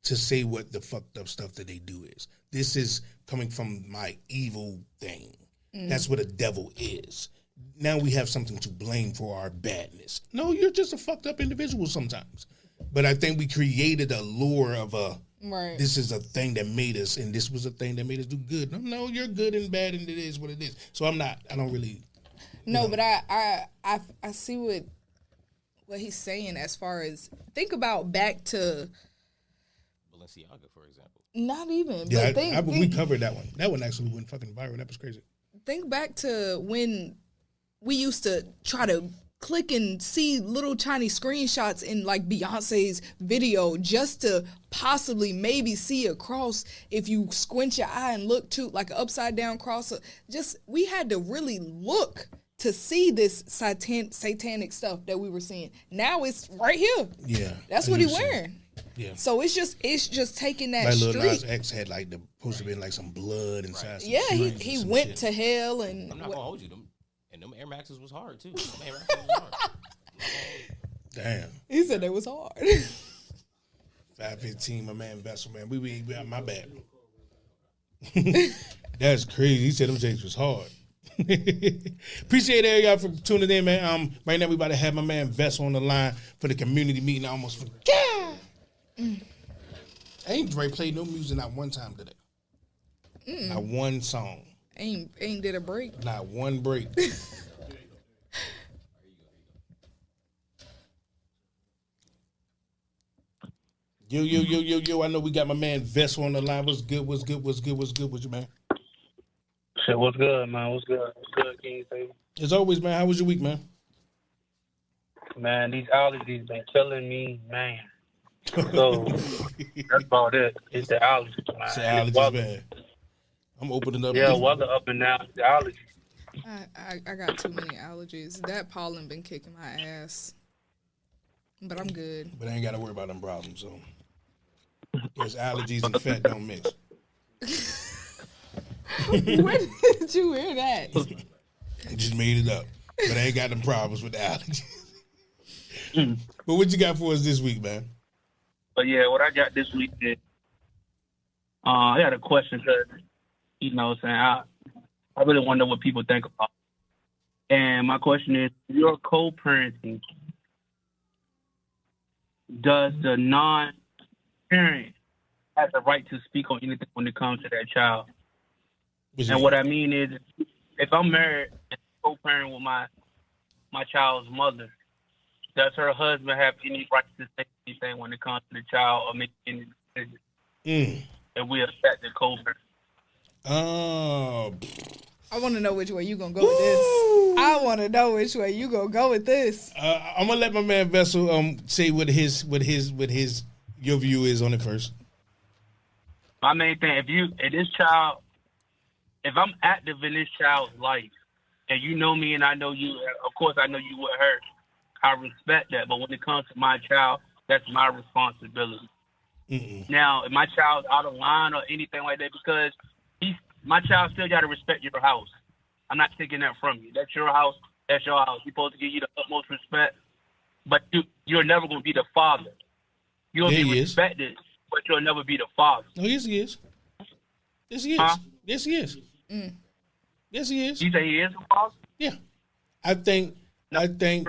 Speaker 1: to say what the fucked up stuff that they do is. This is coming from my evil thing. That's what a devil is. Now we have something to blame for our badness. No, you're just a fucked up individual sometimes. But I think we created a lure of this is a thing that made us, and this was a thing that made us do good. No, you're good and bad, and it is what it is. So I don't really.
Speaker 3: No, but I see what he's saying as far as, think about back to
Speaker 4: Balenciaga, for example.
Speaker 3: Not even.
Speaker 1: Yeah, but we covered that one. That one actually went fucking viral. That was crazy.
Speaker 3: Think back to when we used to try to click and see little tiny screenshots in Beyonce's video just to possibly maybe see a cross if you squint your eye and look to an upside down cross. We had to really look to see this satanic stuff that we were seeing. Now it's right here.
Speaker 1: Yeah.
Speaker 3: That's what he's wearing.
Speaker 1: Yeah.
Speaker 3: So it's just taking that
Speaker 1: street.
Speaker 3: Lil
Speaker 1: Nas X had supposed to be some blood inside.
Speaker 3: Yeah, he went shit to hell, and
Speaker 4: I'm not gonna hold you. Them Air Maxes was hard too. Them Air Maxes was hard.
Speaker 1: Damn.
Speaker 3: He said they was hard.
Speaker 1: 515, my man Vessel, man. We my bad. That's crazy. He said them Jakes was hard. Appreciate all y'all for tuning in, man. Right now we about to have my man Vessel on the line for the community meeting. I almost forgot. Ain't Dre played no music not one time today. Not one song.
Speaker 3: Ain't did a break.
Speaker 1: Not one break. Yo. I know we got my man Vessel on the line. What's good with you, man?
Speaker 8: Shit, what's good, man? What's good? What's good, King?
Speaker 7: As always, man. How was your week, man?
Speaker 8: Man, these allergies been killing me, man. So that's about it. It's the allergies, man.
Speaker 7: It's the allergies, man. I'm opening up.
Speaker 8: Yeah, weather up and down. The allergies.
Speaker 3: I got too many allergies. That pollen been kicking my ass. But I'm good.
Speaker 7: But I ain't got to worry about them problems, so. Because allergies and fat don't mix.
Speaker 3: Where did you hear that?
Speaker 7: I just made it up. But I ain't got them problems with the allergies. But what you got for us this week, man?
Speaker 8: But yeah, what I got this week is, I had a question because, you know what I'm saying, I really want to know what people think about. And my question is, you're co-parenting. Does the non-parent have the right to speak on anything when it comes to that child? And what I mean is, if I'm married and co-parent with my child's mother, does her husband have any right to say anything when it comes to the child or make any decisions? And we affect the co-parent.
Speaker 3: I want to know which way you gonna go with this. I want to know which way you gonna go with this.
Speaker 7: I'm gonna let my man Vessel say what his your view is on it first.
Speaker 8: My main thing, if I'm active in this child's life, and you know me and I know you, of course I know you with her, I respect that. But when it comes to my child, that's my responsibility. Now, if my child's out of line or anything like that, because my child still got to respect your house. I'm not taking that from you. That's your house. That's your house. He's supposed to give you the utmost respect. But you're never going to be the father. You'll be respected, but you'll never be the father.
Speaker 7: Oh, yes, he is. Yes, he is.
Speaker 8: Huh?
Speaker 7: Yes, he is. Yes, he is.
Speaker 8: You say he is the father?
Speaker 7: Yeah. I think. No. I think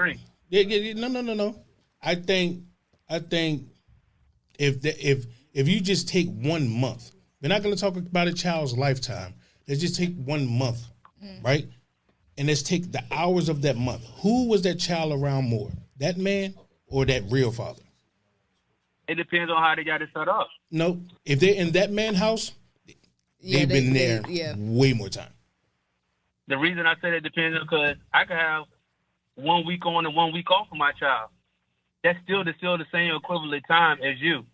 Speaker 7: if you just take 1 month, we're not going to talk about a child's lifetime. Let's just take 1 month, right? And let's take the hours of that month. Who was that child around more? That man or that real father?
Speaker 8: It depends on how they got it set up.
Speaker 7: No. If they're in that man's house, they've been there way more time.
Speaker 8: The reason I said it depends is because I could have 1 week on and 1 week off for my child. That's still the same equivalent time as you.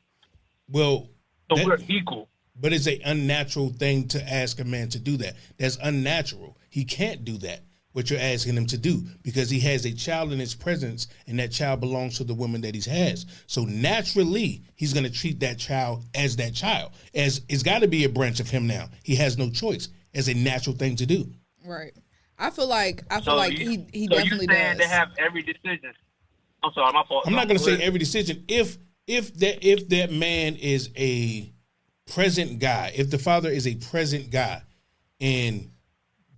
Speaker 7: Well,
Speaker 8: so we're equal.
Speaker 7: But it's an unnatural thing to ask a man to do that. That's unnatural. He can't do that, what you're asking him to do, because he has a child in his presence, and that child belongs to the woman that he has. So naturally, he's going to treat that child as that child. As it's got to be a branch of him now. He has no choice. As a natural thing to do.
Speaker 3: Right. I feel like he definitely
Speaker 8: does. So you're saying they have every decision. I'm sorry, my fault.
Speaker 7: I'm not going to say every decision. If that man is a present guy, if the father is a present guy, and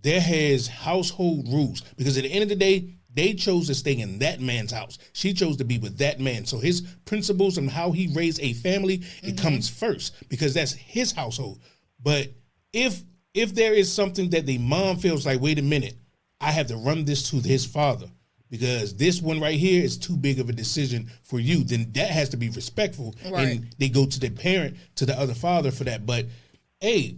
Speaker 7: there has household rules, because at the end of the day, they chose to stay in that man's house. She chose to be with that man. So his principles and how he raised a family, it comes first, because that's his household. But if there is something that the mom feels like, wait a minute, I have to run this to his father, because this one right here is too big of a decision for you, then that has to be respectful. Right. And they go to the parent, to the other father for that. But, hey,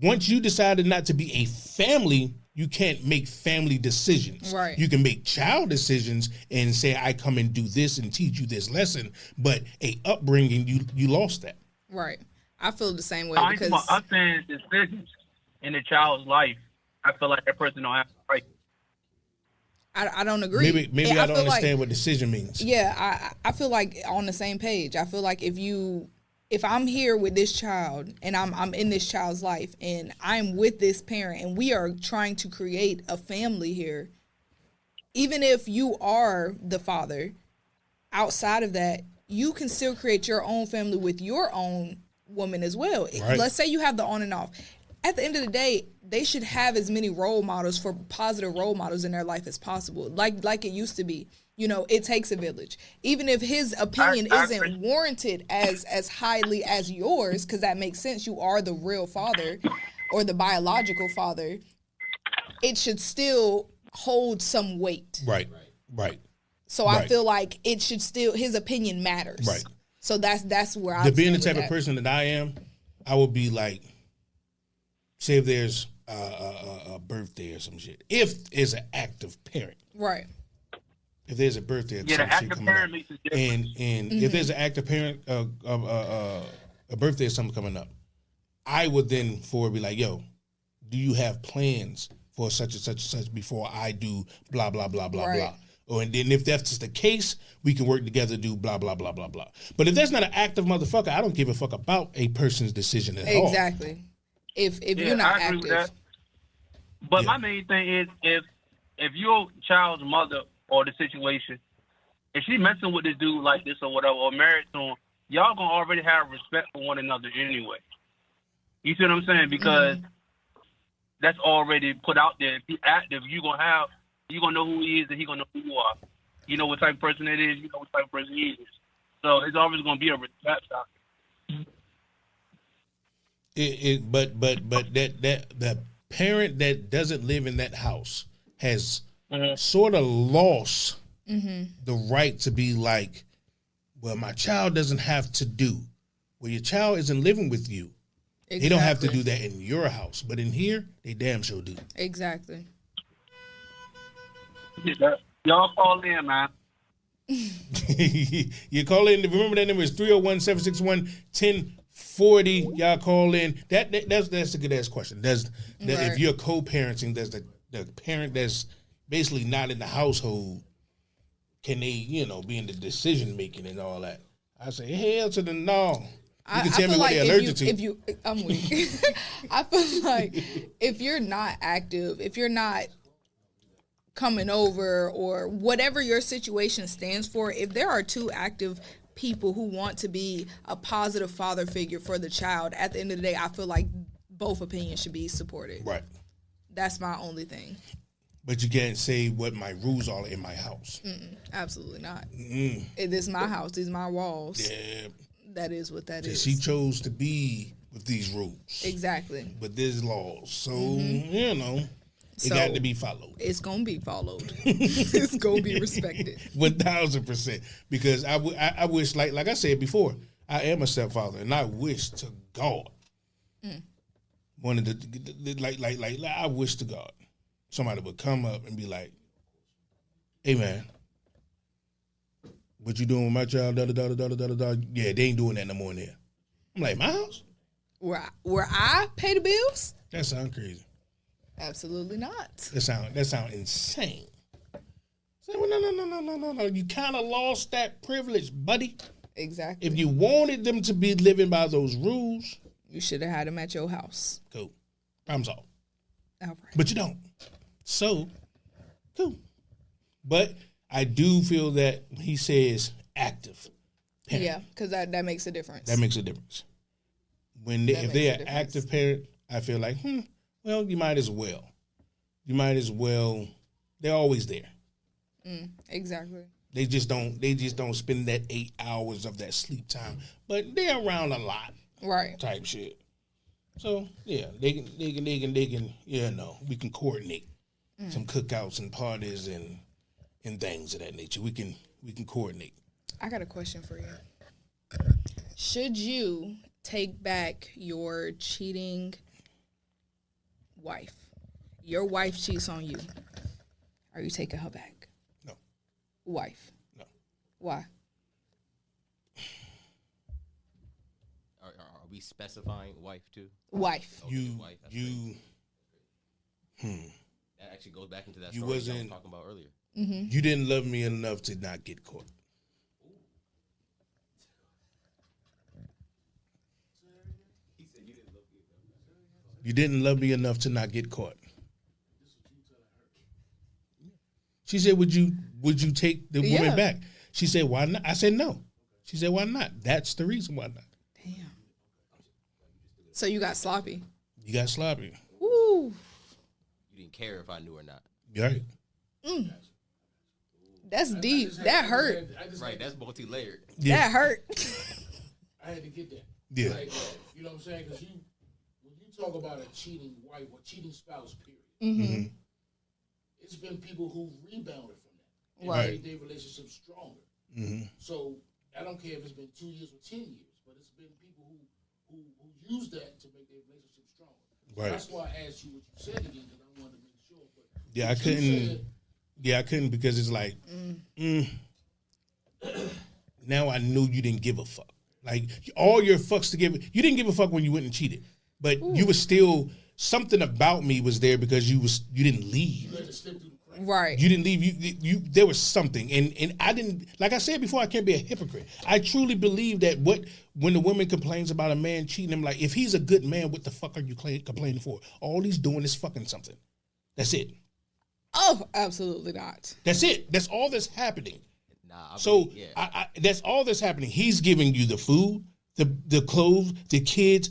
Speaker 7: once you decided not to be a family, you can't make family decisions.
Speaker 3: Right.
Speaker 7: You can make child decisions and say, I come and do this and teach you this lesson. But a upbringing, you lost that.
Speaker 3: Right. I feel the same way. Because
Speaker 8: I'm saying decisions in a child's life, I feel like that person don't have the right.
Speaker 3: I don't agree.
Speaker 7: Maybe I don't understand what decision means.
Speaker 3: Yeah, I feel like on the same page. I feel like if I'm here with this child and I'm in this child's life and I'm with this parent and we are trying to create a family here, even if you are the father, outside of that, you can still create your own family with your own woman as well. Right. Let's say you have the on and off. At the end of the day, they should have as many role models, for positive role models in their life as possible, like it used to be. You know, it takes a village. Even if his opinion isn't warranted as highly as yours, because that makes sense, you are the real father or the biological father, it should still hold some weight.
Speaker 7: Right.
Speaker 3: So I feel like it should still, his opinion matters.
Speaker 7: Right.
Speaker 3: So that's where I
Speaker 7: being the type of person that I am, I would be like, say if there's a birthday or some shit. If it's an active parent.
Speaker 3: Right.
Speaker 7: If there's a birthday,
Speaker 8: the active parent makes a difference.
Speaker 7: And if there's an active parent, a birthday or something coming up, I would then be like, yo, do you have plans for such and such and such before I do blah, blah, blah, blah, blah. And then if that's the case, we can work together to do blah, blah, blah, blah, blah. But if that's not an active motherfucker, I don't give a fuck about a person's decision at all.
Speaker 3: Exactly. If you're not active. With that.
Speaker 8: But my main thing is if your child's mother or the situation, if she messing with this dude like this or whatever, or married to him, y'all gonna already have respect for one another anyway. You see what I'm saying? Because that's already put out there. If he's active, you gonna know who he is and he gonna know who you are. You know what type of person it is, you know what type of person he is. So it's always gonna be a respect factor.
Speaker 7: But that the parent that doesn't live in that house has sort of lost the right to be like, well, my child doesn't have to do. Well, your child isn't living with you. Exactly. They don't have to do that in your house, but in here, they damn sure do. Exactly.
Speaker 8: Y'all call in, man.
Speaker 7: You call in. Remember that number is 301-761-1040. Y'all call in. That's a good ass question. If you're co-parenting, there's the parent that's basically not in the household. Can they, be in the decision making and all that? I say hell to the no. You can tell me what they're allergic to.
Speaker 3: I'm weak. I feel like if you're not active, if you're not coming over or whatever your situation stands for, if there are two active people who want to be a positive father figure for the child, at the end of the day, I feel like both opinions should be supported.
Speaker 7: Right.
Speaker 3: That's my only thing.
Speaker 7: But you can't say what my rules are in my house.
Speaker 3: Absolutely not. It is my house. These are my walls.
Speaker 7: Yeah.
Speaker 3: That is what that is.
Speaker 7: She chose to be with these rules.
Speaker 3: Exactly.
Speaker 7: But there's laws. So, it got to be followed.
Speaker 3: It's going to be followed. It's going to be respected.
Speaker 7: 1,000%. Because I wish, like I said before, I am a stepfather, and I wish to God, one of the, I wish to God, somebody would come up and be like, hey, man, what you doing with my child? Yeah, they ain't doing that no more in there. I'm like, my house?
Speaker 3: Where I pay the bills?
Speaker 7: That sound crazy.
Speaker 3: Absolutely not.
Speaker 7: That sound insane. Say, well, no. You kind of lost that privilege, buddy.
Speaker 3: Exactly.
Speaker 7: If you wanted them to be living by those rules,
Speaker 3: you should have had them at your house.
Speaker 7: Cool. Problem solved.
Speaker 3: All right.
Speaker 7: But you don't. So, cool. But I do feel that he says active parent.
Speaker 3: Yeah, because that makes a difference.
Speaker 7: That makes a difference. If they're an active parent, I feel like, well, you might as well. They're always there.
Speaker 3: Exactly.
Speaker 7: They just don't spend that 8 hours of that sleep time, but they're around a lot.
Speaker 3: Right.
Speaker 7: Type shit. So yeah, they can, we can coordinate some cookouts and parties and things of that nature. We can coordinate.
Speaker 3: I got a question for you. Should you take back your cheating wife? Your wife cheats on you. Are you taking her back?
Speaker 7: No.
Speaker 3: Wife?
Speaker 7: No.
Speaker 3: Why?
Speaker 4: Are we specifying wife too?
Speaker 3: Wife.
Speaker 4: Wife. That actually goes back into that story I was talking about earlier.
Speaker 7: You didn't love me enough to not get caught. You didn't love me enough to not get caught. She said, would you take the woman back? She said, why not? I said, no. She said, why not? That's the reason why not.
Speaker 3: Damn. So you got sloppy.
Speaker 7: You got sloppy.
Speaker 3: Woo.
Speaker 4: You didn't care if I knew or not.
Speaker 7: Right.
Speaker 3: That's deep. That hurt.
Speaker 4: Right, that's multi-layered.
Speaker 3: Yeah. That hurt.
Speaker 5: I had to get that.
Speaker 7: Yeah.
Speaker 5: Like, you know what I'm saying? Because when you talk about a cheating wife or cheating spouse, period, it's been people who rebounded from that and made their relationship stronger. So I don't care if it's been 2 years or 10 years, but it's been people who use that to make their relationship stronger.
Speaker 7: Right.
Speaker 5: That's why I asked you what you said again, because I wanted to make sure. But
Speaker 7: yeah, I couldn't. Yeah, I couldn't because it's like, now I knew you didn't give a fuck. Like all your fucks to give, you didn't give a fuck when you went and cheated, but you was still something about me was there because you didn't leave.
Speaker 5: You had to slip through the crack.
Speaker 3: Right.
Speaker 7: You didn't leave. You there was something, and I didn't. Like I said before, I can't be a hypocrite. I truly believe that when the woman complains about a man cheating, I'm like, if he's a good man, what the fuck are you complaining for? All he's doing is fucking something. That's it.
Speaker 3: Oh, absolutely not.
Speaker 7: That's it. That's all that's happening.
Speaker 4: Nah,
Speaker 7: that's all that's happening. He's giving you the food, the clothes, the kids,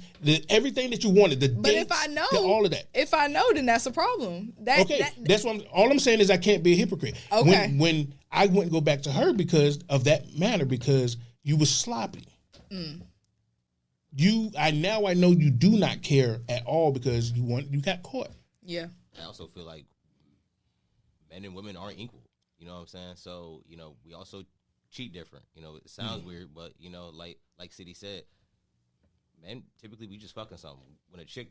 Speaker 7: everything that you wanted. The
Speaker 3: but
Speaker 7: dates,
Speaker 3: if I know
Speaker 7: all of that,
Speaker 3: if I know, then that's a problem.
Speaker 7: That's what all I'm saying is I can't be a hypocrite.
Speaker 3: Okay.
Speaker 7: When I wouldn't go back to her because of that matter, because you was sloppy. I know you do not care at all because you got caught.
Speaker 3: Yeah.
Speaker 4: I also feel like men and women aren't equal. You know what I'm saying? So, we also cheat different. It sounds weird, but, like City said, men, typically we just fucking something. When a chick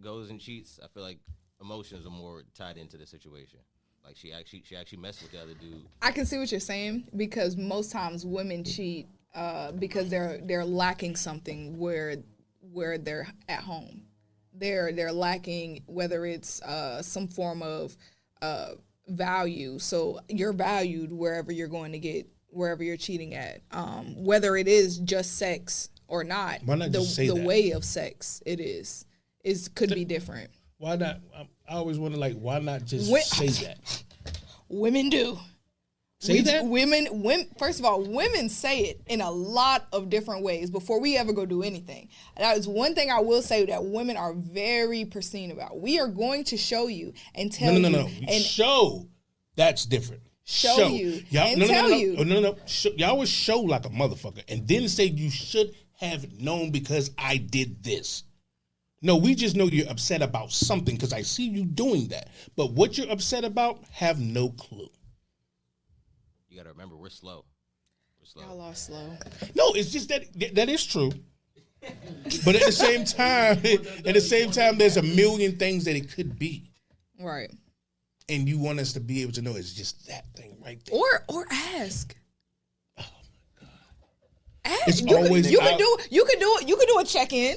Speaker 4: goes and cheats, I feel like emotions are more tied into the situation. Like she actually messed with the other dude.
Speaker 3: I can see what you're saying because most times women cheat because they're lacking something where they're at home. They're lacking, whether it's some form of value. So you're valued wherever you're cheating at. Whether it is just sex or not,
Speaker 7: why not just say
Speaker 3: the
Speaker 7: that?
Speaker 3: way of sex could be different.
Speaker 7: Why not? I always wonder, why not just say that?
Speaker 3: Women do.
Speaker 7: Say that?
Speaker 3: Women, first of all, women say it in a lot of different ways before we ever go do anything. That is one thing I will say that women are very pristine about. We are going to show you and tell you.
Speaker 7: No.
Speaker 3: And
Speaker 7: show. That's different.
Speaker 3: Show you and tell you.
Speaker 7: No. Y'all always show like a motherfucker and then say you should have known because I did this. No, we just know you're upset about something because I see you doing that. But what you're upset about, have no clue.
Speaker 4: You got to remember, we're slow.
Speaker 3: Y'all are slow.
Speaker 7: No, it's just that is true. But at the same time, there's a million things that it could be.
Speaker 3: Right.
Speaker 7: And you want us to be able to know it's just that thing right there.
Speaker 3: Or ask.
Speaker 7: Oh my God.
Speaker 3: Ask. You could do a check-in.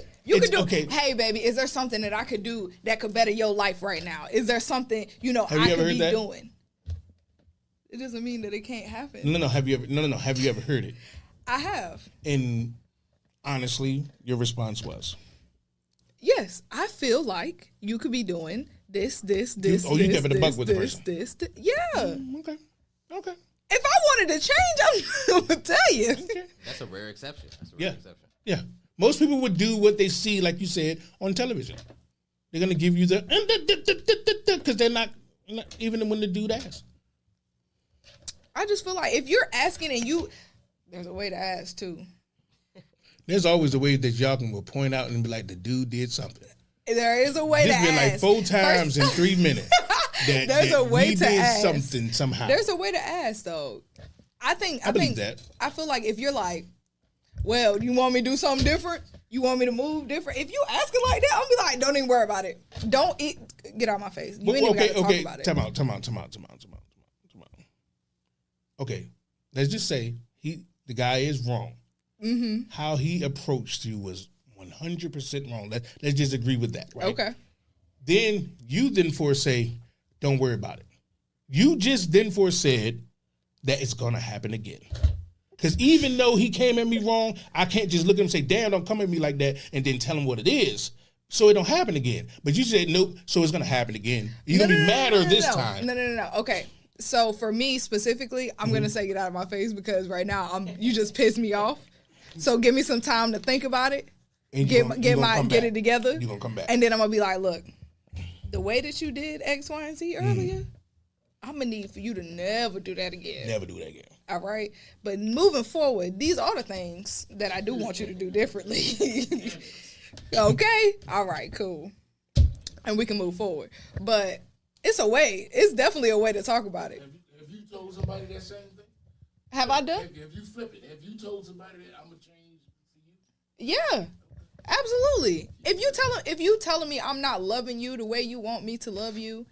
Speaker 7: Okay.
Speaker 3: Hey baby, is there something that I could do that could better your life right now? Is there something I could be doing? It doesn't mean that it can't happen.
Speaker 7: No. Have you ever heard it?
Speaker 3: I have.
Speaker 7: And honestly, your response was?
Speaker 3: Yes, I feel like you could be doing this.
Speaker 7: You never the buck with the person.
Speaker 3: Yeah.
Speaker 7: Okay.
Speaker 3: If I wanted to change, I'm gonna tell you.
Speaker 7: Okay.
Speaker 4: That's a rare exception. Exception.
Speaker 7: Yeah. Most people would do what they see, like you said, on television. They're gonna give you the because they're not even when the dude asks.
Speaker 3: I just feel like if you're asking and there's a way to ask too.
Speaker 7: There's always a way that y'all can point out and be like, the dude did something.
Speaker 3: There is a way to ask.
Speaker 7: It's been like 4 times in 3 minutes.
Speaker 3: There's a way to ask.
Speaker 7: Something somehow.
Speaker 3: There's a way to ask though. I
Speaker 7: believe that.
Speaker 3: I feel like if you're like, well, you want me to do something different? You want me to move different? If you ask it like that, I'll be like, don't even worry about it. Get out of my face. You ain't even got to talk about it.
Speaker 7: Time out. Okay, let's just say the guy is wrong.
Speaker 3: Mm-hmm.
Speaker 7: How he approached you was 100% wrong. Let's just agree with that, right?
Speaker 3: Okay.
Speaker 7: Then you say, don't worry about it. You just said that it's going to happen again. Because even though he came at me wrong, I can't just look at him and say, damn, don't come at me like that, and then tell him what it is so it don't happen again. But you said, nope, so it's going to happen again. You're going to be madder this time.
Speaker 3: No. Okay. So for me specifically, I'm going to say get out of my face because right now you just pissed me off. So give me some time to think about it,
Speaker 7: and
Speaker 3: get it together.
Speaker 7: You're going to come back.
Speaker 3: And then I'm going to be like, look, the way that you did X, Y, and Z earlier, I'm going to need for you to never do that again.
Speaker 7: Never do that again.
Speaker 3: All right? But moving forward, these are the things that I do want you to do differently. Okay? All right, cool. And we can move forward. But it's a way. It's definitely a way to talk about it.
Speaker 5: Have you told somebody that same thing?
Speaker 3: Have I done?
Speaker 5: Have you flipped it? Have you told somebody that I'm going to change for you?
Speaker 3: Yeah. Absolutely. If you telling me I'm not loving you the way you want me to love you,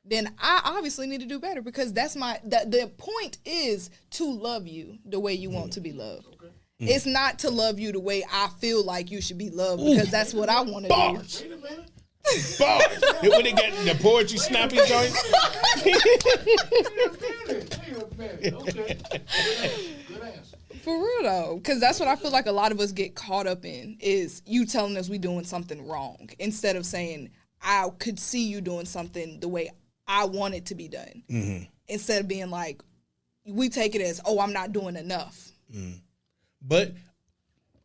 Speaker 3: then I obviously need to do better, because that's the point is to love you the way you want to be loved. Okay. It's not to love you the way I feel like you should be loved, because that's what I want to do.
Speaker 5: Wait a minute.
Speaker 7: Bars. When they got the poetry snappy joint.
Speaker 5: Wait a minute. Okay. Good answer.
Speaker 3: For real though, because that's what I feel like a lot of us get caught up in, is you telling us we doing something wrong, instead of saying I could see you doing something the way I want it to be done. Mm-hmm. Instead of being like, we take it as, oh, I'm not doing enough.
Speaker 7: Mm. But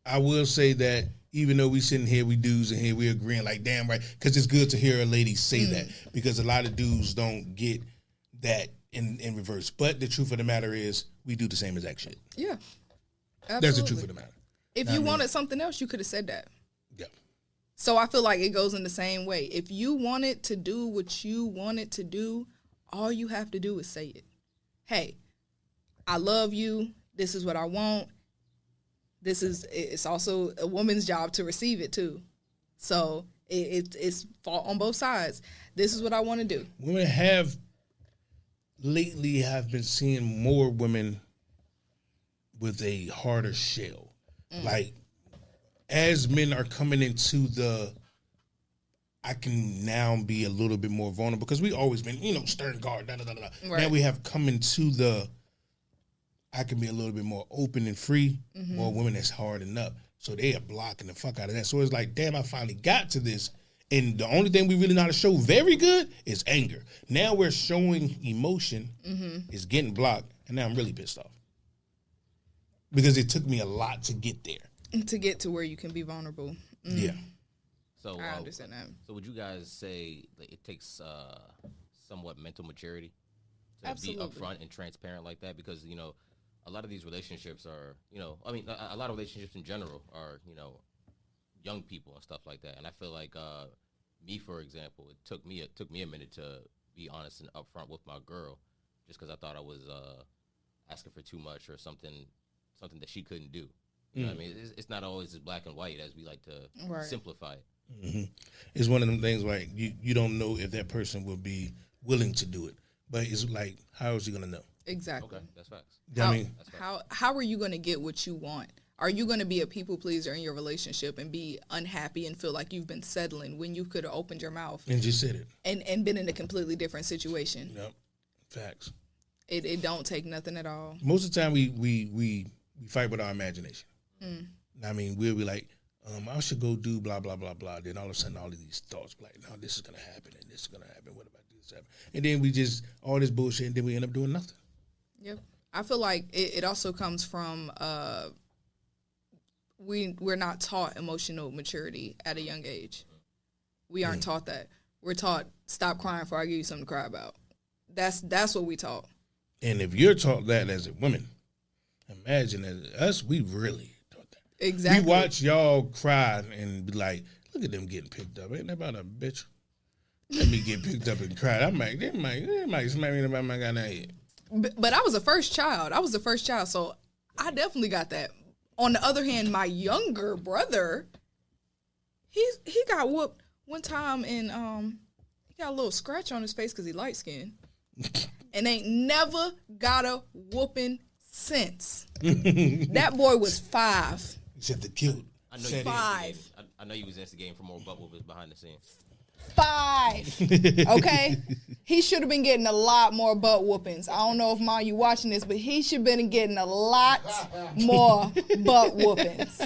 Speaker 7: I will say that even though we sitting here, we dudes in here, we agreeing like, damn right, because it's good to hear a lady say that, because a lot of dudes don't get that in reverse. But the truth of the matter is, we do the same exact shit.
Speaker 3: Yeah, absolutely.
Speaker 7: That's the truth of the matter.
Speaker 3: If you wanted something else, you could have said that.
Speaker 7: Yeah.
Speaker 3: So I feel like it goes in the same way. If you wanted to do what you wanted to do, all you have to do is say it. Hey, I love you. This is what I want. It's also a woman's job to receive it too. So it's fault on both sides. This is what I want to do.
Speaker 7: Women have been seeing more women with a harder shell. Like, as men are coming into I can now be a little bit more vulnerable, because we always been, stern guard, da da da da. Right. Now we have come into I can be a little bit more open and free. More women that's hardened up, so they are blocking the fuck out of that. So it's like, damn, I finally got to this, and the only thing we really know how to show very good is anger. Now we're showing emotion, is getting blocked, and now I'm really pissed off, because it took me a lot to get there.
Speaker 3: To get to where you can be vulnerable.
Speaker 7: Yeah.
Speaker 4: So
Speaker 3: I understand that.
Speaker 4: So would you guys say that it takes somewhat mental maturity to
Speaker 3: Absolutely.
Speaker 4: be upfront and transparent like that? Because, a lot of these relationships are, a lot of relationships in general are, young people and stuff like that. And I feel like me, for example, it took me a minute to be honest and upfront with my girl, just because I thought I was asking for too much or something that she couldn't do. You know what I mean? It's not always as black and white as we like to simplify it.
Speaker 7: Mm-hmm. It's one of them things like you don't know if that person will be willing to do it, but it's like, how is he going to know?
Speaker 3: Exactly.
Speaker 4: Okay, that's facts.
Speaker 3: How are you going to get what you want? Are you going to be a people pleaser in your relationship and be unhappy and feel like you've been settling when you could have opened your mouth
Speaker 7: and just said it
Speaker 3: and been in a completely different situation?
Speaker 7: Yep, facts.
Speaker 3: It don't take nothing at all.
Speaker 7: Most of the time we fight with our imagination. I mean, we'll be like, I should go do blah, blah, blah, blah. Then all of a sudden, all of these thoughts like, no, this is going to happen, and this is going to happen. What about this happen? And then we just, all this bullshit, and then we end up doing nothing.
Speaker 3: Yep. I feel like it also comes from, we're not taught emotional maturity at a young age. We aren't taught that. We're taught, stop crying before I give you something to cry about. That's what we taught.
Speaker 7: And if you're taught that as a woman, imagine as us, we really taught that.
Speaker 3: Exactly.
Speaker 7: We watch y'all cry and be like, look at them getting picked up. Ain't that about a bitch? Let me get picked up and cry. I'm like, they might smack me about my goddamn head.
Speaker 3: But I was the first child. So I definitely got that. On the other hand, my younger brother, he got whooped one time, and he got a little scratch on his face because he light skinned, and ain't never got a whooping since. That boy was 5.
Speaker 7: Except the cute.
Speaker 4: I know
Speaker 3: 5.
Speaker 4: I know you was instigating for more butt whoopers behind the scenes.
Speaker 3: 5. Okay? He should have been getting a lot more butt whoopings. I don't know if, Ma, you watching this, but he should have been getting a lot more butt whoopings.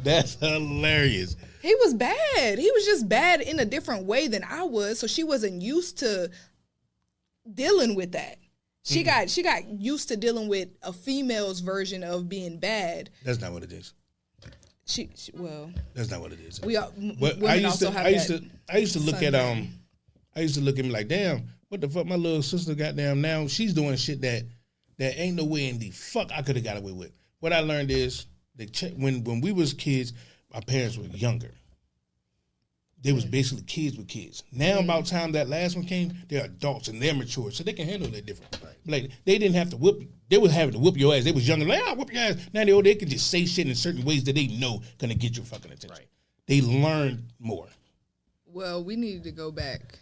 Speaker 7: That's hilarious.
Speaker 3: He was bad. He was just bad in a different way than I was, so she wasn't used to dealing with that. She got used to dealing with a female's version of being bad.
Speaker 7: That's not what it is.
Speaker 3: Well,
Speaker 7: that's not what it is.
Speaker 3: But I used
Speaker 7: to look at him like, damn, what the fuck, my little sister goddamn now she's doing shit that ain't no way in the fuck I could have got away with. What I learned is when we was kids, my parents were younger. They was basically kids with kids. Now, about time that last one came, they're adults and they're mature, so they can handle that different. Like they didn't have to whoop. They was having to whoop your ass. They was younger, like whoop your ass. Now they can just say shit in certain ways that they know gonna get your fucking attention. Right. They learned more.
Speaker 3: Well, we needed to go back.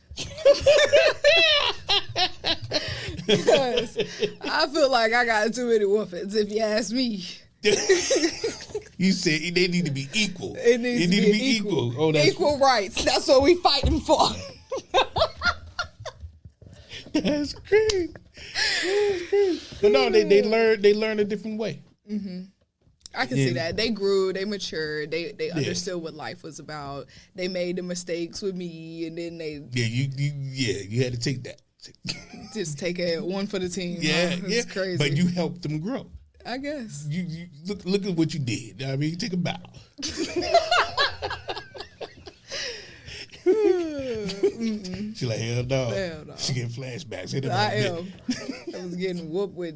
Speaker 3: Because I feel like I got too many whoopings, if you ask me.
Speaker 7: You said they need to be equal.
Speaker 3: It needs to be equal.
Speaker 7: Oh, that's
Speaker 3: equal rights. That's what we fighting for.
Speaker 7: That's crazy. But no, they learned a different way.
Speaker 3: Mm-hmm. I can see that. They grew, they matured, they understood what life was about. They made the mistakes with me, and then they
Speaker 7: you had to take that.
Speaker 3: Just take it one for the team.
Speaker 7: Yeah,
Speaker 3: It's crazy.
Speaker 7: But you helped them grow.
Speaker 3: I guess.
Speaker 7: You look at what you did. I mean, you take a bow. She's like, hell no. She getting flashbacks.
Speaker 3: I was getting whooped with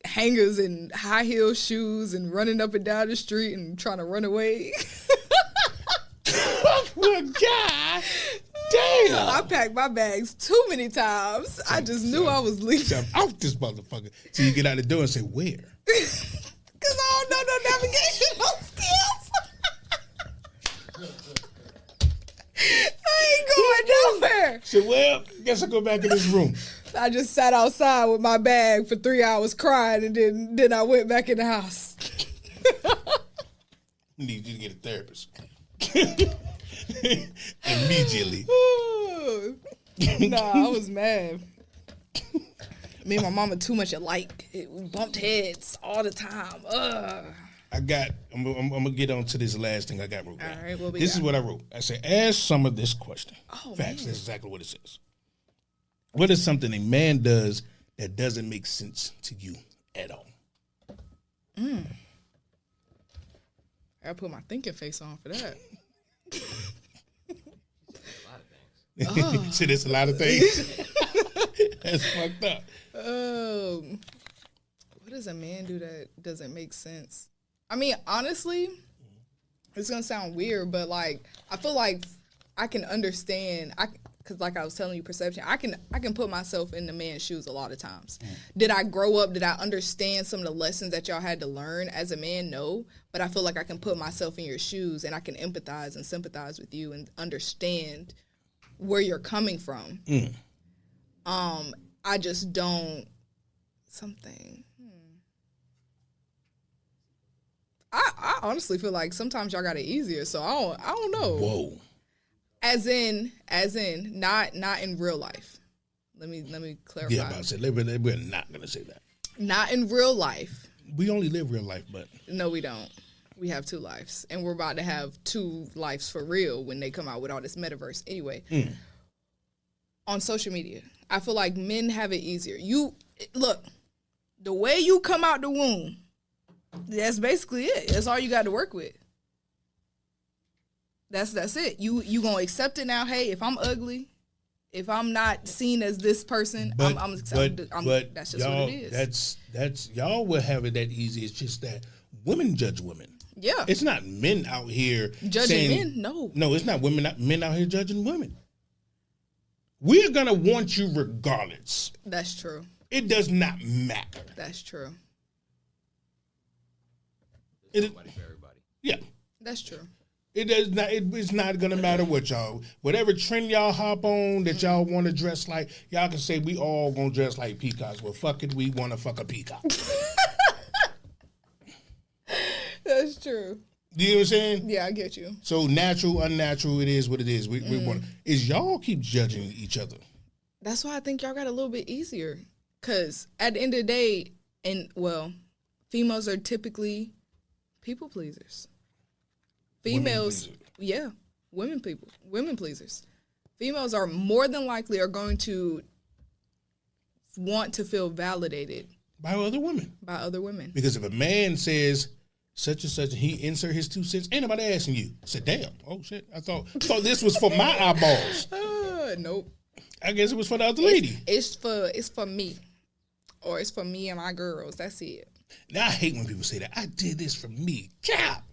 Speaker 3: hangers and high heel shoes and running up and down the street and trying to run away.
Speaker 7: Well, God damn.
Speaker 3: I packed my bags too many times. I just knew I was leaving.
Speaker 7: I'm out this motherfucker. So you get out the door and say, where?
Speaker 3: Because I don't know no navigational skills. I ain't going nowhere.
Speaker 7: So, well, guess I'll go back in this room.
Speaker 3: I just sat outside with my bag for 3 hours crying, and then I went back in the house.
Speaker 7: We need you to get a therapist. Immediately.
Speaker 3: Nah, I was mad. Me and my mama too much alike. We bumped heads all the time. Ugh.
Speaker 7: I'm gonna get on to this last thing I got wrote down.
Speaker 3: All right,
Speaker 7: this is what I wrote. I said, ask some of this question.
Speaker 3: Oh,
Speaker 7: Facts,
Speaker 3: man.
Speaker 7: that's exactly what it says. What is something a man does that doesn't make sense to you at all?
Speaker 3: I gotta put my thinking face on for that.
Speaker 7: So there's a lot of things. That's fucked up.
Speaker 3: What does a man do that doesn't make sense? I mean, honestly, it's gonna sound weird, but like I feel like I can understand. Because like I was telling you, perception. I can put myself in the man's shoes a lot of times. Did I grow up? Did I understand some of the lessons that y'all had to learn as a man? No, but I feel like I can put myself in your shoes and I can empathize and sympathize with you and understand where you're coming from. I just don't something. I honestly feel like sometimes y'all got it easier, so I don't know.
Speaker 7: Whoa.
Speaker 3: As in, not in real life. Let me clarify.
Speaker 7: Yeah, about to say, we're not gonna say that.
Speaker 3: Not in real life.
Speaker 7: We only live real life, but
Speaker 3: no, we don't. We have 2 lives, and we're about to have 2 lives for real when they come out with all this metaverse. Anyway, on social media, I feel like men have it easier. You look, the way you come out the womb, that's basically it. That's all you got to work with. That's it. You gonna accept it now? Hey, if I'm ugly, if I'm not seen as this person,
Speaker 7: but
Speaker 3: that's just what it is.
Speaker 7: That's y'all will have it that easy. It's just that women judge women.
Speaker 3: Yeah,
Speaker 7: it's not men out here
Speaker 3: judging
Speaker 7: saying,
Speaker 3: men.
Speaker 7: No, it's not men out here judging women. We're gonna want you regardless.
Speaker 3: That's true.
Speaker 7: It does not matter.
Speaker 3: That's true.
Speaker 4: There's somebody for everybody.
Speaker 7: Yeah,
Speaker 3: that's true.
Speaker 7: It does not. It's not gonna matter what y'all, whatever trend y'all hop on that y'all want to dress like. Y'all can say we all gonna dress like peacocks. Well, fuck it, we want to fuck a peacock.
Speaker 3: That's true.
Speaker 7: You know what I'm saying?
Speaker 3: Yeah, I get you.
Speaker 7: So natural, unnatural, it is what it is. We want is y'all keep judging each other.
Speaker 3: That's why I think y'all got a little bit easier. Cause at the end of the day, females are typically people pleasers. Females, women pleasers. Females are more than likely are going to want to feel validated
Speaker 7: by other women. Because if a man says such and such, and he insert his 2 cents, ain't nobody asking you. I said, damn, oh shit, I thought this was for my eyeballs.
Speaker 3: Nope.
Speaker 7: I guess it was for the other lady.
Speaker 3: It's for me, or it's for me and my girls. That's it.
Speaker 7: Now I hate when people say that. I did this for me. Cap.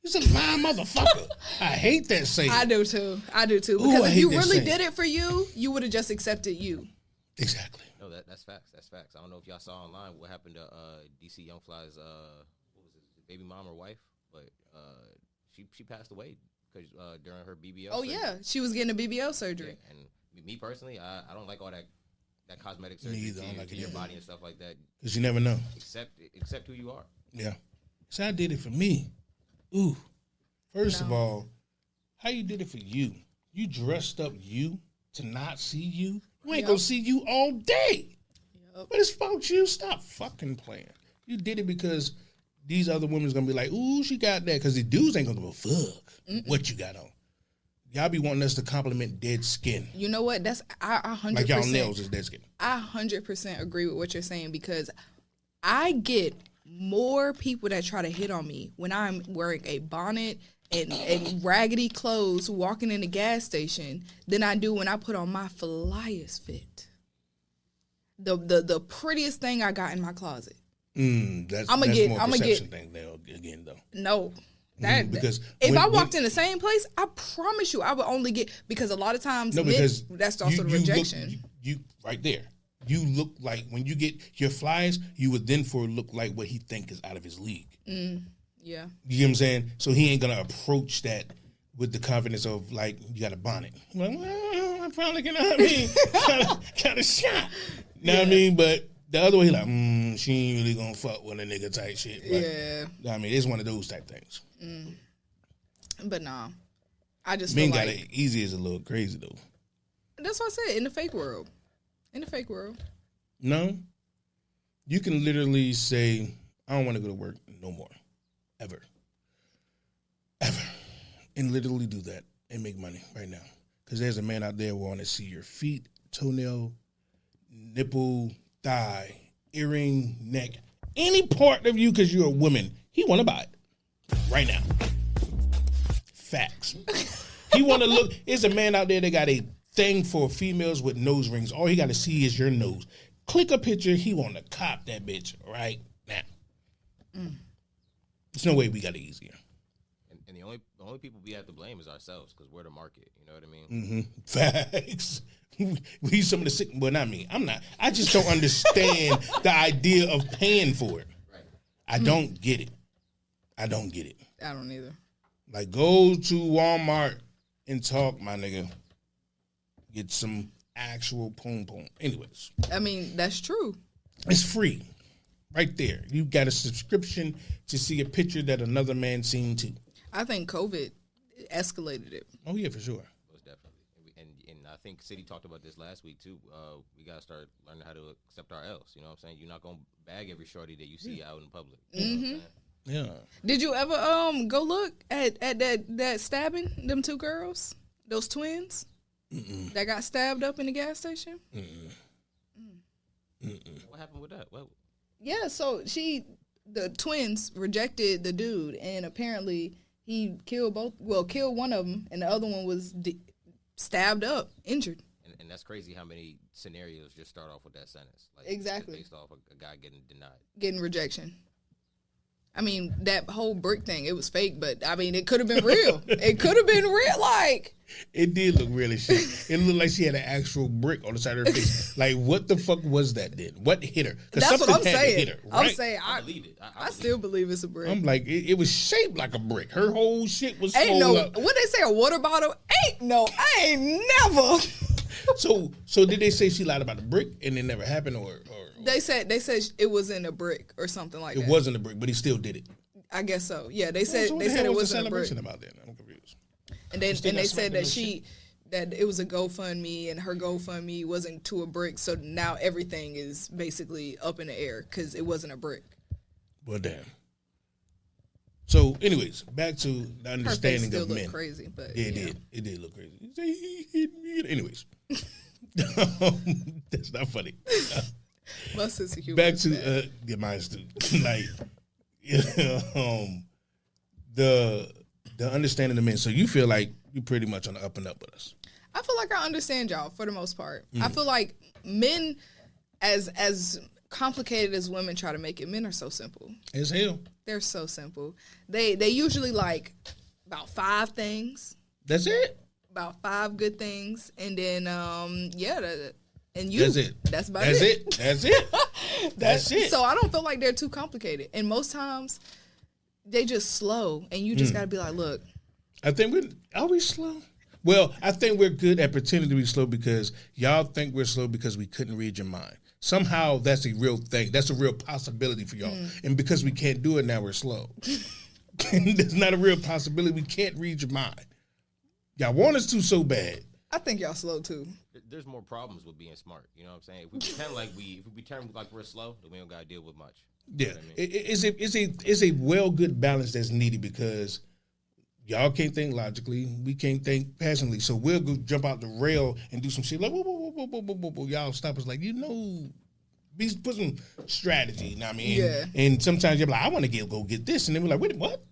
Speaker 7: He's a lying motherfucker. I hate that saying.
Speaker 3: I do too. Because if you really did it for you, you would have just accepted you.
Speaker 7: Exactly.
Speaker 4: No, that's facts. That's facts. I don't know if y'all saw online what happened to DC Young Fly's what was it, baby mom or wife, but she passed away because during her BBL.
Speaker 3: Oh surgery. Yeah, she was getting a BBL surgery.
Speaker 4: Yeah, and me personally, I don't like all that cosmetic surgery to your body and stuff like that.
Speaker 7: Because you never know.
Speaker 4: Accept who you are.
Speaker 7: Yeah. So I did it for me. Ooh. First of all, how you did it for you? You dressed up you to not see you? You ain't gonna see you all day. Yep. But it's about you. Stop fucking playing. You did it because these other women's gonna be like, ooh, she got that. Because the dudes ain't gonna give a fuck what you got on. Y'all be wanting us to compliment dead skin.
Speaker 3: You know what? That's I 100%.
Speaker 7: Like y'all nails is dead skin.
Speaker 3: I 100% agree with what you're saying because I get more people that try to hit on me when I'm wearing a bonnet and raggedy clothes walking in the gas station than I do when I put on my flyest fit. The prettiest thing I got in my closet.
Speaker 7: That's more perception thing there again though.
Speaker 3: No. Because if I walked in the same place, I promise you I would only get, because a lot of times that's also the rejection.
Speaker 7: You right there. You look like, when you get your flyers, you would then look like what he think is out of his league.
Speaker 3: Yeah.
Speaker 7: You know what I'm saying? So he ain't going to approach that with the confidence of, like, you got a bonnet. I'm like, well, I probably can, kind of shot. You know what I mean? But the other way, he like, she ain't really going to fuck with a nigga type shit. But,
Speaker 3: yeah.
Speaker 7: I mean, it's one of those type things.
Speaker 3: But nah. I just
Speaker 7: Men
Speaker 3: feel
Speaker 7: got it easy is a little crazy, though.
Speaker 3: That's what I said, in the fake world. In the fake world.
Speaker 7: No. You can literally say, I don't want to go to work no more. Ever. And literally do that and make money right now. Because there's a man out there who want to see your feet, toenail, nipple, thigh, earring, neck, any part of you because you're a woman. He want to buy it right now. Facts. He want to look. There's a man out there that got a thing for females with nose rings. All he got to see is your nose. Click a picture. He want to cop that bitch right now. There's no way we got it easier.
Speaker 4: And the only people we have to blame is ourselves because we're the market. You know what I mean?
Speaker 7: Facts. We some of the sick. Well, not me. I'm not. I just don't understand the idea of paying for it. Right. I don't get it. I don't either. Like, go to Walmart and talk, my nigga. Get some actual poom. Anyways.
Speaker 3: I mean, that's true.
Speaker 7: It's free. Right there. You got a subscription to see a picture that another man seen too.
Speaker 3: I think COVID escalated it.
Speaker 7: Oh, yeah, for sure.
Speaker 4: Most definitely. And I think City talked about this last week too. We got to start learning how to accept our L's. You know what I'm saying? You're not going to bag every shorty that you see out in public. You know what I'm saying?
Speaker 7: Yeah.
Speaker 3: Did you ever go look at that stabbing, them two girls, those twins that got stabbed up in the gas station?
Speaker 4: What happened with that?
Speaker 3: Yeah, so the twins rejected the dude, and apparently he killed one of them, and the other one was stabbed up, injured.
Speaker 4: And that's crazy how many scenarios just start off with that sentence. Like,
Speaker 3: exactly.
Speaker 4: Based off a guy getting denied.
Speaker 3: Getting rejection. I mean, that whole brick thing, it was fake, but, I mean, it could have been real. It could have been real, like.
Speaker 7: It did look really shit. It looked like she had an actual brick on the side of her face. Like, what the fuck was that then? What hit her?
Speaker 3: That's what I'm saying.
Speaker 7: Hit her, right?
Speaker 3: I'm saying,
Speaker 4: I believe it.
Speaker 3: I still believe it's a brick.
Speaker 7: I'm like, it was shaped like a brick. Her whole shit was
Speaker 3: ain't
Speaker 7: swole
Speaker 3: no,
Speaker 7: up.
Speaker 3: What they say, a water bottle? I ain't never.
Speaker 7: So did they say she lied about the brick and it never happened, or?
Speaker 3: They said it was in a brick or something like that.
Speaker 7: It wasn't a brick, but he still did it.
Speaker 3: I guess so. Yeah, they said it wasn't a brick.
Speaker 7: About that? I'm confused.
Speaker 3: And they said that it was a GoFundMe, and her GoFundMe wasn't to a brick, so now everything is basically up in the air because it wasn't a brick.
Speaker 7: Well, damn. So, anyways, back to the understanding
Speaker 3: her face still
Speaker 7: of men.
Speaker 3: Looked crazy, but
Speaker 7: yeah, it did look crazy. Anyways, that's not funny.
Speaker 3: My sense of humor.
Speaker 7: Back to mine's too. Like, the understanding of men. So you feel like you're pretty much on the up and up with us.
Speaker 3: I feel like I understand y'all for the most part. I feel like men, as complicated as women try to make it, men are so simple.
Speaker 7: As hell.
Speaker 3: They're so simple. They usually like about 5 things.
Speaker 7: That's it.
Speaker 3: About 5 good things, and then and you.
Speaker 7: That's it.
Speaker 3: That's about
Speaker 7: That's
Speaker 3: it.
Speaker 7: it. That's it. That's it.
Speaker 3: So I don't feel like they're too complicated, and most times they just slow, and you just got to be like, look.
Speaker 7: I think are we slow? Well, I think we're good at pretending to be slow because y'all think we're slow because we couldn't read your mind. Somehow that's a real thing. That's a real possibility for y'all. And because we can't do it now, we're slow. There's not a real possibility. We can't read your mind. Y'all want us to so bad.
Speaker 3: I think y'all slow too.
Speaker 4: There's more problems with being smart. You know what I'm saying? If we pretend like we're slow, then we don't got to deal with much.
Speaker 7: Yeah,
Speaker 4: You know what I mean?
Speaker 7: it's a well good balance that's needed because y'all can't think logically, we can't think passionately. So we'll go jump out the rail and do some shit like whoa. Y'all stop us like put some strategy. You know what I mean?
Speaker 3: Yeah.
Speaker 7: And sometimes you're like, I want to go get this, and then we're like, wait, what?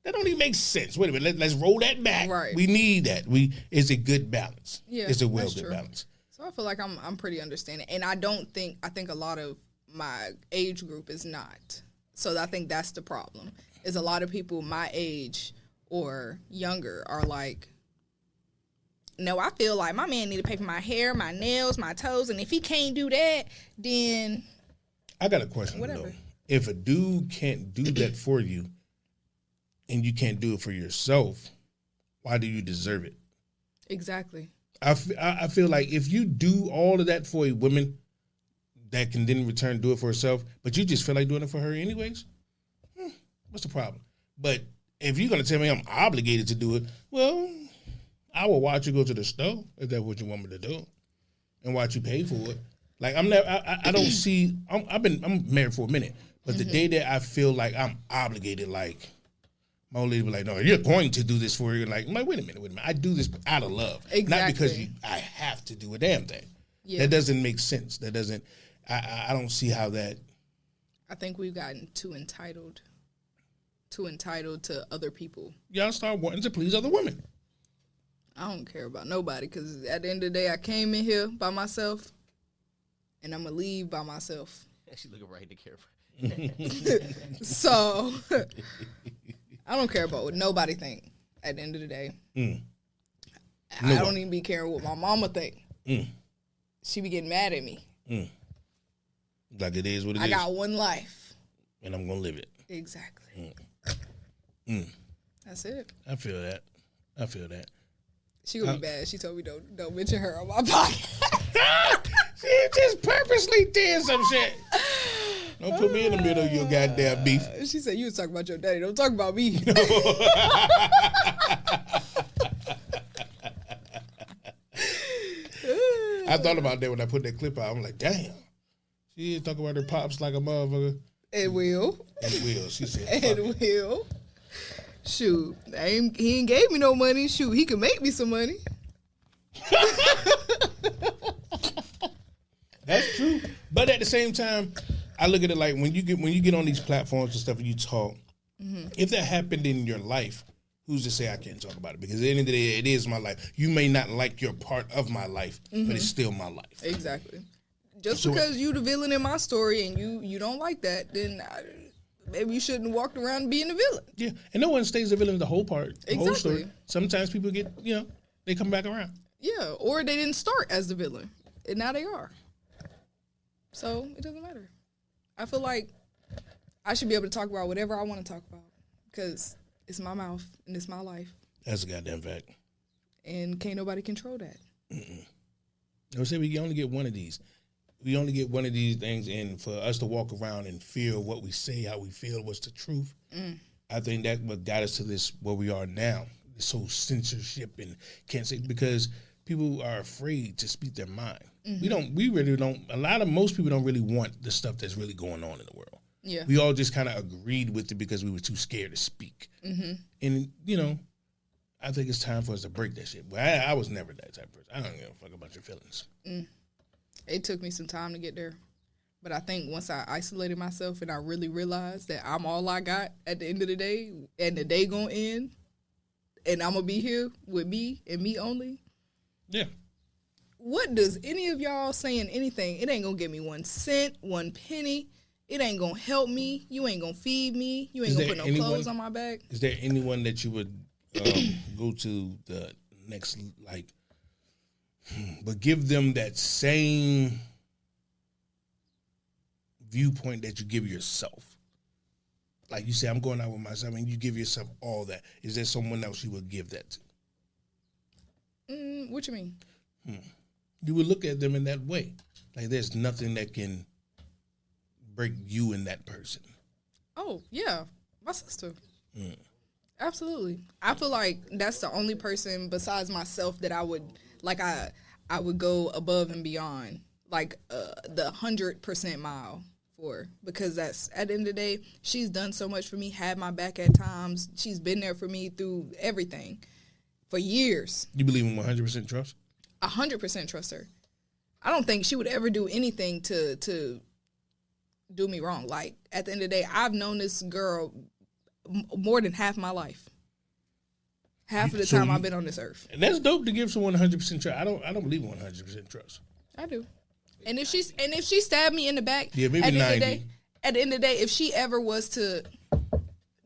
Speaker 7: That don't even make sense. Wait a minute, let's roll that back.
Speaker 3: Right.
Speaker 7: We need that. It's a good balance.
Speaker 3: Yeah,
Speaker 7: it's a well
Speaker 3: that's
Speaker 7: good
Speaker 3: true.
Speaker 7: balance.
Speaker 3: So I feel like I'm pretty understanding, and I think a lot of my age group is not. So I think that's the problem. Is a lot of people my age or younger are like, no, I feel like my man need to pay for my hair, my nails, my toes, and if he can't do that, then
Speaker 7: I got a question
Speaker 3: whatever.
Speaker 7: though. If a dude can't do that for you, and you can't do it for yourself, why do you deserve it?
Speaker 3: Exactly.
Speaker 7: I feel like if you do all of that for a woman that can then in return do it for herself, but you just feel like doing it for her anyways, what's the problem? But if you're going to tell me I'm obligated to do it, well, I will watch you go to the store if that's what you want me to do and watch you pay for it. Like I'm married for a minute, but the day that I feel like I'm obligated, like my old lady be like, no, you're going to do this for you. Like, I'm like, wait a minute. I do this out of love.
Speaker 3: Exactly.
Speaker 7: Not because I have to do a damn thing.
Speaker 3: Yeah.
Speaker 7: That doesn't make sense. That doesn't, I don't see how that.
Speaker 3: I think we've gotten too entitled to other people.
Speaker 7: Y'all start wanting to please other women.
Speaker 3: I don't care about nobody because at the end of the day, I came in here by myself and I'm going to leave by myself.
Speaker 4: She looking right in the camera.
Speaker 3: So I don't care about what nobody think at the end of the day. I don't even be caring what my mama think. She be getting mad at me.
Speaker 7: Like it is what it is.
Speaker 3: I got one life.
Speaker 7: And I'm going to live it.
Speaker 3: Exactly. That's it.
Speaker 7: I feel that.
Speaker 3: She gonna be bad. She told me don't mention her on my podcast.
Speaker 7: She just purposely did some shit. Don't put me in the middle of your goddamn beef.
Speaker 3: She said you was talking about your daddy. Don't talk about me.
Speaker 7: I thought about that when I put that clip out. I'm like, damn. She is talking about her pops like a motherfucker.
Speaker 3: It will.
Speaker 7: It will. She said,
Speaker 3: It will. Shoot, he ain't gave me no money. Shoot, he could make me some money.
Speaker 7: That's true. But at the same time, I look at it like when you get on these platforms and stuff and you talk, if that happened in your life, who's to say I can't talk about it? Because at the end of the day, it is my life. You may not like your part of my life, but it's still my life.
Speaker 3: Exactly. Just because you the villain in my story and you don't like that, then maybe you shouldn't walk around being the villain.
Speaker 7: Yeah, and no one stays the villain the whole part, the whole
Speaker 3: Exactly.
Speaker 7: story. Sometimes people get, they come back around.
Speaker 3: Yeah, or they didn't start as the villain, and now they are. So it doesn't matter. I feel like I should be able to talk about whatever I want to talk about because it's my mouth and it's my life.
Speaker 7: That's a goddamn fact.
Speaker 3: And can't nobody control that.
Speaker 7: I say we only get one of these. We only get one of these things, and for us to walk around and feel what we say, how we feel, what's the truth, I think that what got us to this, where we are now, this whole censorship and can't say, because people are afraid to speak their mind. We really don't, most people don't really want the stuff that's really going on in the world.
Speaker 3: Yeah.
Speaker 7: We all just kind of agreed with it because we were too scared to speak. And, I think it's time for us to break that shit. But I was never that type of person. I don't give a fuck about your feelings.
Speaker 3: It took me some time to get there. But I think once I isolated myself and I really realized that I'm all I got at the end of the day, and the day gonna end, and I'm gonna be here with me and me only.
Speaker 7: Yeah.
Speaker 3: What does any of y'all saying anything? It ain't gonna give me 1 cent, 1 penny. It ain't gonna help me. You ain't gonna feed me. You ain't gonna put no clothes on my back.
Speaker 7: Is there anyone that you would go to the next, like, but give them that same viewpoint that you give yourself? Like you say, I'm going out with myself, and you give yourself all that. Is there someone else you would give that
Speaker 3: to? What you mean?
Speaker 7: You would look at them in that way. Like there's nothing that can break you in that person.
Speaker 3: Oh, yeah. My sister. Absolutely. I feel like that's the only person besides myself that I would, like, I would go above and beyond, like the 100% mile for, because that's, at the end of the day, she's done so much for me, had my back at times. She's been there for me through everything for years.
Speaker 7: You believe in 100% trust?
Speaker 3: 100% trust her. I don't think she would ever do anything to do me wrong. Like, at the end of the day, I've known this girl more than half my life. Half of the time I've been on this earth.
Speaker 7: And that's dope to give someone 100% trust. I don't believe in 100% trust.
Speaker 3: I do. And if she stabbed me in the back,
Speaker 7: yeah, maybe 90.
Speaker 3: At the end of the day, if she ever was to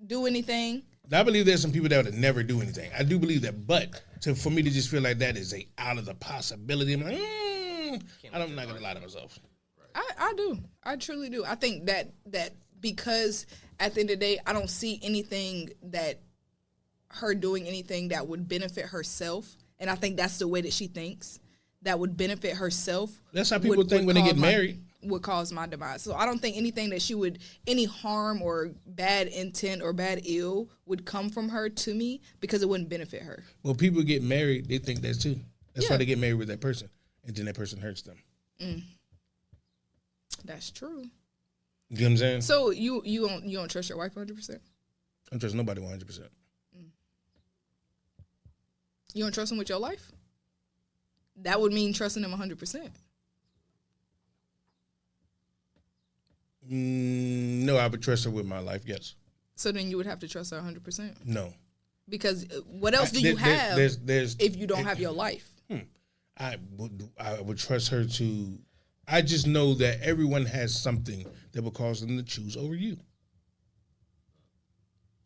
Speaker 3: do anything,
Speaker 7: I believe there's some people that would never do anything. I do believe that, but for me to just feel like that is out of the possibility, I'm like, I'm not gonna lie to myself.
Speaker 3: I do. I truly do. I think that because at the end of the day, I don't see anything that her doing anything that would benefit herself, and I think that's the way that she thinks, that would benefit herself.
Speaker 7: That's how people think when they get married.
Speaker 3: Would cause my demise. So I don't think anything that she would, any harm or bad intent or bad ill would come from her to me, because it wouldn't benefit her.
Speaker 7: Well, people get married, they think that too. That's why they get married with that person, and then that person hurts them.
Speaker 3: That's true.
Speaker 7: You know what I'm saying?
Speaker 3: So you don't trust your wife 100%?
Speaker 7: I don't trust nobody 100%.
Speaker 3: You don't trust him with your life? That would mean trusting him 100%.
Speaker 7: No, I would trust her with my life, yes.
Speaker 3: So then you would have to trust her 100%?
Speaker 7: No.
Speaker 3: Because what else do you have if you don't have your life?
Speaker 7: I would trust her to... I just know that everyone has something that will cause them to choose over you.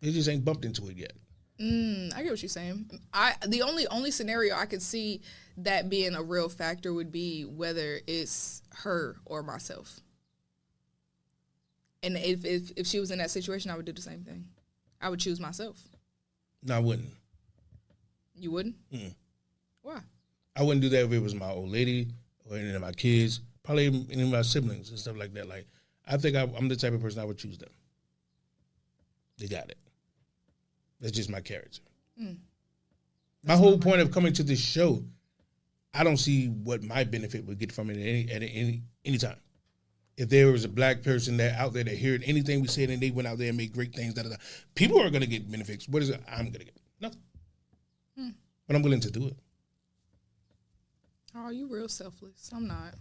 Speaker 7: They just ain't bumped into it yet.
Speaker 3: I get what you're saying. The only scenario I could see that being a real factor would be whether it's her or myself. And if she was in that situation, I would do the same thing. I would choose myself.
Speaker 7: No, I wouldn't.
Speaker 3: You wouldn't? Why?
Speaker 7: I wouldn't do that if it was my old lady or any of my kids, probably any of my siblings and stuff like that. Like, I think I'm the type of person I would choose them. They got it. That's just my character. My whole point of coming to this show, I don't see what my benefit would get from it at any time. If there was a black person that out there that heard anything we said and they went out there and made great things, people are going to get benefits. What is it? I'm going to get nothing. But I'm willing to do it.
Speaker 3: Oh, you real selfless. I'm not.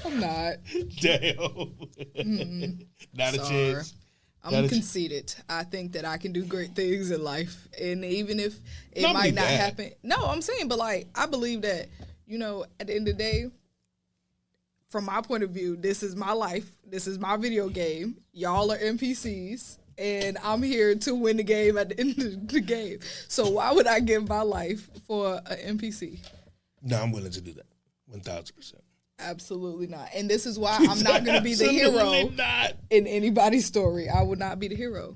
Speaker 3: I'm not.
Speaker 7: Damn. Not a chance.
Speaker 3: I'm conceited. I think that I can do great things in life. And even if it might not happen. No, I'm saying, but like, I believe that, at the end of the day, from my point of view, this is my life. This is my video game. Y'all are NPCs. And I'm here to win the game at the end of the game. So why would I give my life for an NPC?
Speaker 7: No, I'm willing to do that. 1,000%.
Speaker 3: Absolutely not. And this is why I'm not going to be the hero in anybody's story. I would not be the hero.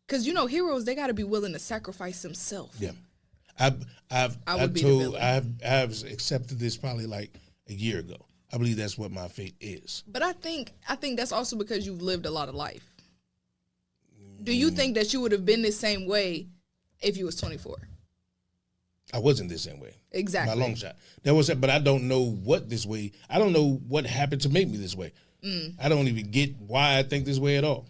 Speaker 3: Because, heroes, they got to be willing to sacrifice themselves.
Speaker 7: Yeah. I've accepted this probably like a year ago. I believe that's what my fate is.
Speaker 3: But I think that's also because you've lived a lot of life. Do you think that you would have been the same way if you was 24?
Speaker 7: I wasn't the same way.
Speaker 3: Exactly.
Speaker 7: My long shot. But I don't know what this way. I don't know what happened to make me this way. I don't even get why I think this way at all.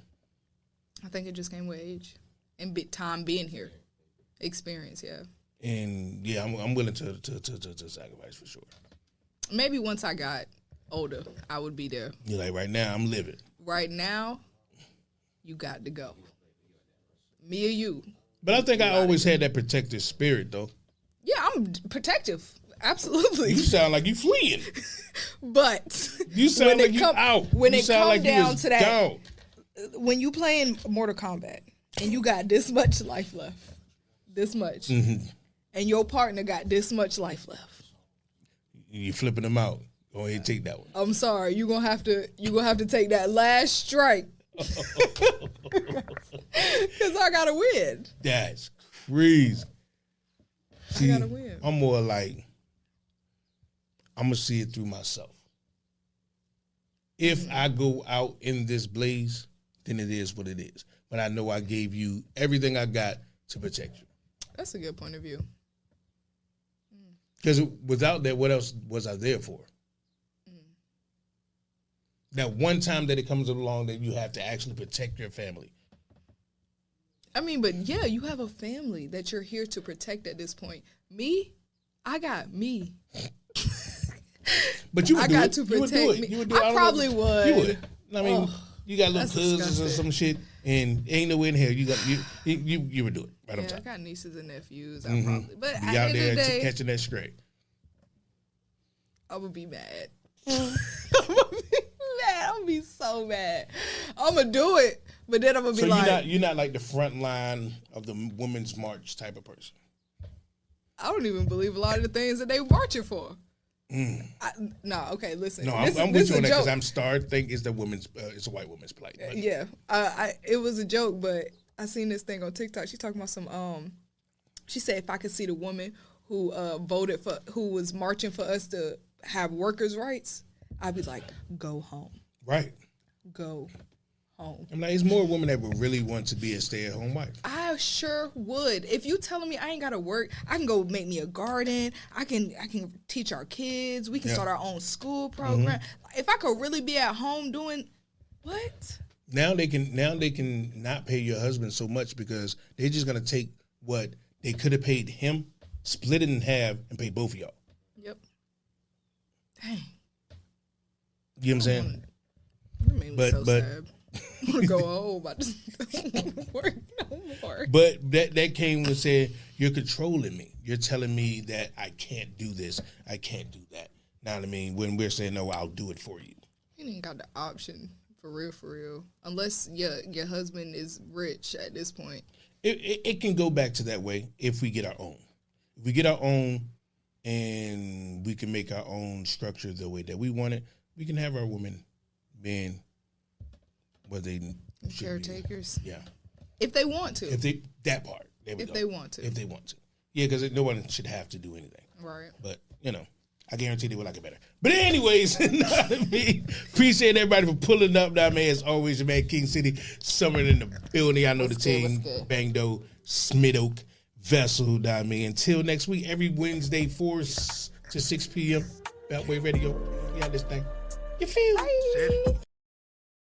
Speaker 3: I think it just came with age and time being here, experience. Yeah.
Speaker 7: And yeah, I'm willing to sacrifice for sure.
Speaker 3: Maybe once I got older, I would be there.
Speaker 7: You're like, right now, I'm living.
Speaker 3: Right now, you got to go. Me or you.
Speaker 7: But I think I always had that protective spirit, though.
Speaker 3: Yeah, I'm protective. Absolutely.
Speaker 7: You sound like you fleeing.
Speaker 3: But
Speaker 7: you sound like you out.
Speaker 3: When
Speaker 7: you
Speaker 3: it
Speaker 7: sound
Speaker 3: comes
Speaker 7: like
Speaker 3: down to that,
Speaker 7: gone.
Speaker 3: when you playing Mortal Kombat and you got this much life left, this much, and your partner got this much life left,
Speaker 7: you flipping them out. Go ahead and take that one.
Speaker 3: I'm sorry, you gonna have to take that last strike. Because I gotta win.
Speaker 7: That's crazy. See,
Speaker 3: I gotta win.
Speaker 7: I'm more like, I'm gonna see it through myself. If I go out in this blaze, then it is what it is. But I know I gave you everything I got to protect you.
Speaker 3: That's a good point of view.
Speaker 7: Because without that, what else was I there for? That one time that it comes along that you have to actually protect your family.
Speaker 3: I mean, but yeah, you have a family that you're here to protect at this point. Me, I got me.
Speaker 7: But you would
Speaker 3: I
Speaker 7: do
Speaker 3: got
Speaker 7: it.
Speaker 3: to
Speaker 7: You would do
Speaker 3: protect
Speaker 7: it.
Speaker 3: me.
Speaker 7: You would do it.
Speaker 3: I probably would.
Speaker 7: You would. I mean, you got little
Speaker 3: that's
Speaker 7: cousins
Speaker 3: disgusting.
Speaker 7: or some shit, and ain't no in here. You would do it right on
Speaker 3: Yeah,
Speaker 7: top.
Speaker 3: I got nieces and nephews. I probably, but
Speaker 7: Be
Speaker 3: at
Speaker 7: out
Speaker 3: the end
Speaker 7: there
Speaker 3: of the day,
Speaker 7: catching that stray.
Speaker 3: I'm gonna be mad. I'm gonna be mad. I'm gonna be so mad. I'm gonna do it, but then I'm gonna be
Speaker 7: So
Speaker 3: like,
Speaker 7: you're not like the front line of the Women's March type of person.
Speaker 3: I don't even believe a lot of the things that they marching for. Okay, listen.
Speaker 7: No,
Speaker 3: this
Speaker 7: I'm
Speaker 3: this
Speaker 7: with you on
Speaker 3: a
Speaker 7: that because
Speaker 3: joke.
Speaker 7: I'm started think it's it's a white woman's plight. But.
Speaker 3: Yeah, it was a joke, but I seen this thing on TikTok. She talking about some. She said if I could see the woman who who was marching for us to have workers' rights, I'd be like, go home.
Speaker 7: Right.
Speaker 3: Go home.
Speaker 7: I'm like, it's more women that would really want to be a stay-at-home wife.
Speaker 3: I sure would. If you telling me I ain't gotta work, I can go make me a garden. I can teach our kids. We can start our own school program. If I could really be at home doing what?
Speaker 7: Now they can not pay your husband so much because they're just gonna take what they could have paid him, split it in half, and pay both of y'all.
Speaker 3: Yep. Dang.
Speaker 7: You know what I'm saying?
Speaker 3: That made me so sad. I want to go home. I just don't want to work no more.
Speaker 7: But that came and said, you're controlling me. You're telling me that I can't do this. I can't do that. Know what I mean? When we're saying, no, I'll do it for you.
Speaker 3: You ain't got the option, for real. Unless your husband is rich at this point.
Speaker 7: It can go back to that way if we get our own. If we get our own and we can make our own structure the way that we want it, we can have our women being what they
Speaker 3: caretakers.
Speaker 7: Yeah.
Speaker 3: If they want to.
Speaker 7: If they want to. Yeah, because no one should have to do anything.
Speaker 3: Right.
Speaker 7: But, I guarantee they will like it better. But anyways, appreciate everybody for pulling up. Now, man, as always, your man, King City, Summer in the building. I know the team, Bangdo, Smidoke, Vessel, until next week, every Wednesday, 4 to 6 p.m., Beltway Radio. Yeah, this thing. You feel?